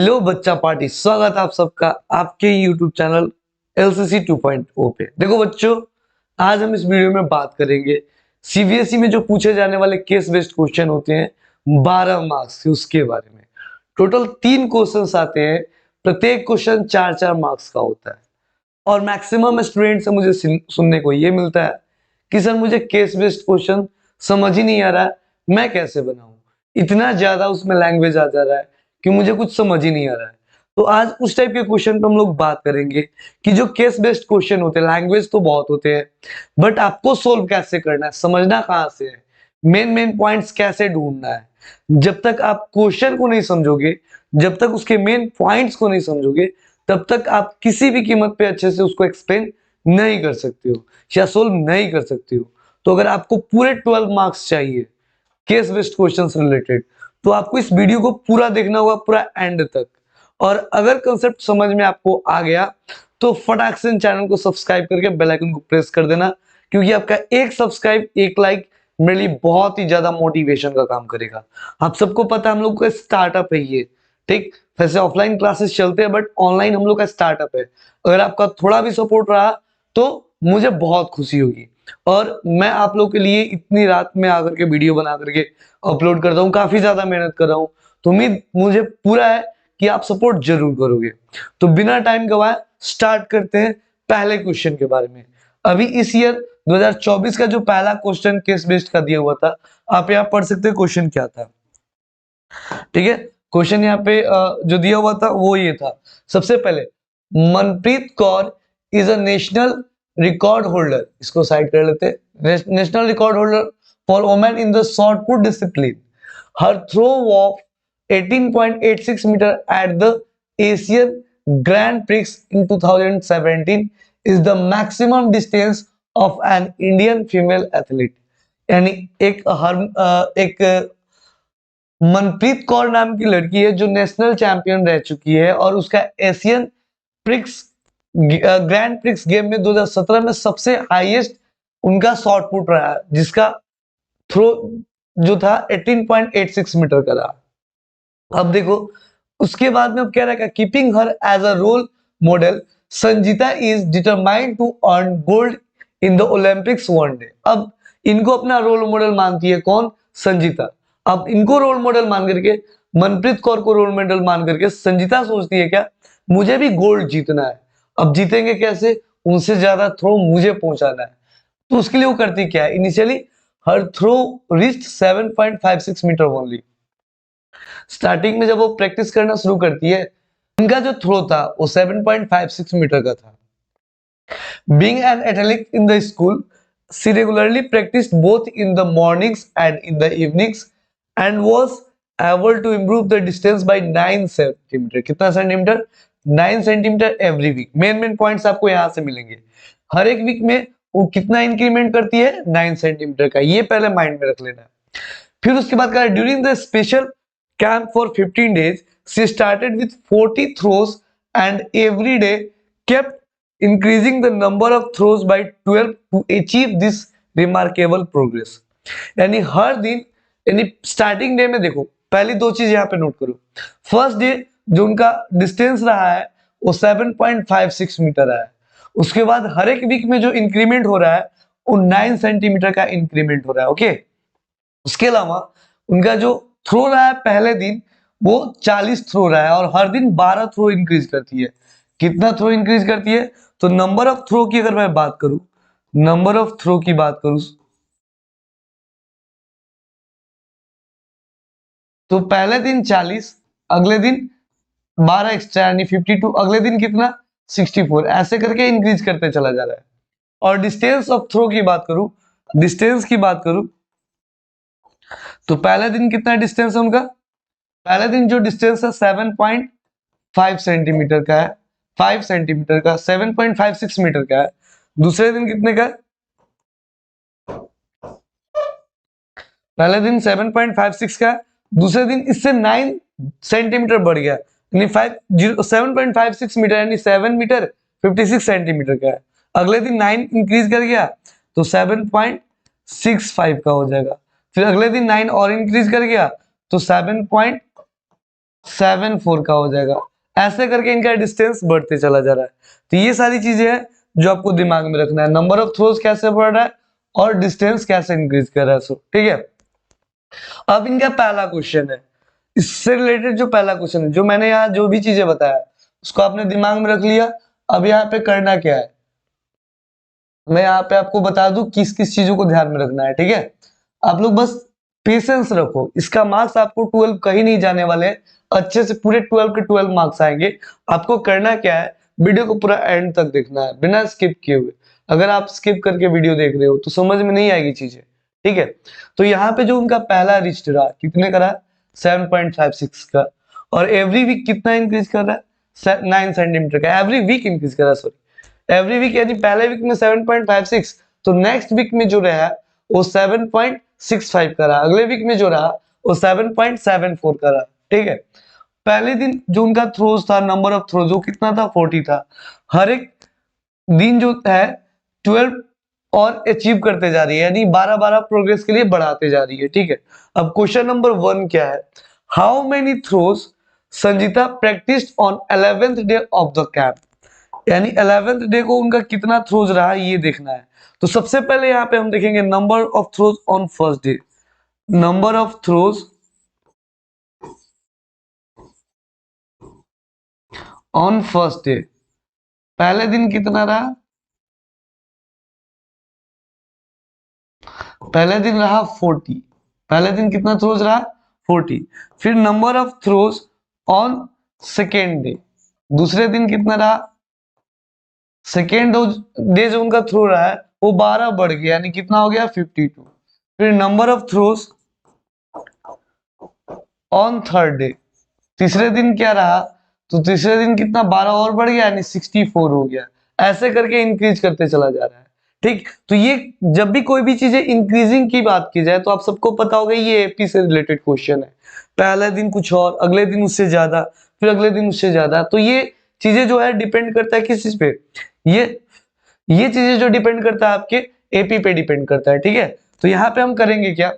Hello बच्चा party, स्वागत है आप सबका आपके YouTube चैनल LCC 2.0 पे। देखो बच्चों, आज हम इस वीडियो में बात करेंगे सीबीएसई में जो पूछे जाने वाले केस बेस्ड क्वेश्चन होते हैं 12 मार्क्स के, उसके बारे में। टोटल 3 क्वेश्चंस आते हैं, प्रत्येक क्वेश्चन 4-4 मार्क्स का होता है। और मैक्सिमम स्टूडेंट से मुझे सुनने को ये मिलता है कि सर मुझे केस बेस्ड क्वेश्चन समझ ही नहीं आ रहा है, मैं कैसे बनाऊं, इतना ज्यादा उसमें लैंग्वेज आ जा रहा है कि मुझे कुछ समझ ही नहीं आ रहा है। तो आज उस टाइप के क्वेश्चन पे हम लोग बात करेंगे कि जो केस बेस्ड क्वेश्चन होते हैं, लैंग्वेज तो बहुत होते हैं, बट आपको सोल्व कैसे करना है, समझना कहाँ से है, मेन मेन पॉइंट्स कैसे ढूंढना है। जब तक आप क्वेश्चन को नहीं समझोगे, जब तक उसके मेन पॉइंट्स को नहीं समझोगे, तब तक आप किसी भी कीमत पे अच्छे से उसको एक्सप्लेन नहीं कर सकते हो या सोल्व नहीं कर सकते हो। तो अगर आपको पूरे 12 मार्क्स चाहिए केस बेस्ड क्वेश्चंस रिलेटेड, तो आपको इस वीडियो को पूरा देखना होगा, पूरा एंड तक। और अगर कंसेप्ट समझ में आपको आ गया तो फटाक से चैनल को सब्सक्राइब करके बेल आइकन को प्रेस कर देना, क्योंकि आपका एक सब्सक्राइब, एक लाइक मेरे लिए बहुत ही ज्यादा मोटिवेशन का काम करेगा। आप सबको पता है हम लोग का स्टार्टअप है ये, ठीक। वैसे ऑफलाइन क्लासेस चलते हैं, बट ऑनलाइन हम लोग का स्टार्टअप है। अगर आपका थोड़ा भी सपोर्ट रहा तो मुझे बहुत खुशी होगी। और मैं आप लोग के लिए इतनी रात में आकर के वीडियो बना करके अपलोड करता हूँ, काफी ज्यादा मेहनत कर रहा हूँ, तो उम्मीद मुझे पूरा है कि आप सपोर्ट जरूर करोगे। तो बिना टाइम गवाए स्टार्ट करते हैं पहले क्वेश्चन के बारे में। अभी इस ईयर 2024 का जो पहला क्वेश्चन केस बेस्ड का दिया हुआ था, आप यहाँ पढ़ सकते हैं क्वेश्चन क्या था। ठीक है, क्वेश्चन यहाँ पे जो दिया हुआ था वो ये था। सबसे पहले, Manpreet Kaur is a national record holder, इसको साइड कर लेते हैं। National record holder for women in the shot put discipline. Her throw of 18.86 metre at the Asian Grand Prix in 2017 is the maximum distance of an Indian female athlete. यानी एक मनप्रीत कौर नाम की लड़की है जो नेशनल चैंपियन रह चुकी है, और उसका Asian prix grand prix game में 2017 में सबसे हाईएस्ट उनका शॉट पुट रहा, जिसका थ्रो जो था 18.86 मीटर का रहा। अब देखो, उसके बाद में कह रहा है keeping her as a role model, Sanjeeta is determined to earn gold in the Olympics one day. अब इनको अपना रोल मॉडल मानती है कौन? संजीता। अब इनको रोल मॉडल मान करके, मनप्रीत कौर को रोल मॉडल मान करके संजीता सोचती है क्या, मुझे भी गोल्ड जीतना है। अब जीतेंगे कैसे? उनसे ज्यादा थ्रो मुझे पहुंचाना है। तो उसके लिए वो करती क्या है, initially her throw reached 7.56 metre only. Starting में जब वो प्रैक्टिस करना शुरू करती है, उनका जो थ्रो था वो 7.56 मीटर का था। Being an athlete in the school, she regularly practiced both in the mornings and in the evenings and was able to improve the distance by 9 centimetre. कितना centimetre? 9 centimetre every week. Main points आपको यहाँ से मिलेंगे। हर एक week में वो कितना increment करती है? 9 सेंटीमीटर का। ये पहले माइंड में रख लेना है। फिर उसके बाद कहा during the special camp for 15 days she started with 40 throws and every day kept increasing the number of throws by 12 to achieve this remarkable progress। यानी हर दिन, यानी स्टार्टिंग डे में देखो, पहली दो चीज यहाँ पे नोट करो। फर्स्ट डे जो उनका डिस्टेंस रहा है वो 7.56 मीटर रहा है। उसके बाद हर एक वीक में जो इंक्रीमेंट हो रहा है वो 9 सेंटीमीटर का इंक्रीमेंट हो रहा है। ओके, उसके अलावा उनका जो थ्रो रहा है पहले दिन वो 40 थ्रो रहा है, और हर दिन 12 थ्रो इंक्रीज करती है। कितना थ्रो इंक्रीज करती है? तो नंबर ऑफ थ्रो की अगर मैं बात करूं, नंबर ऑफ थ्रो की बात करूं, तो पहले दिन 40, अगले दिन 12 एक्स्ट्रा यानी 52, अगले दिन कितना? 64। ऐसे करके इंक्रीज करते चला जा रहा है। और डिस्टेंस ऑफ थ्रो की बात करूं, डिस्टेंस की बात करूं, तो पहले दिन कितना डिस्टेंस है उनका? पहले दिन जो डिस्टेंस है 7.5 सेंटीमीटर का है, 5 सेंटीमीटर का, 7.56 मीटर का है। दूसरे दिन कितने का है? पहले दिन 7.56 का है, दूसरे दिन इससे 9 सेंटीमीटर बढ़ गया, यानी 7.56 मीटर यानी 7 मीटर 56 सेंटीमीटर का है। अगले दिन 9 इंक्रीज कर गया तो 7.65 का हो जाएगा। फिर अगले दिन 9 और इंक्रीज कर गया तो 7 4 का हो जाएगा। ऐसे करके इनका डिस्टेंस बढ़ते चला जा रहा है। तो ये सारी चीजें हैं जो आपको दिमाग में रखना है, नंबर ऑफ थ्रोज कैसे बढ़ रहा है और डिस्टेंस कैसे इंक्रीज कर रहा है। सो ठीक है, अब इनका पहला क्वेश्चन है, इससे रिलेटेड जो पहला क्वेश्चन है, जो मैंने यहाँ जो भी चीजें बताया उसको आपने दिमाग में रख लिया। अब यहाँ पे करना क्या है, मैं यहाँ पे आपको बता दूं किस किस चीजों को ध्यान में रखना है। ठीक है, आप लोग बस पेशेंस रखो, इसका मार्क्स आपको 12 कहीं नहीं जाने वाले, अच्छे से पूरे 12 के 12 मार्क्स आएंगे। आपको करना क्या है, वीडियो को पूरा एंड तक देखना है बिना स्किप किए हुए। अगर आप स्किप करके वीडियो देख रहे हो तो समझ में नहीं आएगी चीजें। ठीक है, तो यहाँ पे जो उनका पहला रिस्ट रहा कितने का रहा, 7.56 का, और एवरी वीक कितना इंक्रीज कर रहा है, 9 सेंटीमीटर का एवरी वीक इंक्रीज कर रहा है। सॉरी, एवरी वीक यानी पहले वीक में 7.56, तो नेक्स्ट वीक में जो रहा वो 7.65 का रहा, अगले वीक में जो रहा वो 7.74 का रहा। ठीक है, पहले दिन जो उनका थ्रोज था, नंबर ऑफ थ्रोज वो कितना था, 40 था। हर एक दिन जो है 12 और अचीव करते जा रही है, यानी 12-12 प्रोग्रेस के लिए बढ़ाते जा रही है। ठीक है, अब क्वेश्चन नंबर 1 क्या है, how many throws Sanjita practised on 11th day of the camp, यानी 11th डे को उनका कितना थ्रोज रहा ये देखना है। तो सबसे पहले यहाँ पे हम देखेंगे number of throws on first day, number of throws on first day, पहले दिन कितना रहा, पहले दिन रहा 40, पहले दिन कितना थ्रोज रहा 40। फिर number of throws on second day, दूसरे दिन कितना रहा, सेकेंड डे जो उनका थ्रो रहा है वो 12 बढ़ गया, यानी कितना हो गया 52। फिर number of throws on third day, तीसरे दिन क्या रहा, तो तीसरे दिन कितना 12 और बढ़ गया, यानी 64 हो गया। ऐसे करके इंक्रीज करते चला जा रहा है। ठीक, तो ये जब भी कोई भी चीजें इंक्रीजिंग की बात की जाए तो आप सबको पता होगा ये एपी से रिलेटेड क्वेश्चन है। पहले दिन कुछ और, अगले दिन उससे ज्यादा, फिर अगले दिन उससे ज्यादा। तो ये चीजें जो है डिपेंड करता है किस चीज पे, ये ये चीजें जो डिपेंड करता है आपके एपी पे डिपेंड करता है। ठीक है, तो यहाँ पे हम करेंगे क्या,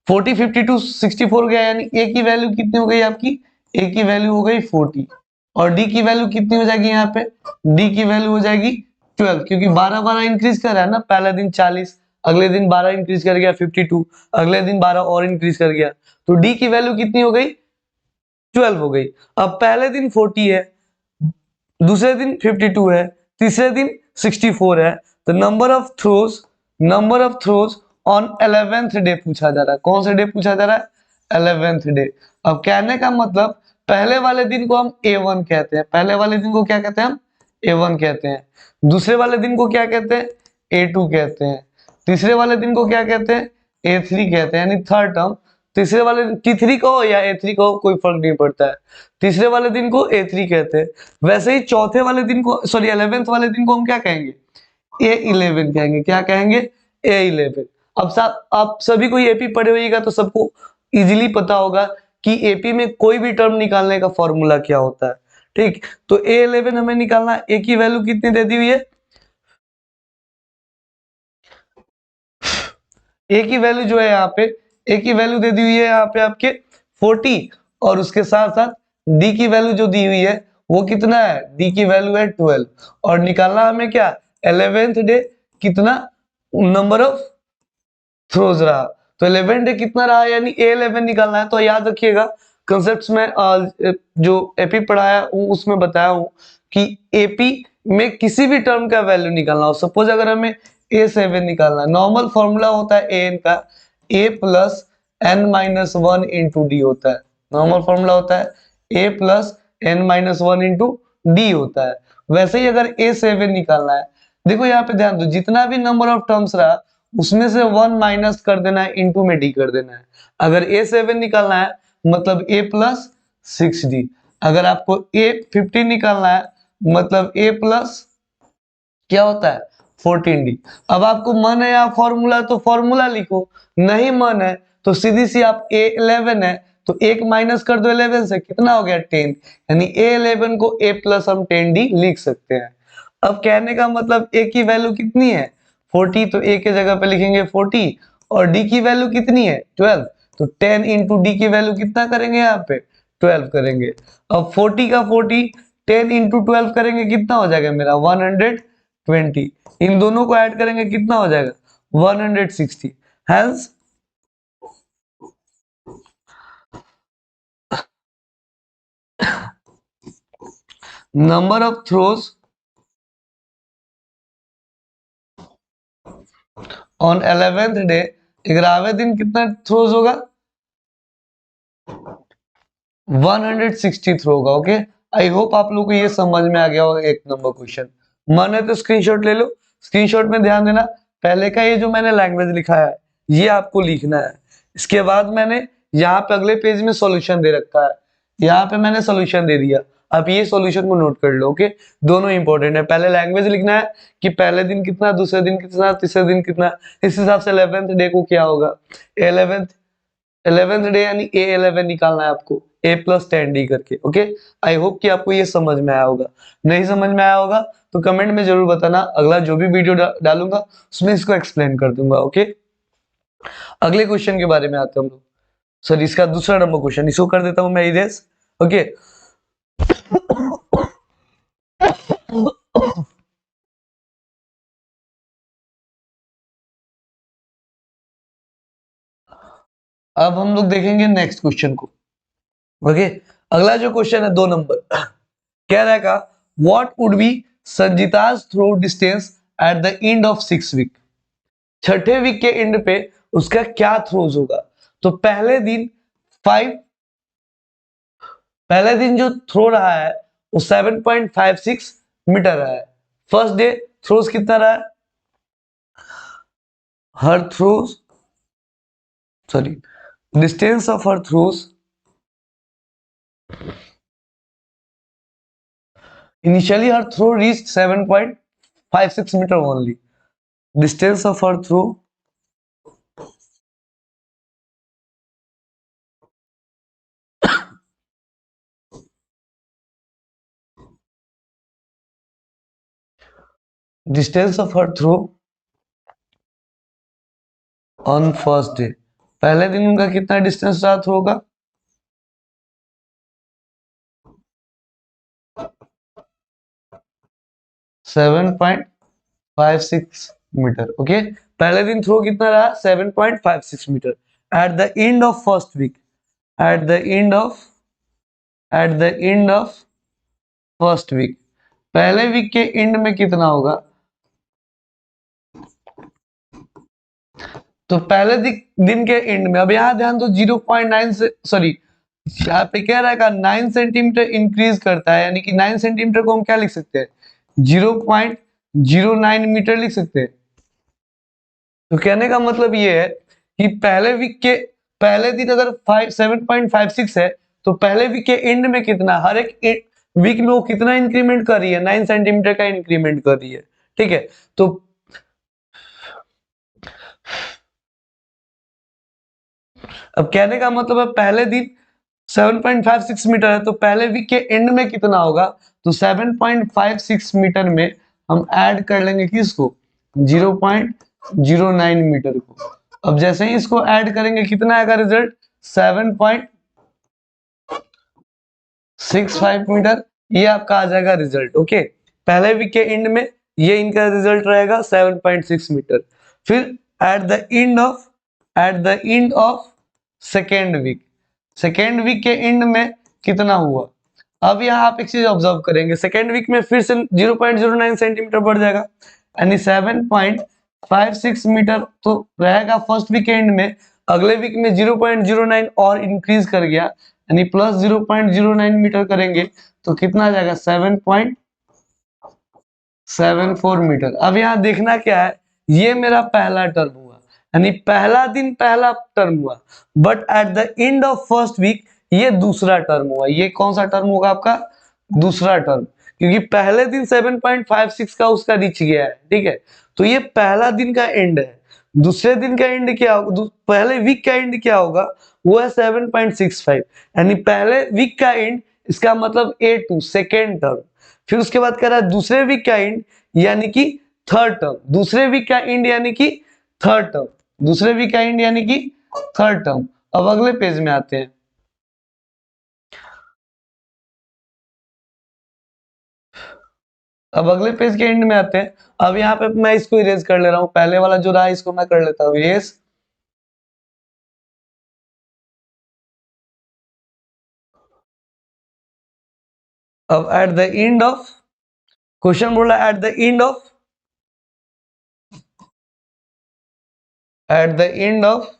40 52 64 गया, यानी ए की वैल्यू कितनी हो गई आपकी, ए की वैल्यू हो गई 40, और डी की वैल्यू कितनी हो जाएगी, यहाँ पे डी की वैल्यू हो जाएगी 12, क्योंकि 12-12 इंक्रीज कर रहा है ना, पहला दिन 40, अगले दिन 12 इंक्रीज कर गया 52, अगले दिन 12 और इंक्रीज कर गया, तो डी की वैल्यू कितनी हो गई 12 हो गई। अब पहले दिन 40 है, दूसरे दिन 52 है, तीसरे दिन 64 है, तो number of throws on 11th day पूछा जा रहा है। कौन से डे पूछा जा रहा है, 11th डे। अब कहने का मतलब पहले वाले दिन को हम A1 कहते हैं, पहले वाले दिन को क्या कहते हैं हम A1 कहते हैं, दूसरे वाले दिन को क्या कहते हैं A2 कहते हैं, तीसरे वाले दिन को क्या कहते हैं A3 कहते हैं, यानी थर्ड टर्म। तीसरे वाले T3 कहो या A3 कहो कोई फर्क नहीं पड़ता है, तीसरे वाले दिन को A3 कहते हैं। वैसे ही चौथे वाले दिन को, सॉरी 11th वाले दिन को हम क्या कहेंगे, A11 कहेंगे। क्या कहेंगे, A11। अब आप सभी को एपी पढ़े होइएगा तो सबको इजीली पता होगा कि एपी में कोई भी टर्म निकालने का फॉर्मूला क्या होता है। ठीक, तो A11 हमें निकालना, ए की वैल्यू कितनी दे दी हुई है, ए की वैल्यू जो है यहाँ पे, ए की वैल्यू दे दी हुई है यहाँ पे आपके 40, और उसके साथ साथ डी की वैल्यू जो दी हुई है वो कितना है, डी की वैल्यू है 12, और निकालना हमें क्या 11th डे कितना नंबर ऑफ थ्रोज रहा, तो 11 डे कितना रहा, यानी A11 निकालना है। तो याद रखिएगा कंसेप्ट में जो एपी पढ़ाया उसमें बताया हूं कि एपी में किसी भी टर्म का वैल्यू निकालना हो, सपोज अगर हमें A7 निकालना है, नॉर्मल फॉर्मूला होता है an का a plus n minus one into D होता है, नॉर्मल फॉर्मूला होता है a plus n minus one into D होता है। वैसे ही अगर A7 निकालना है, देखो यहाँ पे ध्यान दो, जितना भी नंबर ऑफ टर्म्स रहा उसमें से 1 माइनस कर देना है, इंटू में डी कर देना है। अगर A7 निकालना है मतलब a प्लस 6d, अगर आपको A15 निकालना है मतलब a प्लस क्या होता है 14d। अब आपको मन है या फॉर्मूला तो फॉर्मूला लिखो, नहीं मन है तो सीधी सी आप A11 है तो एक माइनस कर दो 11 से, कितना हो गया 10, यानी A11 को a प्लस हम 10d लिख सकते हैं। अब कहने का मतलब a की वैल्यू कितनी है 40, तो a के जगह पे लिखेंगे 40, और d की वैल्यू कितनी है 12, तो 10 इंटू डी की वैल्यू कितना करेंगे यहाँ पे 12 करेंगे। अब 40 का 40 10 इंटू 12 करेंगे कितना हो जाएगा मेरा 120। इन दोनों को ऐड करेंगे कितना हो जाएगा 160। Hence number of throws on 11th day, 11वें दिन कितना थ्रोज होगा 160 थ्रो होगा। ओके, आई होप आप लोग को ये समझ में आ गया होगा। एक नंबर क्वेश्चन मन है तो स्क्रीनशॉट ले लो। स्क्रीनशॉट में ध्यान देना, पहले का ये जो मैंने लैंग्वेज लिखा है ये आपको लिखना है। इसके बाद मैंने यहाँ पे अगले पेज में सॉल्यूशन दे रखा है, यहाँ पे मैंने सॉल्यूशन दे दिया। अब ये सॉल्यूशन को नोट कर लो। ओके, दोनों इंपॉर्टेंट है। पहले लैंग्वेज लिखना है कि पहले दिन कितना, दूसरे दिन कितना, तीसरे दिन कितना। इस हिसाब से 11th डे को क्या होगा 11th डे यानी A11 निकालना है आपको, A+10D करके। ओके, आई होप कि आपको ये समझ में आया होगा। नहीं समझ में आया होगा तो कमेंट में जरूर बताना, अगला जो भी वीडियो डालूंगा उसमें इसको एक्सप्लेन कर दूंगा। ओके, अगले क्वेश्चन के बारे में आते हैं हम लोग। सर इसका दूसरा नंबर क्वेश्चन इसको कर देता हूं मैं इरेज। ओके, अब हम लोग देखेंगे नेक्स्ट क्वेश्चन को। ओके, अगला जो क्वेश्चन है 2 नंबर कह रहा है का what would be Sanjeeta's throw distance at the end of 6 week. छठे वीक के एंड पे उसका क्या थ्रोज होगा। तो पहले दिन 5, पहले दिन जो थ्रो रहा है वो 7.56 मीटर रहा है। फर्स्ट डे थ्रोज कितना रहा है, her throws sorry distance of her throws initially her throw reached 7.56 meter only. Distance of her throw distance of her throw on first day, पहले दिन उनका कितना डिस्टेंस रहा थ्रो का 7.56 मीटर। ओके, पहले दिन थ्रो कितना रहा 7.56 metre. At the end of first week, at the end of first week, पहले वीक के एंड में कितना होगा। तो पहले दिन के एंड में, अब यहाँ ध्यान दो 0.9 से सॉरी यहाँ पे कह रहा है का 9 सेंटीमीटर इंक्रीज करता है, यानी कि 9 सेंटीमीटर को हम क्या लिख सकते हैं 0.09 मीटर लिख सकते हैं। तो कहने का मतलब ये है कि पहले वीक के पहले दिन अगर 7.56 है तो पहले वीक के एंड में कितना, हर एक वीक में वो कितना इंक्रीमेंट कर रही है 9 सेंटीमीटर का इंक्रीमेंट कर रही है। ठीक है, तो अब कहने का मतलब है पहले दिन 7.56 मीटर है तो पहले वीक के एंड में कितना होगा, तो 7.56 मीटर में हम ऐड कर लेंगे किसको 0.09 मीटर को। अब जैसे ही इसको ऐड करेंगे कितना आएगा रिजल्ट 7.65 मीटर, ये आपका आ जाएगा रिजल्ट। ओके, पहले वीक के एंड में ये इनका रिजल्ट रहेगा 7.6 मीटर। फिर at the end of second week के एंड में कितना हुआ। अब यहाँ आप एक चीज ऑब्जर्व करेंगे, सेकेंड वीक में फिर से 0.09 सेंटीमीटर बढ़ जाएगा, यानी 7.56 मीटर तो रहेगा फर्स्ट वीक एंड में। अगले वीक में 0.09 और इंक्रीज कर गया, यानी प्लस 0.09 मीटर करेंगे तो कितना आ जाएगा 7.74 मीटर। अब यहाँ देखना क्या है, ये मेरा पहला टर्म हुआ, यानी पहला दिन पहला टर्म हुआ, but at the end of first week ये दूसरा टर्म हुआ। ये कौन सा टर्म होगा आपका दूसरा टर्म, क्योंकि पहले दिन 7.56 का उसका रीच गया है। ठीक है, तो ये पहला दिन का एंड है। दूसरे दिन का एंड क्या होगा, पहले वीक का एंड क्या होगा वो है 7.65, यानी पहले वीक का एंड, इसका मतलब A2 सेकेंड टर्म। फिर उसके बाद कह रहा है दूसरे वीक का एंड यानी कि थर्ड टर्म, दूसरे वीक का एंड यानी कि थर्ड टर्म, दूसरे वीक का एंड यानी कि थर्ड टर्म। अब अगले पेज में आते हैं। अब अगले पेज के एंड में आते हैं। अब यहाँ पे मैं इसको इरेज कर ले रहा हूँ, पहले वाला जो रहा इसको मैं कर लेता हूँ इरेज। अब at the end of, question बोला at the end of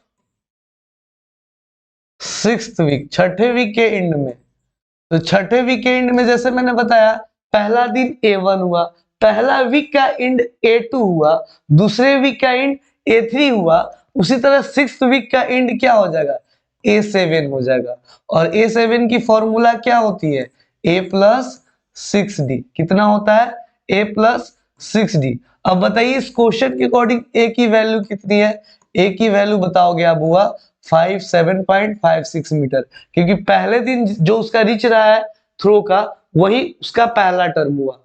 sixth week, छठे वीक के एंड में। तो छठे वीक के एंड में जैसे मैंने बताया, पहला दिन A1 हुआ, पहला वीक का एंड A2 हुआ, दूसरे वीक का एंड A3 हुआ, उसी तरह सिक्स्थ वीक का एंड क्या हो जाएगा, A7 हो जाएगा। और A7 की फॉर्मूला क्या होती है, A प्लस 6D। कितना होता है, A प्लस 6D। अब बताइए इस क्वेश्चन के अकॉर्डिंग A की वैल्यू कितनी है, A की वैल्यू बताओगे आप हुआ 57.56 मीटर, क्योंकि पहले दिन जो उसका रीच रहा है थ्रो का, वही उसका पहला टर्म हुआ।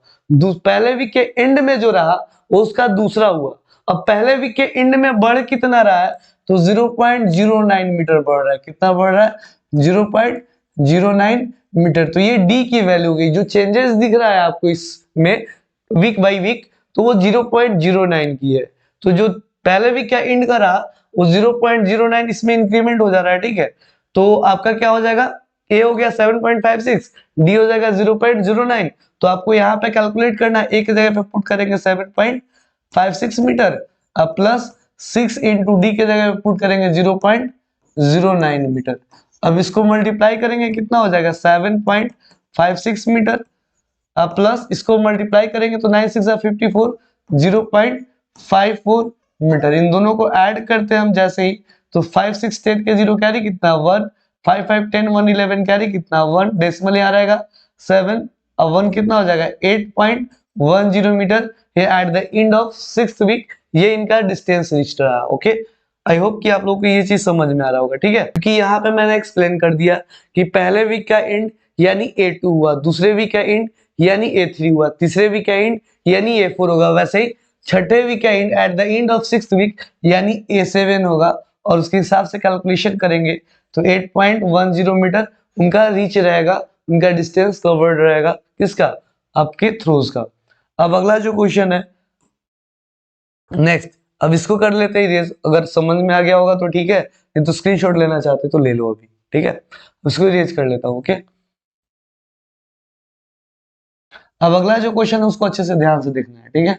पहले वीक के एंड में जो रहा वो उसका दूसरा हुआ। अब पहले वीक के एंड में बढ़ कितना रहा है, तो 0.09 मीटर बढ़ रहा है। कितना बढ़ रहा है, 0.09 मीटर। तो ये डी की वैल्यू गई, जो चेंजेस दिख रहा है आपको इसमें वीक बाई वीक, तो वो 0.09 की है। तो जो पहले वीक का एंड का रहा वो 0.09 इसमें इंक्रीमेंट हो जा रहा है, ठीक है। तो आपका क्या हो जाएगा, ए हो गया 7.56, डी हो जाएगा 0.09। तो आपको यहाँ पे कैलकुलेट करना है, एक जगह पे पुट करेंगे 7.56 मीटर, अब प्लस 6 इंटू डी के जगह पे पुट करेंगे 0.09 मीटर। अब इसको मल्टीप्लाई करेंगे, कितना हो जाएगा 7.56 मीटर, अब प्लस इसको मल्टीप्लाई करेंगे तो 9 6 54, 0.54 मीटर। इन दोनों को ऐड करते हैं हम जैसे ही, तो 5 6 10 के 0 कैरी कितना 1, 5 5 10 1 11 कैरी कितना 1, डेसिमल यहाँ रहेगा 7, अब 1 कितना हो जाएगा 8.10 मीटर। ये at the end of sixth week ये इनका डिस्टेंस रीच रहा। ओके, आई होप कि आप लोगों को ये चीज समझ में आ रहा होगा, ठीक है। क्योंकि यहाँ पे मैंने एक्सप्लेन कर दिया कि पहले वीक का एंड यानी A2 हुआ, दूसरे वीक का एंड यानी A3 हुआ, तीसरे वीक का एंड यानी A4 होगा। वैसे ही छठे वीक का end at the end of sixth week यानी A7 होगा, और उसके हिसाब से कैलकुलेशन करेंगे तो 8.10 मीटर उनका रीच रहेगा, उनका डिस्टेंस कवर्ड रहेगा, किसका, आपके थ्रोज का। अब अगला जो क्वेश्चन है नेक्स्ट, अब इसको कर लेते हैं, अगर समझ में आ गया होगा तो ठीक है, नहीं तो स्क्रीनशॉट लेना चाहते तो ले लो अभी, ठीक है। उसको इरेज कर लेता हूँ। ओके, अब अगला जो क्वेश्चन है उसको अच्छे से ध्यान से देखना है, ठीक है।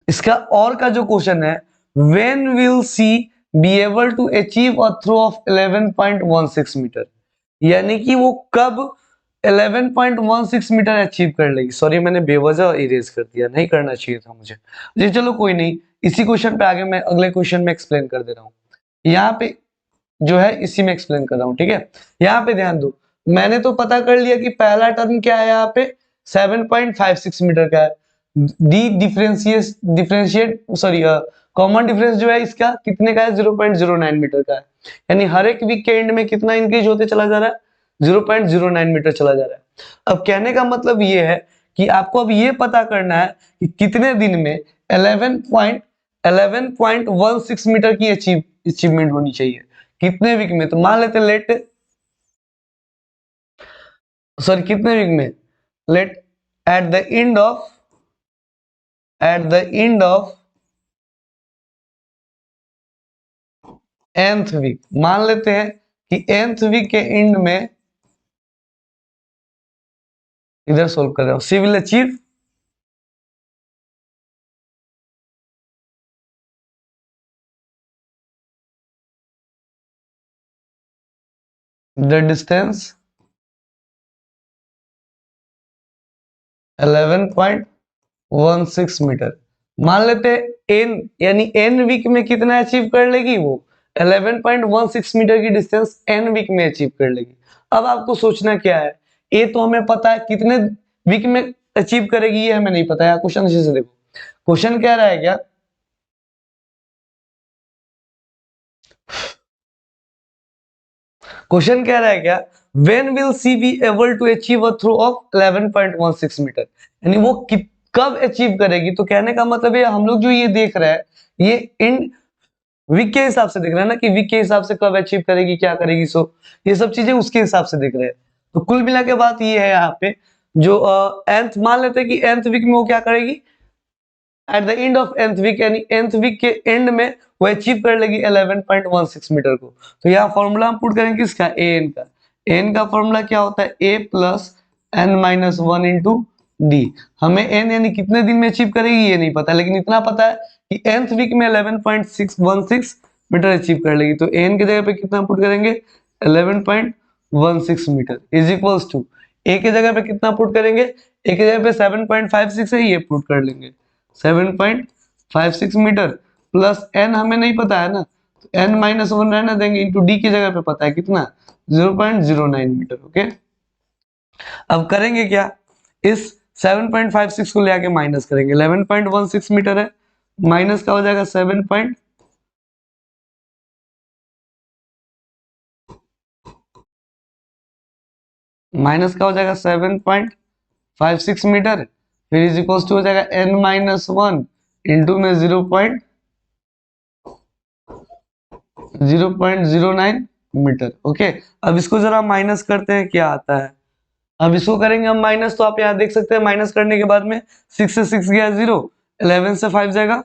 इसका और का जो क्वेश्चन है, when will she be able to achieve a throw of 11.16 metre, यानी कि वो कब 11.16 मीटर अचीव कर लेगी। सॉरी मैंने बेवजह इरेज कर दिया, नहीं करना चाहिए था मुझे जी, चलो कोई नहीं। इसी क्वेश्चन पे आगे मैं अगले क्वेश्चन में एक्सप्लेन कर दे रहा हूँ। यहाँ पे जो है इसी में एक्सप्लेन कर रहा हूँ, ठीक है। यहाँ पे ध्यान दो, मैंने तो पता कर लिया कि पहला टर्म क्या है, यहाँ पे 7.56 मीटर का है। D differentiate sorry common difference जो है इसका कितने का है, 0.09 मीटर का है। यानी हर एक वीक के एंड में कितना इंक्रीज होते चला जा रहा है, 0.09 मीटर चला जा रहा है। अब कहने का मतलब ये है कि आपको अब ये पता करना है कि कितने दिन में 11.16 मीटर की अचीवमेंट होनी चाहिए, कितने वीक में। तो मान लेते लेट सॉरी कितने वीक में, let at the end of nth week, मान लेते हैं कि nth वीक के एंड में, इधर सोल्व कर रहा हूं, she will achieve the distance 11.16 metre. मान लेते हैं n यानी n वीक में कितना अचीव कर लेगी वो, 11.16 मीटर की डिस्टेंस n वीक में अचीव कर लेगी। अब आपको सोचना क्या है, ए तो हमें पता है कितने वीक में अचीव करेगी, ये हमें नहीं पता है। क्वेश्चन अच्छे से देखो, क्वेश्चन कह रहा है क्या, क्वेश्चन कह रहा है क्या, when will she be able to achieve a throw of 11.16 metre, यानी वो कब अचीव करेगी। तो कहने का मतलब है हम लोग जो ये देख रहे हैं ये इन वीक के हिसाब से देख रहे हैं ना, कि वीक के हिसाब से कब अचीव करेगी क्या करेगी, सो ये सब चीजें उसके हिसाब से देख रहे हैं। तो कुल मिला के बात ये है यहाँ पे, जो nth मान लेते हैं कि nth वीक में वो क्या करेगी, at the end of nth week, यानी nth वीक के एंड में वो अचीव कर लेगी 11.16 मीटर को। तो यहाँ फॉर्मूला हम पुट करेंगे किसका, an का। an का फॉर्मूला क्या होता है, a plus n minus one into D. हमें n यानी कितने दिन में अचीव करेगी ये नहीं पता, लेकिन इतना पता है कि nth वीक में 11.616 मीटर अचीव कर लेगी। तो n की जगह पे कितना पुट करेंगे, 11.16 metre is equals to, a की जगह पे कितना पुट करेंगे, a की जगह पे 7.56 है, ये पुट कर लेंगे 7.56 मीटर प्लस n हमें नहीं पता है ना, तो n माइनस वन रहने देंगे, इंटू डी की जगह पे पता है कितना, 0.09 मीटर। ओके, अब करेंगे क्या, इस 7.56 को ले आके माइनस करेंगे, 11.16 मीटर है, माइनस का हो जाएगा 7 माइनस का हो जाएगा 7.56 मीटर, फिर इज इक्वल्स टू हो जाएगा n माइनस वन इंटू में 0.09 मीटर। ओके, अब इसको जरा माइनस करते हैं क्या आता है। अब इसको करेंगे हम माइनस, तो आप यहाँ देख सकते हैं माइनस करने के बाद में 6 से 6 गया 0, 11 से 5 जाएगा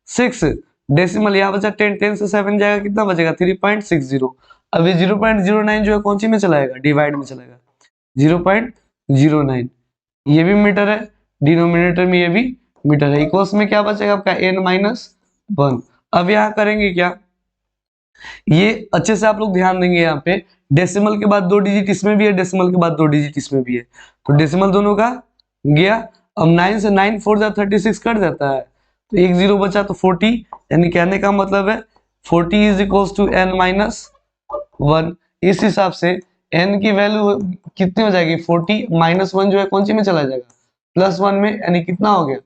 6, डेसिमल यहाँ बचा 10, 10 से 7 जाएगा कितना बचेगा 3.60। अब ये 0.09 जो है कौन सी में चलाएगा, डिवाइड में चलाएगा, 0.09 ये भी मीटर है, डिनोमिनेटर में ये भी मीटर है, इक्वल्स में क्या बचेगा आपका n माइनस वन। अब यहाँ करेंगे क्या, ये अच्छे से आप लोग ध्यान देंगे, यहाँ पे डेसिमल के बाद 2 डिजिट इसमें भी है, डेसिमल के बाद 2 डिजिट इसमें भी है, तो डेसिमल दोनों का गया। अब 9 से 9 4 जा 36 कट जाता है, तो एक जीरो बचा तो 40, यानी कहने का मतलब है 40 is equals to n minus one. इस हिसाब से n की वैल्यू कितनी हो जाएगी, 40 माइनस वन जो है कौन सी में चला जाएगा, प्लस वन में, यानी कितना हो गया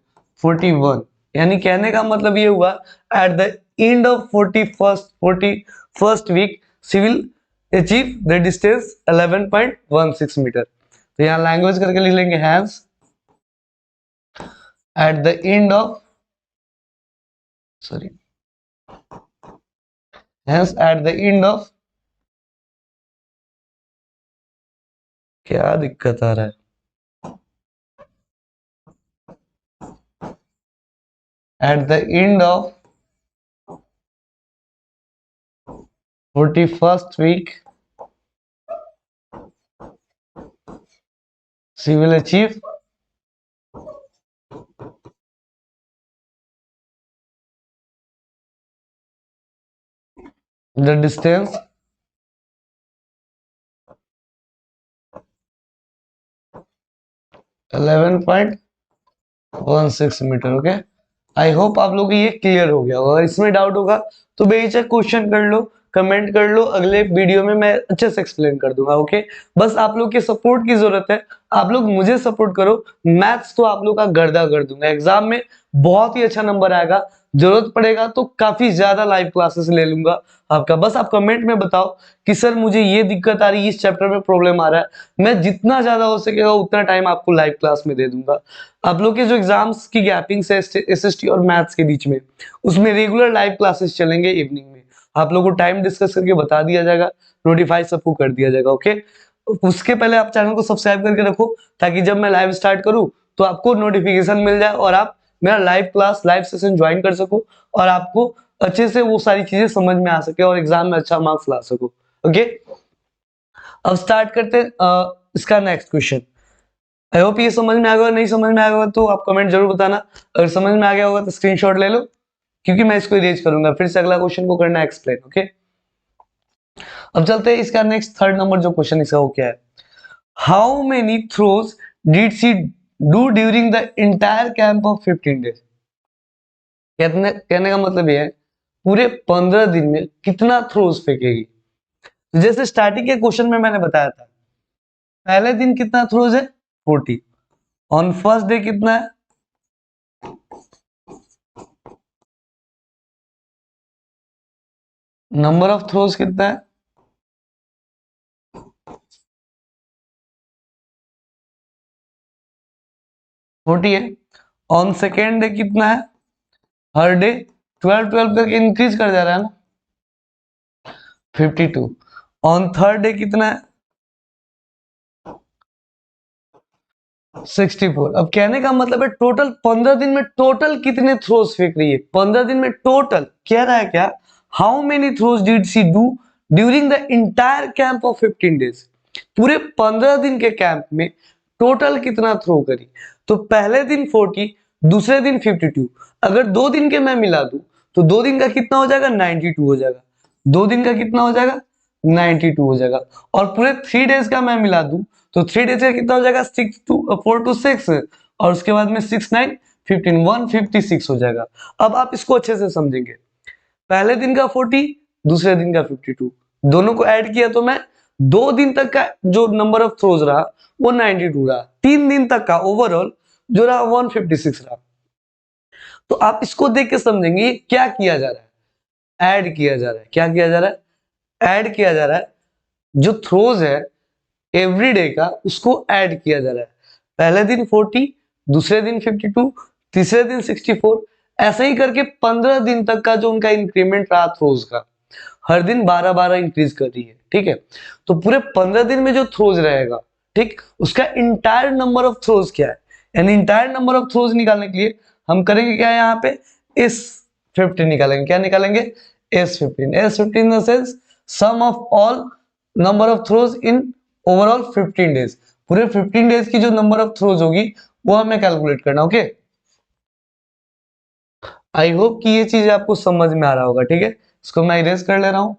41। यानी कहने का मतलब ये हुआ, at the end of 41st week she will achieve the distance 11.16 metre. तो यहाँ लैंग्वेज करके लिख लेंगे, hence at the end of, sorry, hence at the end of, क्या दिक्कत आ रहा है, at the end of 41st week she will achieve the distance 11.16 metre. Okay, I hope आप लोग को ये क्लियर हो गया होगा। इसमें डाउट होगा तो बेहिचक क्वेश्चन कर लो, कमेंट कर लो, अगले वीडियो में मैं अच्छे से एक्सप्लेन कर दूंगा। ओके, बस आप लोग के सपोर्ट की जरूरत है, आप लोग मुझे सपोर्ट करो, मैथ्स तो आप लोग का गर्दा कर दूंगा, एग्जाम में बहुत ही अच्छा नंबर आएगा, जरूरत पड़ेगा तो काफी ज्यादा लाइव क्लासेस ले लूंगा आपका। बस आप कमेंट में बताओ कि सर मुझे ये दिक्कत आ रही है, इस चैप्टर में प्रॉब्लम आ रहा है, मैं जितना ज्यादा हो सकेगा उतना टाइम आपको लाइव क्लास में दे दूंगा। आप लोग के जो एग्जाम्स की गैपिंग है एसएसटी और मैथ्स के बीच में, उसमें रेगुलर लाइव क्लासेस चलेंगे इवनिंग में, आप लोगों को टाइम डिस्कस करके बता दिया जाएगा, नोटिफाई सबको कर दिया जाएगा। ओके, उसके पहले आप चैनल को सब्सक्राइब करके रखो, ताकि जब मैं लाइव स्टार्ट करूं तो आपको नोटिफिकेशन मिल जाए और आप मेरा live class, live session join कर सको, और आपको अच्छे से वो सारी चीजें समझ में आ सके और एग्जाम में अच्छा मार्क्स ला सको। ओके, अब स्टार्ट करते हैं इसका नेक्स्ट क्वेश्चन। आई होप ये समझ में आ गया, नहीं समझ में आ गया तो आप कमेंट जरूर बताना, अगर समझ में आ गया होगा तो स्क्रीनशॉट ले लो, क्योंकि मैं इसको इरेज करूंगा, फिर से अगला क्वेश्चन को करना एक्सप्लेन। ओके, अब चलते हैं इसका नेक्स्ट थर्ड नंबर जो क्वेश्चन इसका वो क्या है, how many throws did she do during the entire camp of 15 days. कहने का मतलब ये है पूरे 15 दिन में कितना थ्रोज फेंकेगी। जैसे स्टार्टिंग के क्वेश्चन में मैंने बताया था, पहले दिन कितना थ्रोज है 40, ऑन फर्स्ट डे कितना है, नंबर ऑफ थ्रोज कितना है 40 है, ऑन सेकेंड डे कितना है, हर डे 12 12 करके इंक्रीज कर जा रहा है ना 52, ऑन थर्ड डे कितना है 64। अब कहने का मतलब है टोटल 15 दिन में टोटल कितने थ्रोज फेंक रही है, 15 दिन में टोटल कह रहा है क्या, how many throws did she do during the entire camp of 15 days. पूरे 15 दिन के कैंप में टोटल कितना थ्रो करी। तो पहले दिन 40, दूसरे दिन 52। अगर 2 दिन के मैं मिला दूं तो 2 दिन का कितना हो जाएगा, 92 हो जाएगा। 2 दिन का कितना हो जाएगा, 92 हो जाएगा। और पूरे 3 डेज का मैं मिला दूं तो 3 डेज का कितना हो जाएगा, 4 to 6, और उसके बाद में 6 9 15 156 हो जाएगा। अब आप इसको अच्छे से समझेंगे, पहले दिन का 40, दूसरे दिन का 52, दोनों को ऐड किया तो मैं 2 दिन तक का जो नंबर ऑफ थ्रोज रहा वो 92 रहा, 3 दिन तक का ओवरऑल जो रहा 156 रहा। तो आप इसको देख के समझेंगे क्या किया जा रहा है, ऐड किया जा रहा है। क्या किया जा रहा है, ऐड किया जा रहा है। जो थ्रोज है एवरीडे का उसको ऐड किया जा रहा है। पहले दिन 40, दूसरे दिन 52, तीसरे दिन 64, ऐसे ही करके 15 दिन तक का जो उनका इंक्रीमेंट रहा थ्रोज का, हर दिन 12-12 इंक्रीज कर रही है। ठीक है, तो पूरे 15 दिन में जो थ्रोज रहेगा, ठीक, उसका इंटायर नंबर ऑफ थ्रोज क्या है, यानी इंटायर नंबर ऑफ थ्रोज निकालने के लिए हम करेंगे क्या, यहाँ पे इस 15 निकालेंगे। क्या निकालेंगे, S15। S15 in the sense sum of all number of throws in overall 15 days. पूरे 15 डेज की जो नंबर ऑफ थ्रोज होगी वो हमें कैलकुलेट करना। ओके, आई होप कि ये चीज आपको समझ में आ रहा होगा। ठीक है, इसको मैं इरेज कर ले रहा हूँ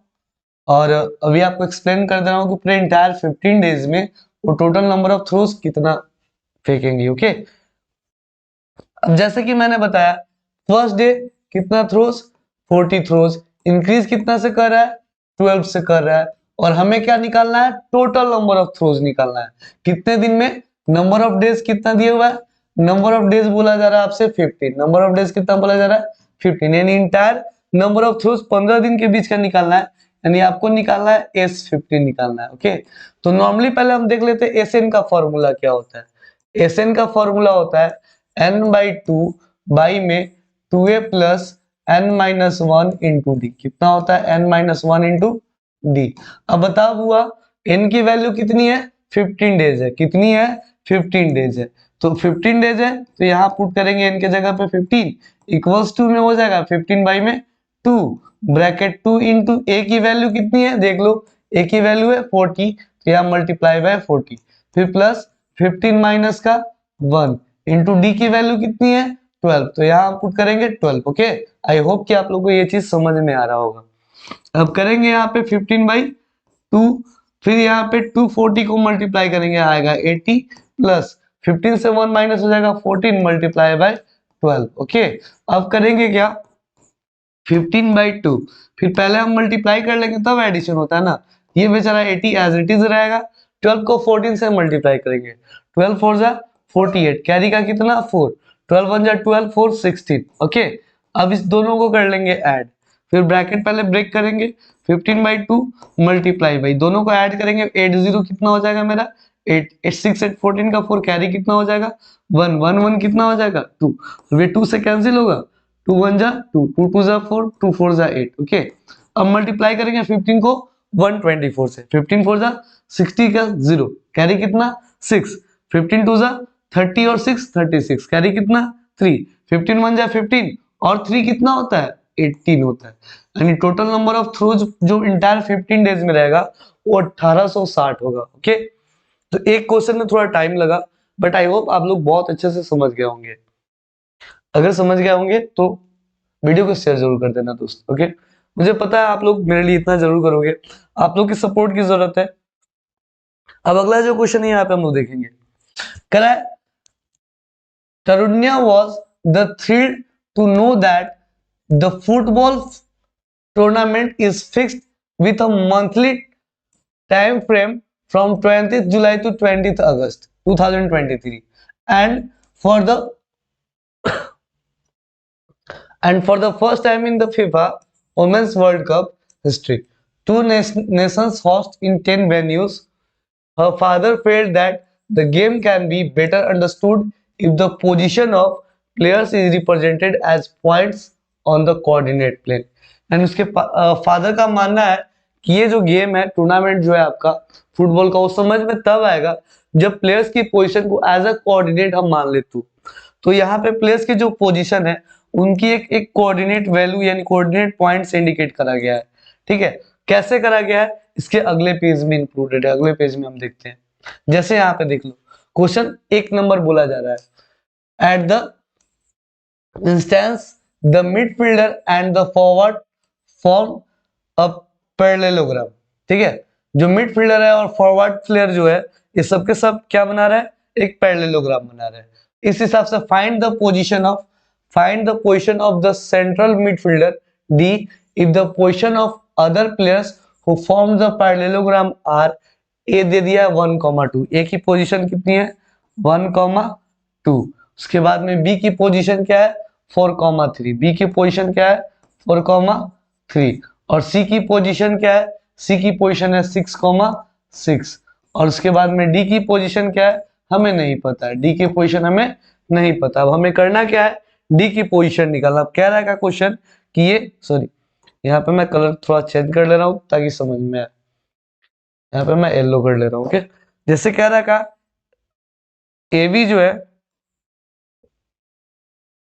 और अभी आपको एक्सप्लेन कर दे रहा हूँ कि पूरे इंटायर 15 डेज में वो टोटल नंबर ऑफ थ्रोज कितना फेंकेंगी। ओके, अब जैसे कि मैंने बताया फर्स्ट डे कितना थ्रोज, 40 थ्रोज, इंक्रीज कितना से कर रहा है, 12 से कर रहा है। और हमें क्या निकालना है, टोटल नंबर ऑफ थ्रोज निकालना है। कितने दिन में, नंबर ऑफ डेज कितना दिया हुआ है, नंबर ऑफ डेज बोला जा रहा है आपसे 15। नंबर ऑफ डेज कितना बोला जा रहा है, 15, यानी इंटायर नंबर ऑफ थ्रोज 15 दिन के बीच का निकालना है, यानी आपको निकालना है S15 निकालना है। ओके, तो नॉर्मली पहले हम देख लेते हैं SN का फॉर्मूला क्या होता है। SN का फॉर्मूला होता है n/2 बाई में 2a plus n-1 into D. कितना होता है, n-1 इंटू डी। अब बताओ हुआ n की वैल्यू कितनी है, 15 डेज है। कितनी है, 15 डेज है। तो 15 डेज है तो यहाँ पुट करेंगे n के जगह पे 15 इक्वल्स टू में हो जाएगा 15 बाई में 2 ब्रैकेट 2 इंटू a की वैल्यू कितनी है देख लो, a की वैल्यू है 40, तो यहाँ मल्टीप्लाई बाय 40, फिर प्लस 15 माइनस का 1 इंटू डी की वैल्यू कितनी है 12, तो यहाँ पुट करेंगे 12। ओके, आई होप कि आप लोगों को ये चीज समझ में आ रहा होगा। अब करेंगे यहाँ पे 15/2, फिर यहाँ पे 240 को मल्टीप्लाई करेंगे आएगा 80 प्लस 15 से 1 माइनस हो जाएगा 14 मल्टीप्लाई बाय 12। ओके, अब करेंगे क्या, 15/2, फिर पहले हम मल्टीप्लाई कर लेंगे तब एडिशन होता है ना। ये बेचारा 80 एज इट इज रहेगा। 12 को 14 से मल्टीप्लाई करेंगे, 12 4 जा 48, कैरी का कितना 4, 12 1 जा 12 4 16। ओके, अब इस दोनों को कर लेंगे ऐड, फिर ब्रैकेट पहले ब्रेक करेंगे, 15/2 मल्टीप्लाई बाई दोनों को ऐड करेंगे, 80 कितना हो जाएगा मेरा 8 8 6 8 14 का 4, कैरी कितना हो जाएगा 1 1 1 कितना हो जाएगा 2, ये 2 से कैंसिल होगा, 2 1 जा 2 2 2 जा 4 2 4 जा 8। ओके, अब मल्टीप्लाई करेंगे 15 को 124 से, 15 4 जा 60 का 0, कैरी कितना 6, 15 2 जा 30 और 6 36, कैरी कितना 3, 15 1 जा 15 और 3 कितना होता है 18 होता है। यानी टोटल नंबर ऑफ थ्रोज जो इंटायर 15 डेज में रहेगा वो 1860 होगा। ओके, तो एक क्वेश्चन में थोड़ा टाइम लगा, बट आई होप आप लोग बहुत अच्छे से समझ गए होंगे। अगर समझ गए होंगे तो वीडियो को शेयर जरूर कर देना दोस्त। ओके, मुझे पता है आप लोग मेरे लिए इतना जरूर करोगे, आप लोग की सपोर्ट की जरूरत है। अब अगला जो क्वेश्चन है यहाँ पे हम लोग देखेंगे, कह रहा है Tarunya was the thrilled to know that the football tournament is fixed with a monthly time frame from 20th July to 20th August 2023, and for the first time in the FIFA Women's World Cup history, two nations host in 10 venues. Her father felt that the game can be better understood if the position of players is represented as points on the coordinate plane. And उसके father का मानना है कि ये जो game है, tournament जो है आपका फुटबॉल का, वो समझ में तब आएगा जब प्लेयर्स की पोजीशन को एज अ कोऑर्डिनेट हम मान ले तो यहाँ पे प्लेयर्स की जो पोजीशन है उनकी एक कोऑर्डिनेट वैल्यू यानी कोऑर्डिनेट पॉइंट से इंडिकेट करा गया है। ठीक है, कैसे करा गया है इसके अगले पेज में इंक्लूडेड है, अगले पेज में हम देखते हैं। जैसे यहाँ पे देख लो, क्वेश्चन 1 नंबर बोला जा रहा है, at the instance the midfielder and the forward form a parallelogram. ठीक है, जो मिडफील्डर है और फॉरवर्ड प्लेयर जो है ये सब के सब क्या बना रहा है, एक पैरेललोग्राम बना रहा है। इस हिसाब से find the position of the central midfielder D if the position of other players who form the parallelogram are, A दे दिया है 1,2, ए की पोजीशन कितनी है 1,2। उसके बाद में बी की पोजीशन क्या है 4,3, बी की पोजीशन क्या है 4,3, और सी की पोजीशन क्या है, सी की पोजीशन है 6,6, और उसके बाद में डी की पोजीशन क्या है हमें नहीं पता है, डी की पोजीशन हमें नहीं पता। अब हमें करना क्या है, डी की पोजीशन निकालना। अब कह रहा है क्या क्वेश्चन कि ये, सॉरी यहाँ पे मैं कलर थोड़ा चेंज कर ले रहा हूँ ताकि समझ में आए, यहाँ पे मैं येलो कर ले रहा हूँ। ओके, जैसे कह रहा है का ए बी जो है,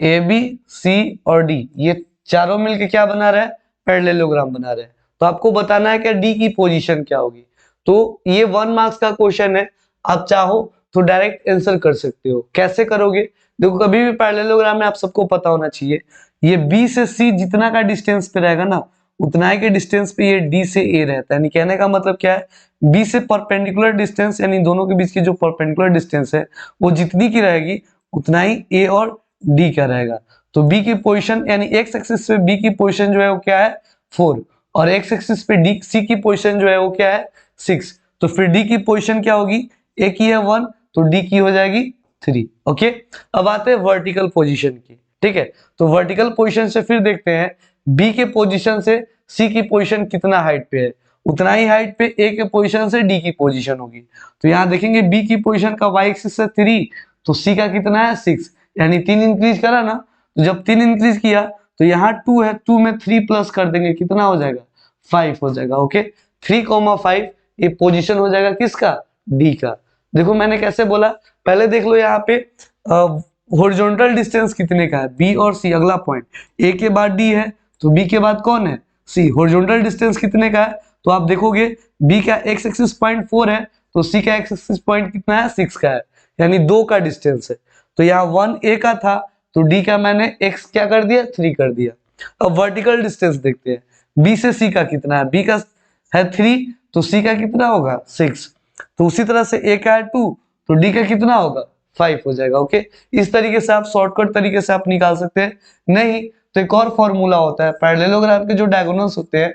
ए बी सी और डी ये चारों मिलके क्या बना रहे हैं, पैरेललोग्राम बना रहे हैं। तो आपको बताना है कि डी की पोजीशन क्या होगी। तो ये 1 मार्क्स का क्वेश्चन है, आप चाहो तो डायरेक्ट आंसर कर सकते हो। कैसे करोगे, देखो कभी भी पैरेललोग्राम में आप सबको पता होना चाहिए, ये बी से सी जितना का डिस्टेंस पे रहेगा ना, उतना ही के डिस्टेंस पे ये डी से ए रहता है। यानी कहने का मतलब क्या है, बी से परपेंडिकुलर डिस्टेंस यानी दोनों के बीच की जो परपेंडिकुलर डिस्टेंस है वो जितनी की रहेगी उतना ही ए और डी का रहेगा। तो बी की पोजीशन यानी एक्स एक्सिस पे बी की पोजीशन जो है वो क्या है 4, और एक्स एक्सिस पे डी सी की पोजीशन जो है वो क्या है 6। तो फिर डी की पोजीशन क्या होगी, ए की है 1 तो डी की हो जाएगी 3। ओके, अब आते हैं वर्टिकल पोजीशन की। ठीक है, तो वर्टिकल पोजीशन से फिर देखते हैं बी के पोजीशन से सी की पोजीशन कितना हाइट पे है, उतना ही हाइट पे ए के पोजीशन से डी की पोजीशन होगी। तो यहाँ देखेंगे बी की पोजीशन का वाई एक्सिस से 3, तो सी का कितना है 6, यानी 3 इंक्रीज करा ना, तो जब 3 इंक्रीज किया तो यहाँ 2 है, 2 में 3 प्लस कर देंगे कितना हो जाएगा 5 हो जाएगा। ओके, 3,5 ये पोजीशन हो जाएगा किसका, डी का। देखो मैंने कैसे बोला, पहले देख लो यहाँ पे हॉरिजॉन्टल डिस्टेंस कितने का है, बी और सी, अगला पॉइंट ए के बाद डी है तो बी के बाद कौन है सी। हॉरिजॉन्टल डिस्टेंस कितने का है, तो आप देखोगे बी का एक्स एक्सिस पॉइंट 4 है तो सी का एक्स एक्सिस पॉइंट कितना है 6 का है, यानी 2 का डिस्टेंस है। तो यहाँ 1 ए का था तो डी का मैंने x क्या कर दिया 3 कर दिया। अब वर्टिकल डिस्टेंस देखते हैं, बी से सी का कितना है, बी का है 3 तो सी का कितना होगा 6, तो उसी तरह से ए का है 2 तो डी का कितना होगा 5 हो जाएगा। ओके, इस तरीके से आप शॉर्टकट तरीके से आप निकाल सकते हैं। नहीं तो एक और फॉर्मूला होता है, पैरेललोग्राम के जो डायगोनल्स होते हैं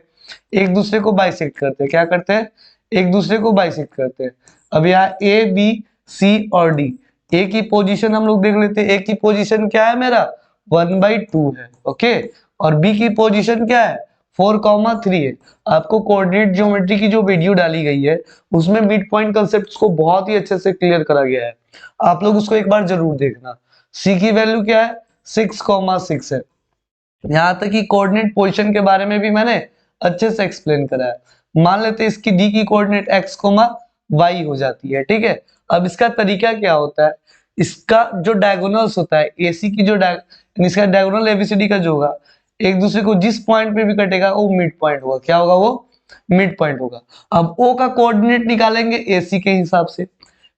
एक दूसरे को बाइसेक्ट करते हैं, क्या करते हैं एक दूसरे को बाइसेक्ट करते हैं। अब यहाँ ए बी सी और डी, ए की पोजीशन हम लोग देख लेते हैं, ए की पोजीशन क्या है मेरा 1/2 है। ओके, और बी की पोजीशन क्या है 4,3 है। आपको कोऑर्डिनेट ज्योमेट्री की जो वीडियो डाली गई है उसमें मिड पॉइंट कंसेप्ट को बहुत ही अच्छे से क्लियर करा गया है, आप लोग उसको एक बार जरूर देखना। सी की वैल्यू क्या है 6,6 है। यहां तक कि कोऑर्डिनेट पोजीशन के बारे में भी मैंने अच्छे से एक्सप्लेन करा है। मान लेते हैं इसकी डी की कोऑर्डिनेट x, y हो जाती है। ठीक है, अब इसका तरीका क्या होता है, इसका जो डायगोनल्स होता है AC की जो इसका डायगोनल ABCD का जो होगा एक दूसरे को जिस पॉइंट पे भी कटेगा वो मिड पॉइंट होगा, क्या होगा वो मिड पॉइंट होगा। अब O का कोऑर्डिनेट निकालेंगे AC के हिसाब से,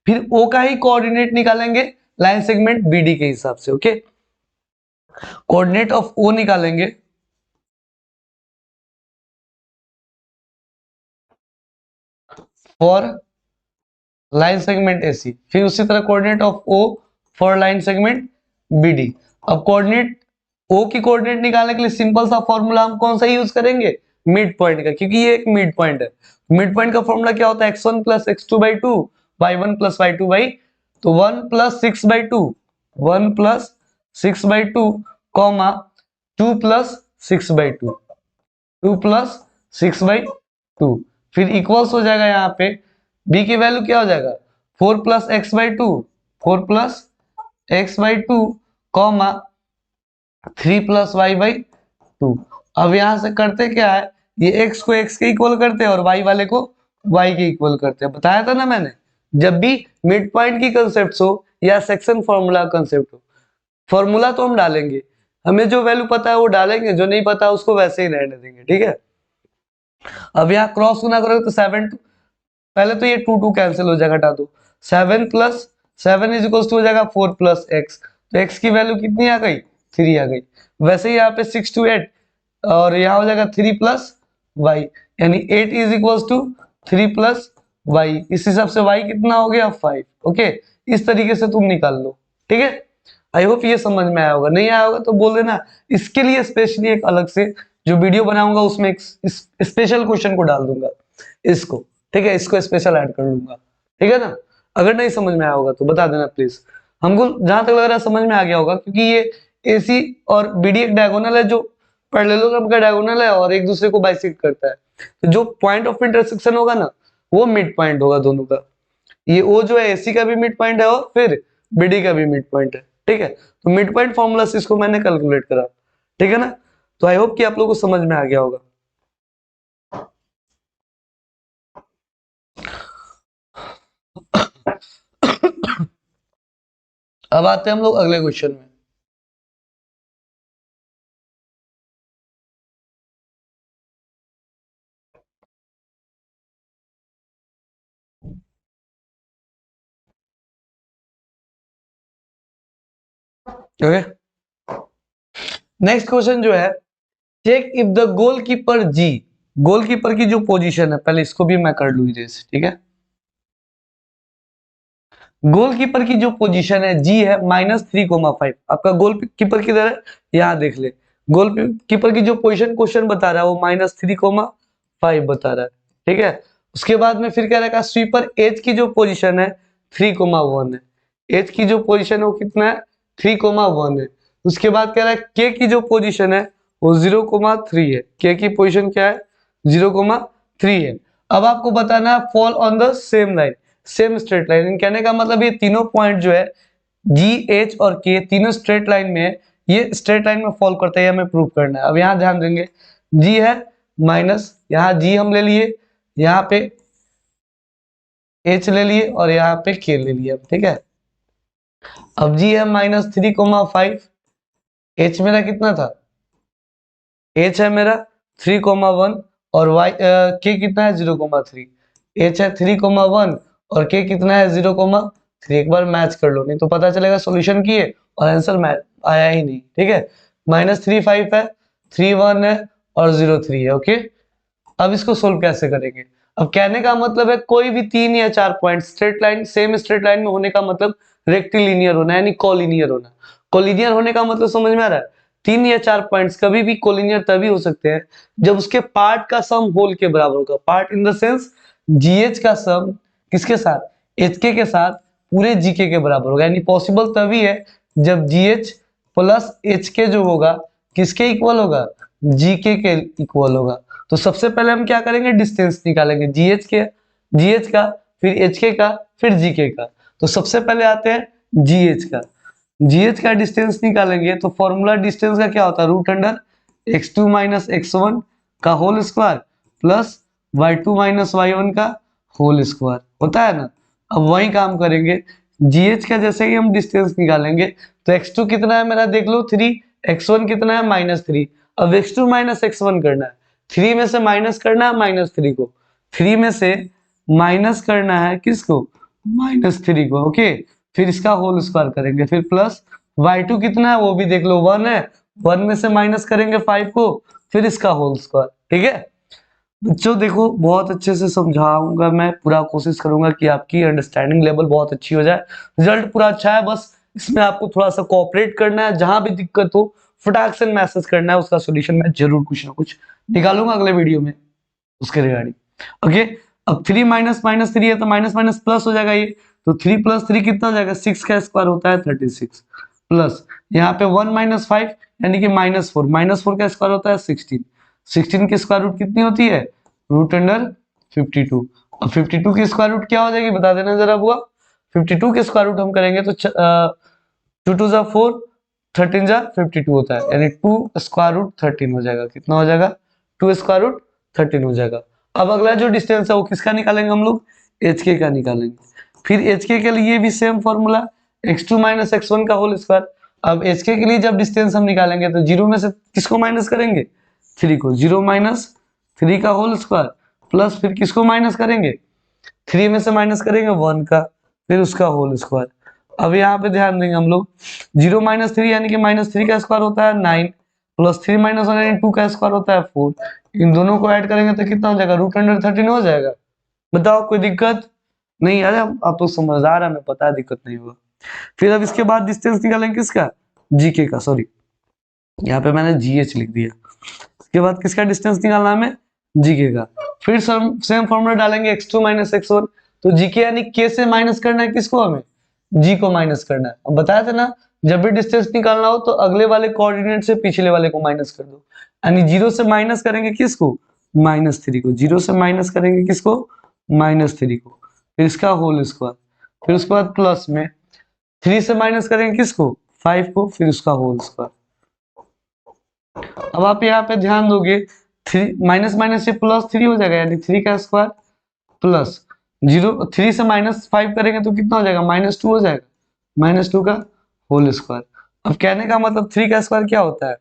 फिर O का ही कोऑर्डिनेट निकालेंगे लाइन सेगमेंट BD के हिसाब से। ओके, कोऑर्डिनेट ऑफ O निकालेंगे फॉर लाइन सेगमेंट AC, फिर उसी तरह coordinate of O for line segment BD। अब कोऑर्डिनेट O की कोऑर्डिनेट निकालने के लिए सिंपल सा फॉर्मूला हम कौन सा यूज करेंगे मिड पॉइंट का, क्योंकि ये एक मिड पॉइंट है। मिड पॉइंट का फॉर्मूला क्या होता है x1 + x2/2 y1 + y2 तो 1 + 6/2 1 + 6/2 कॉमा 2 + 6/2 2 + 6/2, फिर इक्वल्स हो जाएगा यहाँ पे b की वैल्यू क्या हो जाएगा 4 + x/2 4 + x/2 कॉमा 3 + y/2। अब यहां से करते क्या है ये x को x के इक्वल करते हैं और y वाले को y के इक्वल करते हैं। बताया था ना मैंने, जब भी मिड पॉइंट की कंसेप्ट हो या सेक्शन फॉर्मूला कंसेप्ट हो, फॉर्मूला तो हम डालेंगे, हमें जो वैल्यू पता है वो डालेंगे, जो नहीं पता उसको वैसे ही रहने देंगे, ठीक है। अब यहाँ क्रॉस गुना करोगे तो 7, पहले तो ये 2 कैंसिल हो जाएगा, हटा दो। 7 प्लस 7 इज इक्वल टू हो जाएगा 4 प्लस एक्स, तो एक्स की वैल्यू कितनी आ गई, 3 आ गई। वैसे ही यहाँ पे 6 to 8 और यहाँ हो जाएगा 3 प्लस वाई, यानी 8 is equal to 3 plus y. इस हिसाब से वाई कितना हो गया 5। ओके, इस तरीके से तुम निकाल लो, ठीक है। आई होप ये समझ में आया होगा, नहीं आया होगा तो बोल देना, इसके लिए स्पेशली एक अलग से जो वीडियो बनाऊंगा उसमें एक स्पेशल क्वेश्चन को डाल दूंगा इसको, ठीक है, इसको स्पेशल ऐड कर लूंगा, ठीक है ना। अगर नहीं समझ में आया होगा तो बता देना प्लीज। हमको जहां तक लग रहा है समझ में आ गया होगा, क्योंकि ये एसी और बीडी एक डायगोनल है जो पैरेललोग्राम का डायगोनल है और एक दूसरे को बाइसेक्ट करता है, तो जो पॉइंट ऑफ इंटरसेक्शन होगा ना वो मिड पॉइंट होगा दोनों का। ये ओ जो है एसी का भी मिड पॉइंट है और फिर बीडी का भी मिड पॉइंट है, ठीक है। तो मिड पॉइंट फॉर्मूला से इसको मैंने कैलकुलेट करा, ठीक है ना। तो आई होप कि आप लोगों को समझ में आ गया होगा। अब आते हैं हम लोग अगले क्वेश्चन में। ओके, नेक्स्ट क्वेश्चन जो है, check if the goalkeeper G, goalkeeper की जो पोजीशन है, पहले इसको भी मैं कर लू इरेज, ठीक है। गोलकीपर की जो पोजीशन है जी है -3,5। आपका गोलकीपर किधर है, यहाँ देख ले। गोलकीपर की जो पोजीशन क्वेश्चन बता रहा है वो -3,5 बता रहा है, ठीक है। उसके बाद में फिर कह रहा है स्वीपर एज की जो पोजीशन है 3,1 है। एज की जो पोजीशन है वो कितना है, 3,1 है। उसके बाद कह रहा है के की जो पोजीशन है वो 0,3 है। के की पोजीशन क्या है, 0,3 है। अब आपको बताना है fall on the same line, same straight line. कहने का मतलब ये तीनों पॉइंट जो है जी, एच और के तीनों स्ट्रेट लाइन में है, ये स्ट्रेट लाइन में फॉल करता है, हमें प्रूव करना है। अब यहाँ ध्यान देंगे, जी है माइनस, यहाँ जी हम ले लिए, यहाँ पे एच ले लिए और यहाँ पे के ले लिए, ठीक है। अब जी है -3,5, एच मेरा कितना था, एच है मेरा 3,1 और वाई के कितना है 0,3। एच है 3,1 और के कितना है 0,3। एक बार मैच कर लो, नहीं तो पता चलेगा सॉल्यूशन किए और आंसर मैच आया ही नहीं, ठीक है। -3,5 है, 3,1 है और 0,3 है। ओके, अब इसको सोल्व कैसे करेंगे। अब कहने का मतलब है कोई भी 3 या 4 point straight line, same straight line में होने का मतलब रेक्टिलिनियर होना, यानी कोलिनियर होना। कोलिनियर होने का मतलब समझ में आ रहा है, 3 या 4 पॉइंट्स कभी भी कोलिनियर तभी हो सकते हैं जब उसके पार्ट का सम होल के बराबर होगा। Part in the sense GH का सम किसके साथ, एचके के साथ पूरे जीके के बराबर होगा। यानी पॉसिबल तभी है जब जीएच प्लस एचके जो होगा किसके इक्वल होगा, जीके के इक्वल होगा। तो सबसे पहले हम क्या करेंगे, डिस्टेंस निकालेंगे जीएच का, फिर एचके का, फिर जीके का। तो सबसे पहले आते हैं जीएच का। जीएच का डिस्टेंस निकालेंगे तो फॉर्मूला डिस्टेंस का क्या होता है, √x2 - x1 का whole square plus y2 - y1 का होल स्क्वायर होता है ना। अब वही काम करेंगे, जीएच का जैसे ही हम डिस्टेंस निकालेंगे तो x2 कितना है मेरा देख लो 3, x1 कितना है -3। अब x2 - x1 करना है, 3 में से माइनस करना है -3 को, 3 में से माइनस करना है किसको, -3 को। ओके, फिर इसका होल स्क्वायर करेंगे, फिर प्लस y2 कितना है वो भी देख लो 1 है, 1 में से माइनस करेंगे 5 को, फिर इसका होल स्क्वायर, ठीक है। बच्चों देखो बहुत अच्छे से समझाऊंगा मैं, पूरा कोशिश करूंगा कि आपकी अंडरस्टैंडिंग लेवल बहुत अच्छी हो जाए। रिजल्ट पूरा अच्छा है, बस इसमें आपको थोड़ा सा कोऑपरेट करना है, जहां भी दिक्कत हो फटाक से मैसेज करना है, उसका सोल्यूशन मैं जरूर कुछ ना कुछ निकालूंगा अगले वीडियो में उसके रिगार्डिंग। ओके, अब 3 माइनस माइनस 3 है तो माइनस माइनस प्लस हो जाएगा ये, तो 3 + 3 कितना हो जाएगा, 6 का स्क्वायर होता है 36 प्लस यहाँ पे 1 - 5 यानी कि -4, -4 का स्क्वायर होता है 16, 16 की स्क्वायर रूट कितनी होती है, √52। अब 52 की स्क्वायर रूट क्या हो जाएगी बता देना जरा बुआ। 52 की स्क्वायर रूट हम करेंगे तो 2 2 जा 4, 13 जा 52 होता है, यानी 2 √13 हो जाएगा। कितना हो जाएगा, 2 √13 13 हो जाएगा। अब अगला जो डिस्टेंस है वो किसका निकालेंगे हम लोग, एच के का निकालेंगे। फिर एच के लिए भी same formula, x2 minus x1 का होल स्क्वायर। अब एच के लिए जब डिस्टेंस हम निकालेंगे तो 0 में से किसको माइनस करेंगे, 3 को, 0 माइनस 3 का होल स्क्वायर, प्लस फिर किसको माइनस करेंगे, 3 में से माइनस करेंगे 1 का, फिर उसका होल स्क्वायर। अब यहाँ पे ध्यान देंगे हम लोग, 0 माइनस 3 यानी कि माइनस 3 का स्क्वायर होता है 9, प्लस 3 माइनस 1 यानी 2 का स्क्वायर होता है 4। इन दोनों को ऐड करेंगे तो कितना हो जाएगा, √13 हो जाएगा। बताओ कोई दिक्कत नहीं, अरे आप तो समझदार है, हमें पता है दिक्कत नहीं होगा। फिर अब इसके बाद डिस्टेंस निकालेंगे किसका, जीके का, सॉरी यहाँ पे मैंने जीएच लिख दिया। इसके बाद किसका डिस्टेंस निकालना है हमें, जीके का। फिर सेम फॉर्मूला डालेंगे x2 माइनस x1, तो जीके यानी के से माइनस करना है किसको, हमें जी को माइनस करना है। अब बताया था ना, जब भी डिस्टेंस निकालना हो तो अगले वाले कोऑर्डिनेट से पिछले वाले को माइनस कर दो, यानी 0 से माइनस करेंगे किसको, -3 को, 0 से माइनस करेंगे किसको, -3 को, फिर इसका होल स्क्वायर, फिर उसके बाद प्लस में 3 से माइनस करेंगे किसको, 5 को, फिर उसका होल स्क्वायर। अब आप यहाँ पे ध्यान दोगे, 3 माइनस माइनस से प्लस 3 हो जाएगा, यानी 3 का स्क्वायर प्लस 0, 3 से -5 करेंगे तो कितना हो जाएगा, -2 हो जाएगा, -2 का होल स्क्वायर। अब कहने का मतलब 3 का स्क्वायर क्या होता है,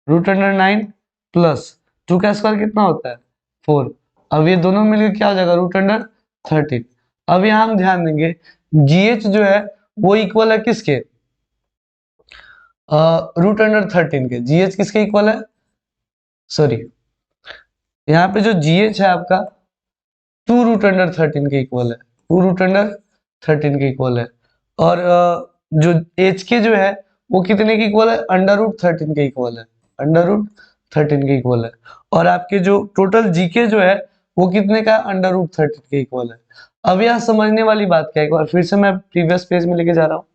√9 प्लस 2 का स्क्वायर कितना होता है 4। अब ये दोनों मिलकर क्या हो जाएगा, √13। अब यहाँ हम ध्यान देंगे, जीएच जो है वो इक्वल है किसके, √13 के। जीएच किसके इक्वल है, सॉरी यहाँ पे जो जीएच है आपका 2√13 के इक्वल है, 2√13 के इक्वल है। और जो एच के जो है वो कितने के इक्वल है, √13 के इक्वल है, √13 के इक्वल है। और आपके जो टोटल जीके जो है वो कितने का, √13 के इक्वल है। अब यहाँ समझने वाली बात क्या है, एक बार फिर से मैं प्रीवियस पेज में लेके जा रहा हूँ।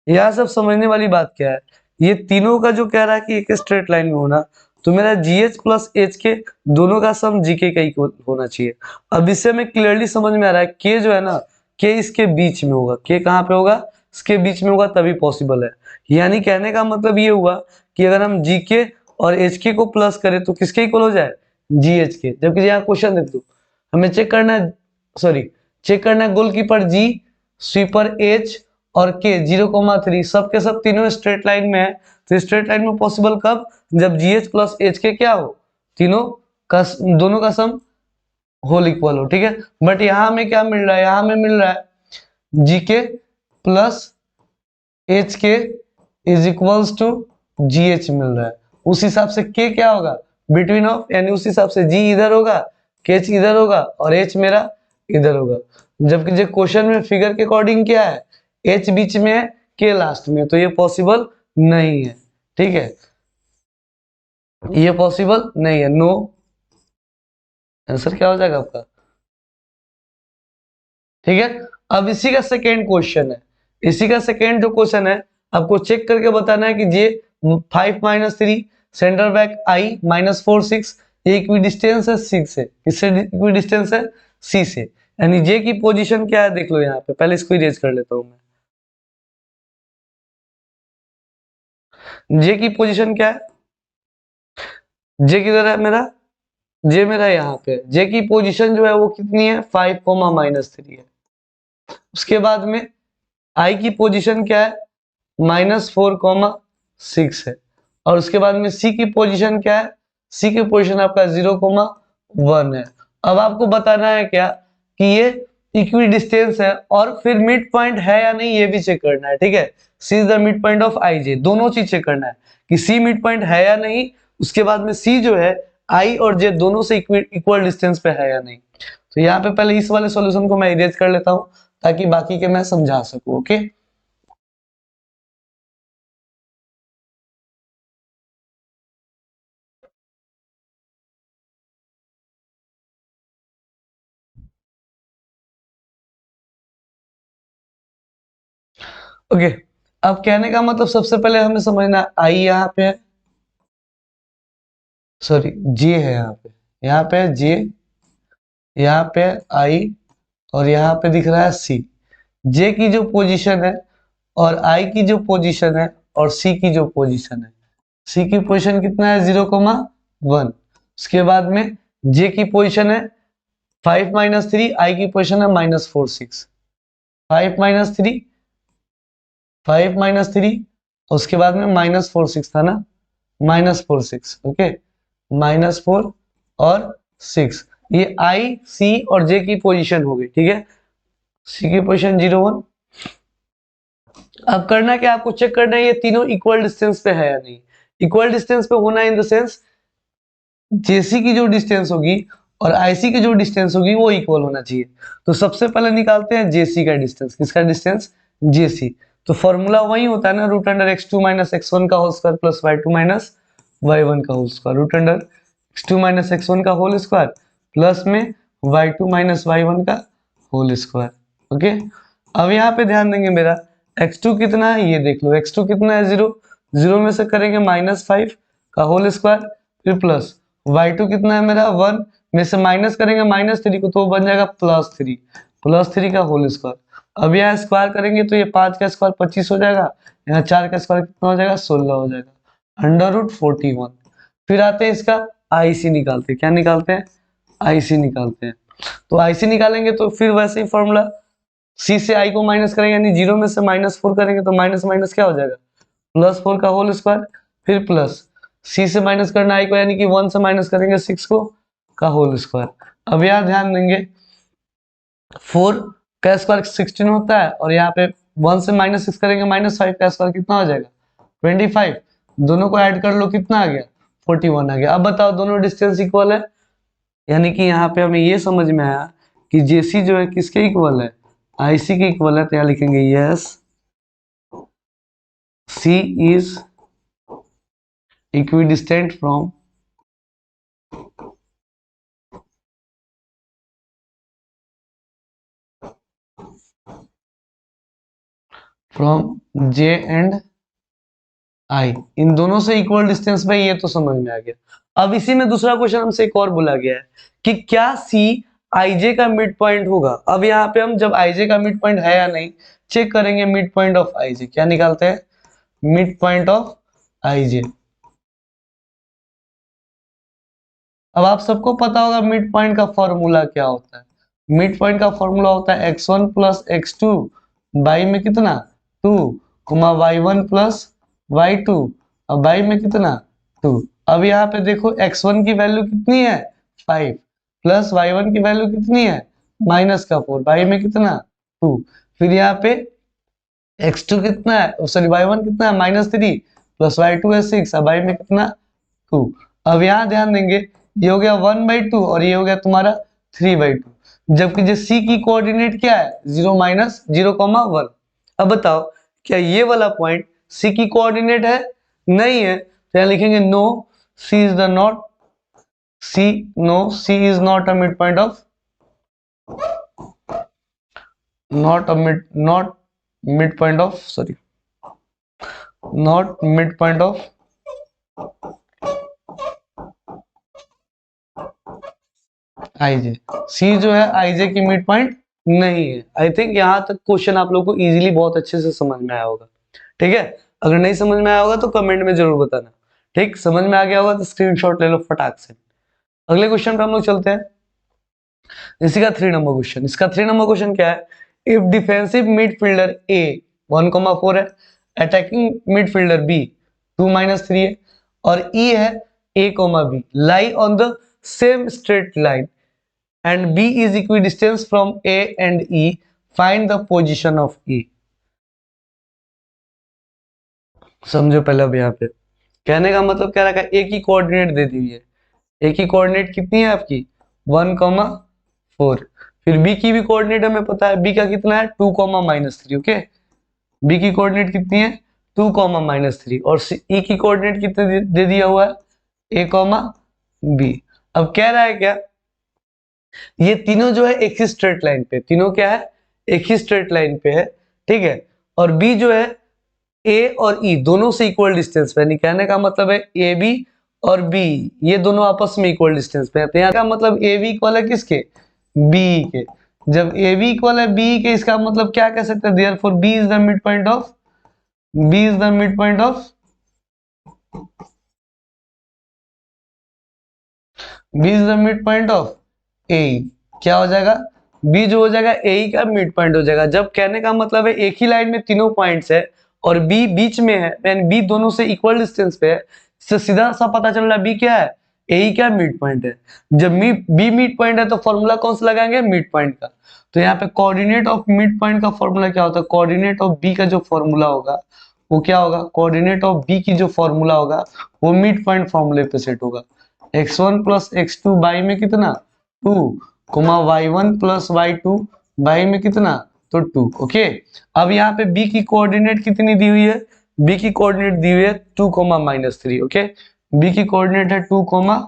यहाँ सब समझने वाली बात क्या है, ये तीनों का जो कह रहा है कि एक स्ट्रेट लाइन में होना, तो मेरा जीएच प्लस एच के दोनों का सम जीके का इक्वल होना चाहिए। अब इससे हमें क्लियरली समझ में आ रहा है, के जो है ना, के इसके बीच में होगा, के कहाँ पे होगा, इसके बीच में होगा, तभी पॉसिबल है। यानी कहने का मतलब ये हुआ कि अगर हम जीके और एच के को प्लस करें तो किसके इक्वल हो जाए, जीएच के। जबकि यहाँ क्वेश्चन देख दो, हमें चेक करना है, सॉरी चेक करना है, गोलकीपर जी, स्वीपर एच और के 0,3 सब के सब तीनों स्ट्रेट लाइन में है। तो स्ट्रेट लाइन में पॉसिबल कब, जब जीएच प्लस एच के क्या हो, तीनों का, दोनों का सम होल इक्वल हो, ठीक है। बट यहां हमें क्या मिल रहा है, यहां हमें मिल रहा है जीके प्लस एच के इज इक्वल्स टू जीएच मिल रहा है। उस हिसाब से के क्या होगा, बिटवीन ऑफ, यानी उस हिसाब से जी इधर होगा, के एच इधर होगा और एच मेरा इधर होगा। जबकि जो क्वेश्चन में फिगर के अकॉर्डिंग क्या है, एच बीच में है, के लास्ट में, तो ये पॉसिबल नहीं है, ठीक है, ये पॉसिबल नहीं है, नो। आंसर क्या हो जाएगा आपका, ठीक है। अब इसी का सेकेंड क्वेश्चन है, इसी का सेकेंड जो क्वेश्चन है आपको चेक करके बताना है कि जे 5-3 सेंटर बैक आई -4 6 ये इक्वी डिस्टेंस है 6 से, किससे इक्वी डिस्टेंस है, सी से। यानी जे की पोजीशन क्या है देख लो यहाँ पे, पहले इसको इरेज कर लेता हूं मैं। जे की पोजीशन क्या है, जे किधर है मेरा, जे मेरा यहाँ पे, जे की पोजीशन जो है वो कितनी है, 5, -3 है। उसके बाद में आई की पोजीशन क्या है, -4, 6 है। और उसके बाद में सी की पोजीशन क्या है, सी की पोजीशन आपका 0,1 है। अब आपको बताना है क्या कि ये इक्वी डिस्टेंस है और फिर मिड पॉइंट है या नहीं ये भी चेक करना है, ठीक है। C is the mid point of I J, दोनों चीज चेक करना है कि सी मिड पॉइंट है या नहीं। उसके बाद में सी जो है आई और जे दोनों से इक्वल डिस्टेंस पे है या नहीं। तो यहाँ पे पहले इस वाले सॉल्यूशन को मैं इरेज कर लेता हूँ ताकि बाकी के मैं समझा सकूं, ओके। ओके, अब कहने का मतलब सबसे पहले हमें समझना, आई यहाँ पे है, सॉरी जे है यहाँ पे, यहाँ पे जे, यहाँ पे आई और यहाँ पे दिख रहा है सी। जे की जो पोजीशन है और आई की जो पोजीशन है और सी की जो पोजीशन है, सी की पोजीशन कितना है 0,1। उसके बाद में जे की पोजीशन है 5-3, आई की पोजीशन है -4 6। 5-3, 5-3, उसके बाद में -4 6 था ना, -4 6, ओके, -4 और 6, ये आई सी और जे की पोजीशन हो गई, ठीक है। सी की पोजीशन 0,1। अब करना क्या, आपको चेक करना है ये तीनों इक्वल डिस्टेंस पे है या नहीं। इक्वल डिस्टेंस पे होना इन द सेंस जेसी की जो डिस्टेंस होगी और आईसी की जो डिस्टेंस होगी वो इक्वल होना चाहिए। तो सबसे पहले निकालते हैं जेसी का डिस्टेंस। किसका डिस्टेंस? जेसी। तो फॉर्मूला वही होता है ना, √x2 - x1 का whole square plus y2 - y1 का होल स्क्वायर, √x2 - x1 का होल स्क्वायर प्लस में y2 - y1 का होल स्क्वायर, ओके। अब यहाँ पे ध्यान देंगे, मेरा x2 कितना है ये देख लो, x2 कितना है 0, 0 में से करेंगे -5 का होल स्क्वायर फिर प्लस y2 कितना है मेरा 1 में से माइनस करेंगे -3 को तो बन जाएगा +3 का होल स्क्वायर। अब यहाँ स्क्वायर करेंगे तो ये 5 का स्क्वायर 25 हो जाएगा, यहाँ 4 का स्क्वायर कितना हो जाएगा 16 हो जाएगा, √41। फिर आते हैं इसका आईसी निकालते हैं। क्या निकालते हैं? आईसी निकालते हैं। तो आईसी निकालेंगे तो फिर वैसे ही फॉर्मूला, सी से आई को माइनस करेंगे यानी 0 में से -4 करेंगे तो माइनस माइनस क्या हो जाएगा +4 का होल स्क्वायर फिर प्लस सी से माइनस करना आई को यानी कि 1 से माइनस करेंगे 6 को का होल स्क्वायर। अब यहाँ ध्यान देंगे 4 का स्क्वायर 16 होता है और यहाँ पे 1 से -6 करेंगे -5 का स्क्वायर कितना हो जाएगा 25। दोनों को ऐड कर लो कितना आ गया 41 आ गया। अब बताओ दोनों डिस्टेंस इक्वल है, यानी कि यहाँ पे हमें ये समझ में आया कि जेसी जो है किसके इक्वल है? आईसी के इक्वल है। तो यहाँ लिखेंगे yes C is equidistant from J and I, इन दोनों से इक्वल डिस्टेंस पे, ये तो समझ में आ गया। अब इसी में दूसरा क्वेश्चन हमसे एक और बोला गया है कि क्या सी आईजे का मिड पॉइंट होगा। अब यहाँ पे हम जब आईजे का मिड पॉइंट है या नहीं चेक करेंगे। मिड पॉइंट ऑफ आईजे क्या निकालते हैं? Mid point of IJ. अब आप सबको पता होगा मिड पॉइंट का फॉर्मूला क्या होता है। मिड पॉइंट का फॉर्मूला होता है x1 + x2 बाई में कितना 2, y1 + y2 और बाई में कितना 2। अब यहाँ पे देखो x1 की वैल्यू कितनी है 5 प्लस y1 की वैल्यू कितनी है -4 बाई में कितना 2। फिर यहाँ पे x2 कितना है, सॉरी y1 कितना है -3 प्लस y2 है 6 और बाई में कितना 2। अब यहाँ ध्यान देंगे ये हो गया 1/2 और ये हो गया तुम्हारा 3/2, जबकि जो सी की कोऑर्डिनेट क्या है 0 -0,1। अब बताओ क्या ये वाला पॉइंट सी की कोऑर्डिनेट है? नहीं है। तो यहाँ लिखेंगे no C is the not C is not a mid point of not mid point of sorry not mid point of I J. C जो है आईजे की मिड पॉइंट नहीं है। आई थिंक यहां तक क्वेश्चन आप लोगों को इजीली बहुत अच्छे से समझ में आया होगा, ठीक है। अगर नहीं समझ में आया होगा तो कमेंट में जरूर बताना, ठीक। समझ में आ गया होगा तो स्क्रीनशॉट ले लो फटाक से। अगले क्वेश्चन पे हम लोग चलते हैं। इसी का 3 नंबर क्वेश्चन। इसका 3 नंबर क्वेश्चन क्या है? इफ डिफेंसिव मिडफील्डर ए 1,4 है, अटैकिंग मिडफील्डर बी 2-3 है और ई है a, b lie on the same straight line and b is equidistant from a and e, find the position of e। समझो पहले। अब यहाँ पे कहने का मतलब क्या रखा है, a की कोऑर्डिनेट दे दी हुई है। a की कोऑर्डिनेट कितनी है आपकी 1,4। फिर b की भी कोऑर्डिनेट हमें पता है, b का कितना है 2, -3, ओके। b की कोऑर्डिनेट कितनी है 2, -3 और e की कोऑर्डिनेट कितने दे दिया हुआ है a, b। अब कह रहा है क्या, ये तीनों जो है एक ही स्ट्रेट लाइन पे, तीनों क्या है एक ही स्ट्रेट लाइन पे है, ठीक है। और बी जो है ए और ई दोनों से इक्वल डिस्टेंस पे, यानी कहने का मतलब है ए बी और बी ये दोनों आपस में इक्वल डिस्टेंस पे है। तो यहाँ का मतलब ए बी इक्वल है किसके बी के। जब ए बी इक्वल है बी के इसका मतलब क्या कह सकते हैं, therefore B is the mid point of B is the mid point of A, क्या हो जाएगा, बी जो हो जाएगा ए का मिड पॉइंट हो जाएगा। जब कहने का मतलब है एक ही लाइन में तीनों पॉइंट्स है और बी बीच में है, यानी बी दोनों से इक्वल डिस्टेंस पे है, इससे सीधा सा पता चल रहा है बी क्या है, ए क्या मिड पॉइंट है। जब बी मिड पॉइंट है तो फॉर्मूला कौन सा लगाएंगे, मिड पॉइंट का। तो यहाँ पे कोऑर्डिनेट ऑफ मिड पॉइंट का फॉर्मूला क्या होता है, कोऑर्डिनेट ऑफ बी का जो फॉर्मूला होगा वो क्या होगा, कोऑर्डिनेट ऑफ बी की जो फॉर्मूला होगा वो मिड पॉइंट फॉर्मूले पे सेट होगा। x1 प्लस x2 बाई में कितना 2, comma y1 plus y2 by में कितना तो 2। ओके, अब यहाँ पे b की कोऑर्डिनेट कितनी दी हुई है, b की कोऑर्डिनेट दी हुई है 2 कोमा -3। ओके, b की कोऑर्डिनेट है 2 कोमा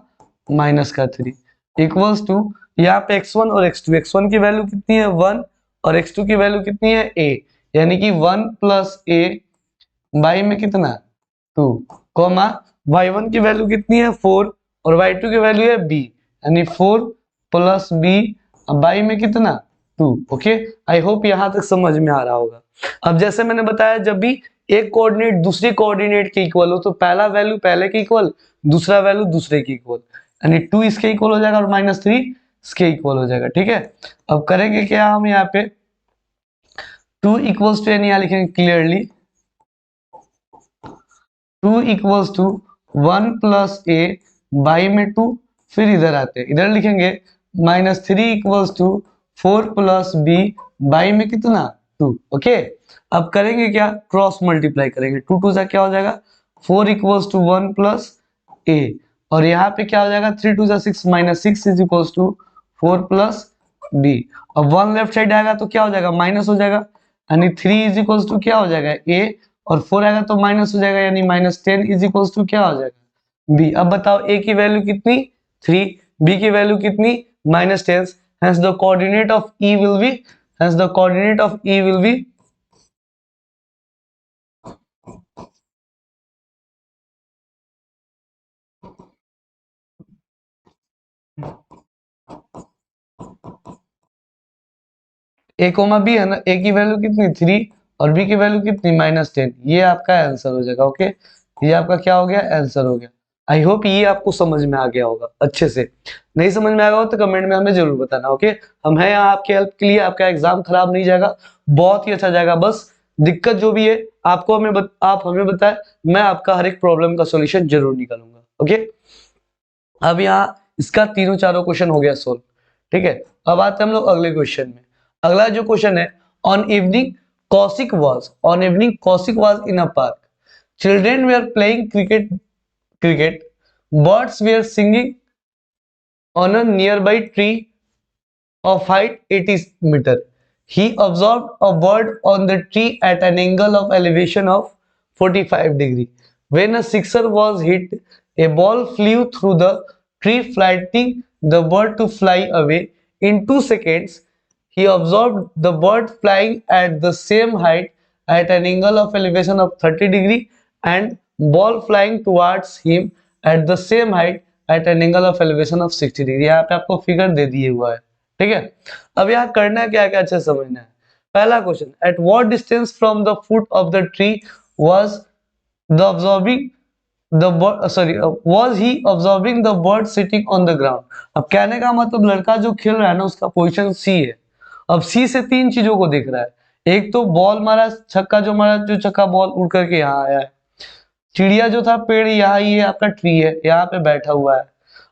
-3 इक्वल्स टू, यहाँ पे x1 और x2, x1 की वैल्यू कितनी है 1 और x2 की वैल्यू कितनी है a, यानी कि 1 प्लस a बाई में कितना 2, कोमा y1 की वैल्यू कितनी है 4 और y2 की वैल्यू है b, यानी 4 प्लस b बाई में कितना 2। ओके, आई होप यहां तक समझ में आ रहा होगा। अब जैसे मैंने बताया जब भी एक कोऑर्डिनेट दूसरी कोऑर्डिनेट के इक्वल हो तो पहला वैल्यू पहले के इक्वल, दूसरा वैल्यू दूसरे के इक्वल, यानी 2 इसके इक्वल हो जाएगा और -3 इसके इक्वल हो जाएगा। ठीक है, अब करेंगे क्या हम यहाँ पे 2 इक्वल्स टू, यानी यहाँ लिखेंगे clearly 2 equals to 1 plus a by में 2, फिर इधर आते हैं इधर लिखेंगे -3 equals to 4 plus b by में कितना 2। ओके, अब करेंगे क्या, क्रॉस मल्टीप्लाई करेंगे, 2 2 जा क्या हो जाएगा 4 इक्वल्स टू 1 प्लस ए, और यहाँ पे क्या हो जाएगा 3 2 जा 6 -6 is equals to 4 plus b. अब 1 लेफ्ट साइड आएगा तो क्या हो जाएगा माइनस हो जाएगा, यानी 3 इज इक्वल्स टू क्या हो जाएगा ए, और 4 आएगा तो माइनस हो जाएगा, यानी -10 इज इक्वल्स टू क्या हो जाएगा बी। अब बताओ a की वैल्यू कितनी 3, b की वैल्यू कितनी -10, hence the coordinate of e will be, hence the coordinate of e will be a comma b है ना, a की वैल्यू कितनी 3 और b की वैल्यू कितनी -10, ये आपका आंसर हो जाएगा। ओके, ये आपका क्या हो गया आंसर हो गया। आई होप ये आपको समझ में आ गया होगा अच्छे से, नहीं समझ में आया हो तो कमेंट में हमें जरूर बताना। ओके, हम हैं यहाँ आपके हेल्प के लिए, आपका एग्जाम खराब नहीं जाएगा, बहुत ही अच्छा जाएगा। बस दिक्कत जो भी है आपको आप हमें बताएं, मैं आपका हर एक प्रॉब्लम का सॉल्यूशन जरूर निकालूंगा। ओके, अब यहाँ इसका तीनों चारों क्वेश्चन हो गया सोल्व। ठीक है, अब आते हैं हम लोग अगले क्वेश्चन में। अगला जो क्वेश्चन है, on evening Kaushik was in a park, children were playing cricket, birds were singing on a nearby tree of height 80 meter. He observed a bird on the tree at an angle of elevation of 45 degree. When a sixer was hit, a ball flew through the tree, flattening the bird to fly away. In 2 seconds, he observed the bird flying at the same height at an angle of elevation of 30 degree and ball flying towards him at the same height at an angle of elevation of 60 degree। यहाँ पे आपको figure दे दिए हुआ है। ठीक है, अब यहाँ करना क्या क्या अच्छे समझना है। पहला question, at what distance from the foot of the tree was the observing was he observing the bird sitting on the ground। अब कहने का मतलब लड़का जो खेल रहा है ना उसका पोजीशन सी है। अब सी से 3 चीजों को देख रहा है, एक तो बॉल मारा, छक्का जो मारा, जो छक्का बॉल उड़ करके यहाँ आया है, चिड़िया जो था पेड़ यहाँ, ये आपका ट्री है यहाँ पे बैठा हुआ है।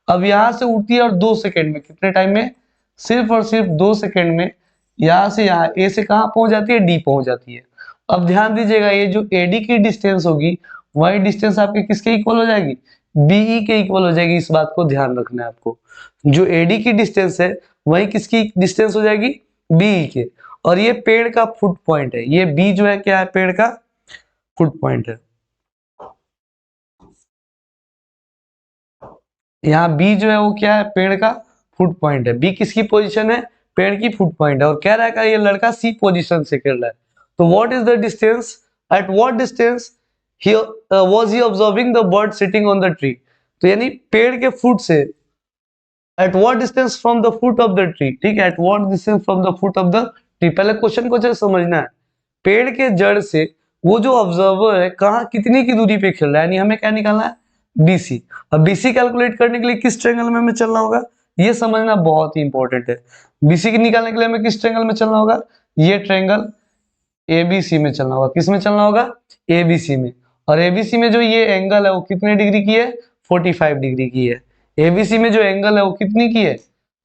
अब यहाँ से उड़ती है और 2 सेकंड में, कितने टाइम में, सिर्फ और सिर्फ 2 सेकंड में यहाँ से यहाँ ए से कहाँ पहुंच जाती है, डी पहुंच जाती है। अब ध्यान दीजिएगा ये जो एडी की डिस्टेंस होगी वही डिस्टेंस आपके किसके इक्वल हो जाएगी, बीई के इक्वल हो जाएगी। इस बात को ध्यान रखना है आपको, जो एडी की डिस्टेंस है वही किसकी डिस्टेंस हो जाएगी, बीई के। और ये पेड़ का फुट पॉइंट है, ये बी जो है क्या है, पेड़ का फुट पॉइंट है। यहाँ बी जो है वो क्या है, पेड़ का फुट पॉइंट है। बी किसकी पोजीशन है, पेड़ की फुट पॉइंट है। और कह रहा है ये लड़का सी पोजीशन से खेल रहा है, तो what is the distance, at what distance he was he observing the bird sitting on the tree. तो यानी पेड़ के फुट से, at what distance from the foot of the tree. ठीक है, at what distance from the foot of the tree, पहले question को अच्छे समझना है। पेड़ के जड़ से वो जो ऑब्जर्वर है कहाँ कितनी की दूरी पे खेल रहा है, यानी हमें क्या निकालना है, बीसी। अब बीसी कैलकुलेट करने के लिए किस ट्रायंगल में हमें चलना होगा, ये समझना बहुत ही इंपॉर्टेंट है। बीसी की निकालने के लिए हमें किस ट्रायंगल में चलना होगा, ये ट्रायंगल एबीसी में चलना होगा। किस में चलना होगा, एबीसी में। और एबीसी में जो ये एंगल है वो कितने डिग्री की है, 45 डिग्री की है। एबीसी में जो एंगल है वो कितनी की है,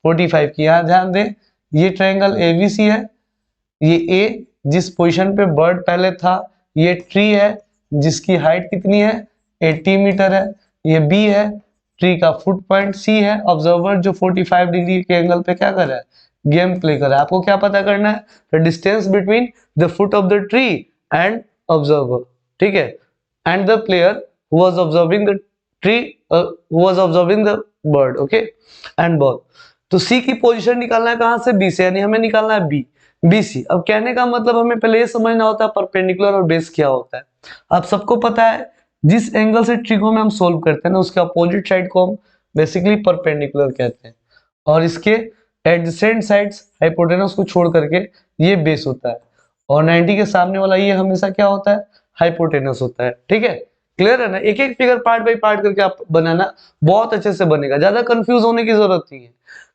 45 की। यहाँ ध्यान दें, ये ट्रायंगल एबीसी है, ये ए जिस पोजीशन पे बर्ड पहले था, ये ट्री है जिसकी हाइट कितनी है 80 मीटर है, ये बी है ट्री का फुट पॉइंट, सी है ऑब्जर्वर जो 45 डिग्री के एंगल पे क्या कर रहा है, गेम प्ले कर रहा है। आपको क्या पता करना है, the distance between the foot of the tree and observer, ठीक है, and the player who was observing the tree, who was observing the bird, okay, and ball. तो सी की पोजीशन निकालना है कहां से, बी से, यानी हमें निकालना है बी, बीसी। अब कहने का मतलब हमें पहले ये समझना होता है परपेंडिकुलर और बेस क्या होता है। आप सबको पता है जिस एंगल से ट्रिगो में हम सोल्व करते हैं ना, उसके अपोजिट साइड को हम बेसिकली परपेंडिकुलर कहते हैं, और इसके एडजेसेंट साइड्स हाइपोटेनस को छोड़ करके ये बेस होता है, और 90 के सामने वाला ये हमेशा क्या होता है, हाइपोटेनस होता है। ठीक है, क्लियर है ना। एक एक फिगर पार्ट बाई पार्ट करके आप बनाना, बहुत अच्छे से बनेगा, ज्यादा कंफ्यूज होने की जरूरत नहीं है।